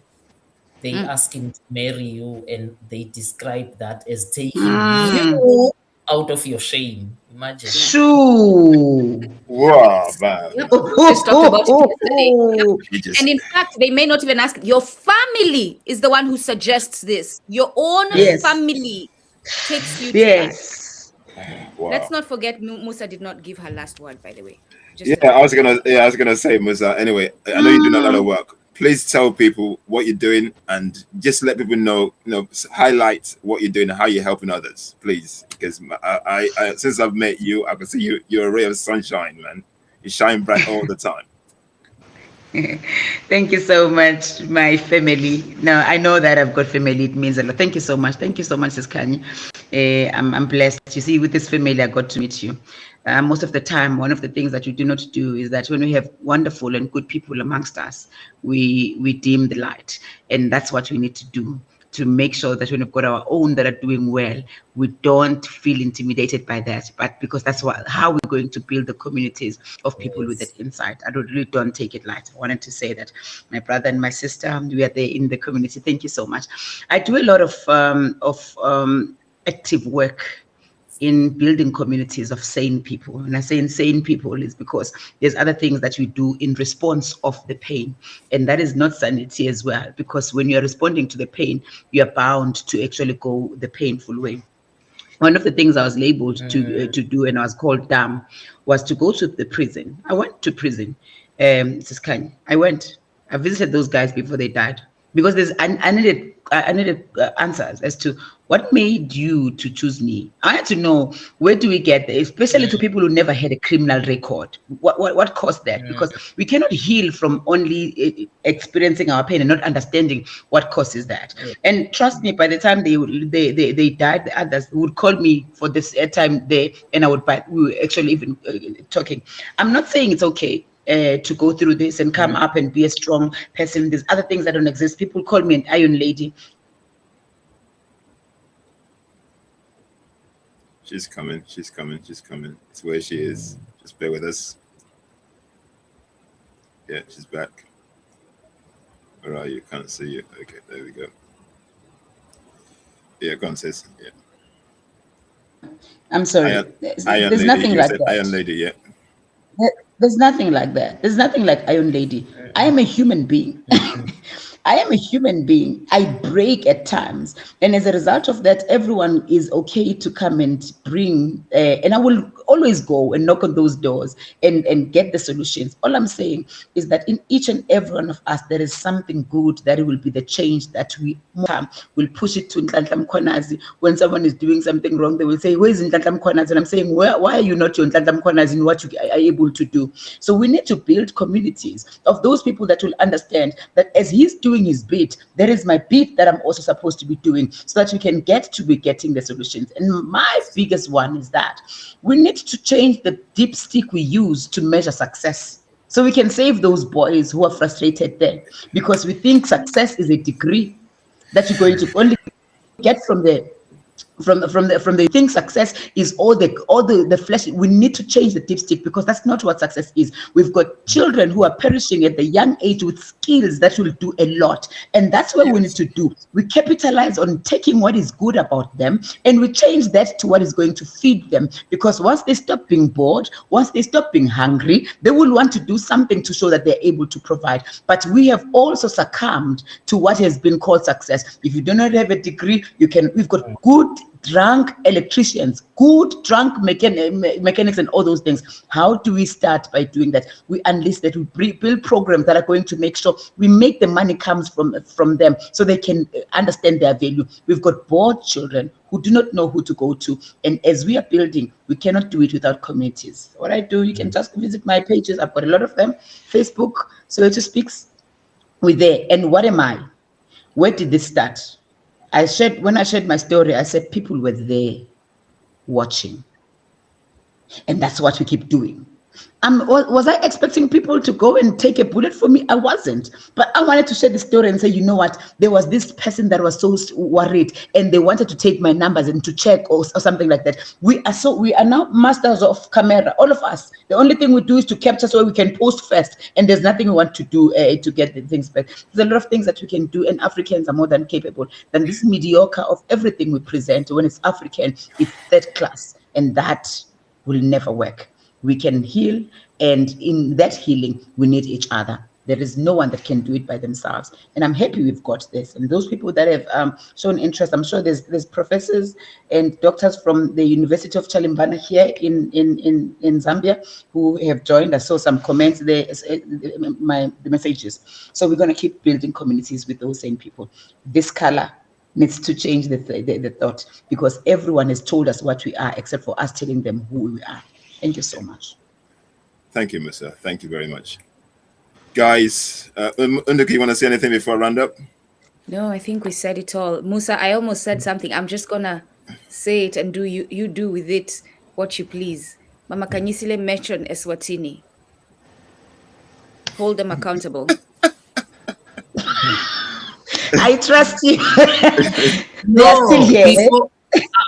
they ask him to marry you, and they describe that as taking you out of your shame. Imagine. Shoo. Wow, man. Yep. We just talked about it yesterday. You just, And in fact, they may not even ask. Your family is the one who suggests this. Your own Yes. family takes you to Yes. wow. Let's not forget Musa did not give her last word, by the way. I was gonna say, Musa. Anyway, I know you're doing a lot of work. Please tell people what you're doing, and just let people know, highlight what you're doing and how you're helping others, please. Because I since I've met you, I can see you're a ray of sunshine, man. You shine bright all the time. Thank you so much, my family. Now I know that I've got family. It means a lot. Thank you so much. Thank you so much, Sis Khanyi. I'm blessed. You see, with this family, I got to meet you. Most of the time, one of the things that we do not do is that when we have wonderful and good people amongst us, we dim the light, and that's what we need to do, to make sure that when we've got our own that are doing well, we don't feel intimidated by that, but because that's how we're going to build the communities of people with that insight. I really don't take it light. I wanted to say that my brother and my sister, we are there in the community. Thank you so much. I do a lot of active work in building communities of sane people. And I say insane people is because there's other things that we do in response of the pain. And that is not sanity as well, because when you're responding to the pain, you're bound to actually go the painful way. One of the things I was labeled to do, and I was called dumb, was to go to the prison. I went to prison. This is kind. I visited those guys before they died, because I needed answers as to what made you to choose me. I had to know, where do we get there, especially to people who never had a criminal record. What caused that? Because we cannot heal from only experiencing our pain and not understanding what causes that. And trust me, by the time they died, the others would call me for this airtime there, and we were actually even talking. I'm not saying it's okay to go through this and come up and be a strong person. There's other things that don't exist. People call me an iron lady. She's coming. It's where she is. Just bear with us. Yeah, she's back. Where are you? Can't see you. Okay, there we go. Yeah, go on, sis. Yeah. I'm sorry. Iron There's lady. nothing You like said that. Iron lady, yeah. There's nothing like that. There's nothing like Iron Lady. I am a human being. I am a human being. I break at times. And as a result of that, everyone is okay to come and bring, and I will always go and knock on those doors and get the solutions. All I'm saying is that in each and every one of us, there is something good that will be the change that we will push it to Nhlanhla Mkhwanazi. When someone is doing something wrong, they will say, where's Nhlanhla Mkhwanazi? And I'm saying, why are you not your Nhlanhla Mkhwanazi in what you are able to do? So we need to build communities of those people that will understand that as he's doing his bit, there is my bit that I'm also supposed to be doing, so that we can get to be getting the solutions. And my biggest one is that we need to change the dipstick we use to measure success, so we can save those boys who are frustrated there, because we think success is a degree that you're going to only get from the thing. Success is all the flesh. We need to change the dipstick, because that's not what success is. We've got children who are perishing at the young age with skills that will do a lot, and that's what we need to do. We capitalize on taking what is good about them, and we change that to what is going to feed them, because once they stop being bored, once they stop being hungry, they will want to do something to show that they're able to provide. But we have also succumbed to what has been called success. If you do not have a degree, we've got good drunk electricians, good drunk mechanics, and all those things. How do we start? By doing that. We enlist that. We build programs that are going to make sure we make the money comes from them, so they can understand their value. We've got bored children who do not know who to go to, and as we are building, we cannot do it without communities. What I do, you can just visit my pages. I've got a lot of them. Facebook, Soweto Speaks, we're there. And what am I? Where did this start? When I shared my story, I said people were there watching. And that's what we keep doing. Was I expecting people to go and take a bullet for me? I wasn't. But I wanted to share the story and say, you know what? There was this person that was so worried, and they wanted to take my numbers and to check or something like that. We are now masters of camera, all of us. The only thing we do is to capture so we can post first, and there's nothing we want to do to get the things back. There's a lot of things that we can do, and Africans are more than capable than this mediocre of everything we present. When it's African, it's third class, and that will never work. We can heal, and in that healing, we need each other. There is no one that can do it by themselves. And I'm happy we've got this. And those people that have shown interest, I'm sure there's professors and doctors from the University of Chalimbana here in Zambia who have joined. I saw some comments there, the messages. So we're going to keep building communities with those same people. This color needs to change the thought, because everyone has told us what we are except for us telling them who we are. Thank you so much. Thank you, Musa. Thank you very much. Guys, Unduku, you want to say anything before I round up? No, I think we said it all. Musa, I almost said something. I'm just going to say it, and you do with it what you please. Mama Khanyisile mentioned Eswatini. Hold them accountable. I trust you. No,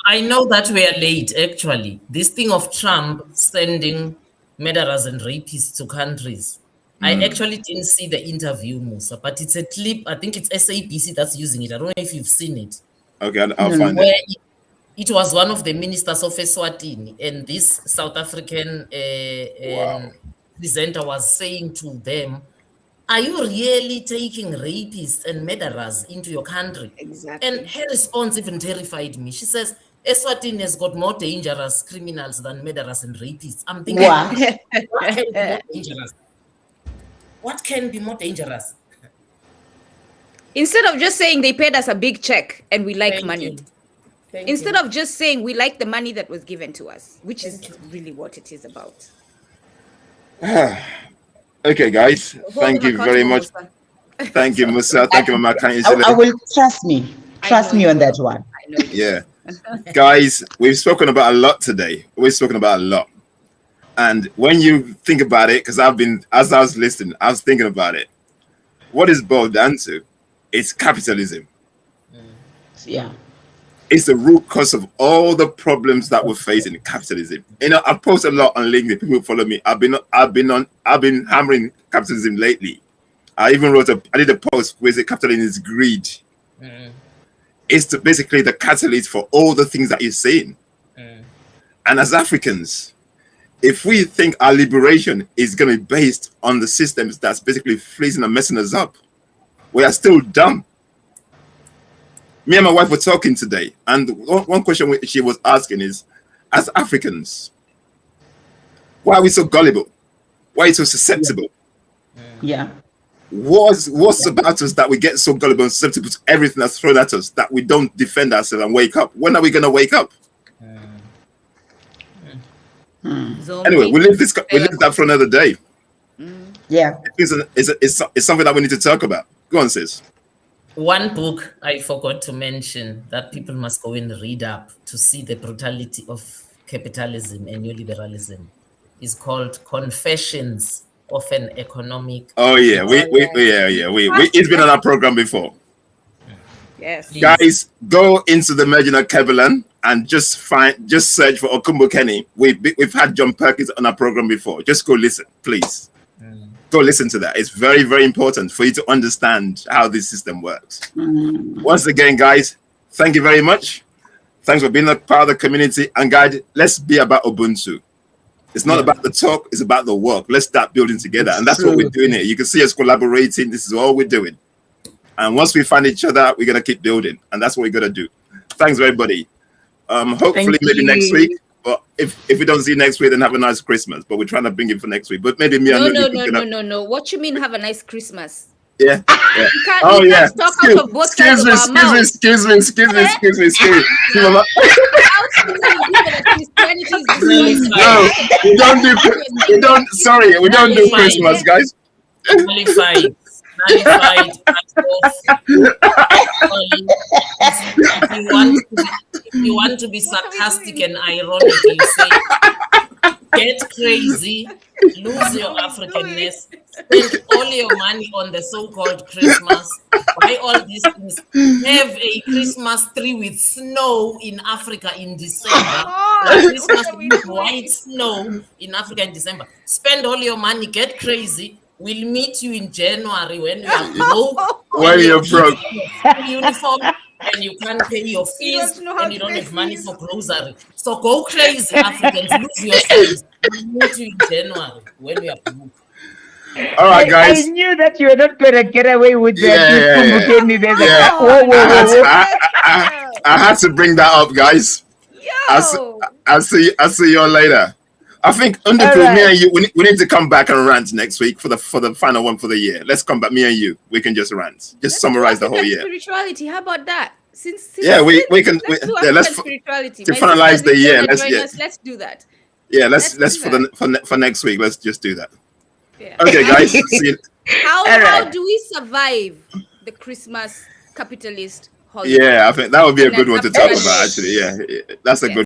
I know that we are late, actually. This thing of Trump sending murderers and rapists to countries. I actually didn't see the interview, Musa, but it's a clip. I think it's SABC that's using it. I don't know if you've seen it. Okay, I'll find it. It was one of the ministers of Eswatini, and this South African presenter was saying to them, are you really taking rapists and murderers into your country? Exactly. And her response even terrified me. She says, Eswatini has got more dangerous criminals than murderers and rapists. I'm thinking, wow. What can be more dangerous? What can be more dangerous? Instead of just saying they paid us a big check and we like money. Instead of just saying we like the money that was given to us, which is really what it is about. Okay, guys. Thank you very much. Thank you, Musa. Thank you, Mama Khanyisile. I will trust me. Trust me on that one. Yeah. Guys, we've spoken about a lot today. We've spoken about a lot. And when you think about it, because as I was listening, I was thinking about it. What is boiled down to? It's capitalism. Yeah. It's the root cause of all the problems that we're facing in capitalism. You know, I've posted a lot on LinkedIn. People follow me. I've been hammering capitalism lately. I did a post where it capitalism is greed. It's basically the catalyst for all the things that you're saying. And as Africans, if we think our liberation is going to be based on the systems that's basically freezing and messing us up, we are still dumb. Me and my wife were talking today, and one question she was asking is, as Africans, why are we so gullible? Why are we so susceptible? Yeah. What's about us that we get so gullible and susceptible to everything that's thrown at us that we don't defend ourselves and wake up? When are we going to wake up? Anyway, we leave that for another day. Yeah. It's something that we need to talk about. Go on, sis. One book I forgot to mention that people must go and read up to see the brutality of capitalism and neoliberalism is called Confessions of an Economic. Oh yeah, it's been on our program before. Yes. Guys, go into the merging Alkebulan and just search for Kumbukeni. We've had John Perkins on our program before. Just go listen, please. Go listen to that. It's very, very important for you to understand how this system works. Once again, guys, thank you very much. Thanks for being a part of the community. And guys, let's be about Ubuntu. It's not about the talk, it's about the work. Let's start building together. And that's what we're doing here. You can see us collaborating. This is all we're doing. And once we find each other, we're going to keep building. And that's what we're going to do. Thanks, everybody. Hopefully, maybe next week. But if we don't see you next week, then have a nice Christmas. But we're trying to bring it for next week. But maybe me and No. What you mean have a nice Christmas? Yeah. You can't talk out of both sides of our mouth. Excuse me. No, we don't do Christmas, guys. Nullified. If you want to be sarcastic and ironic, you say, get crazy, lose your Africanness, spend all your money on the so-called Christmas, buy all these things, have a Christmas tree with snow in Africa in December, Christmas tree with white snow in Africa in December, spend all your money, get crazy. We'll meet you in January when you are broke. When you're broke. Uniform and you can't pay your fees and you don't have money for grocery. So go crazy, Africans. Lose yourselves. We'll meet you in January when we are broke. All right, guys. I knew that you were not going to get away with that. I had to bring that up, guys. I'll see you all later. I think me and you, we need to come back and rant next week for the final one for the year. Let's come back, me and you. We can just rant, just summarize the whole year. Spirituality. How about that? Since we can. Let's spirituality. To finalize the year. Let's do that. Yeah, let's for next week. Let's just do that. Yeah. Okay, guys. See you. How do we survive the Christmas capitalist holiday? Yeah, I think that would be a good one to talk about. Actually, yeah, that's a good.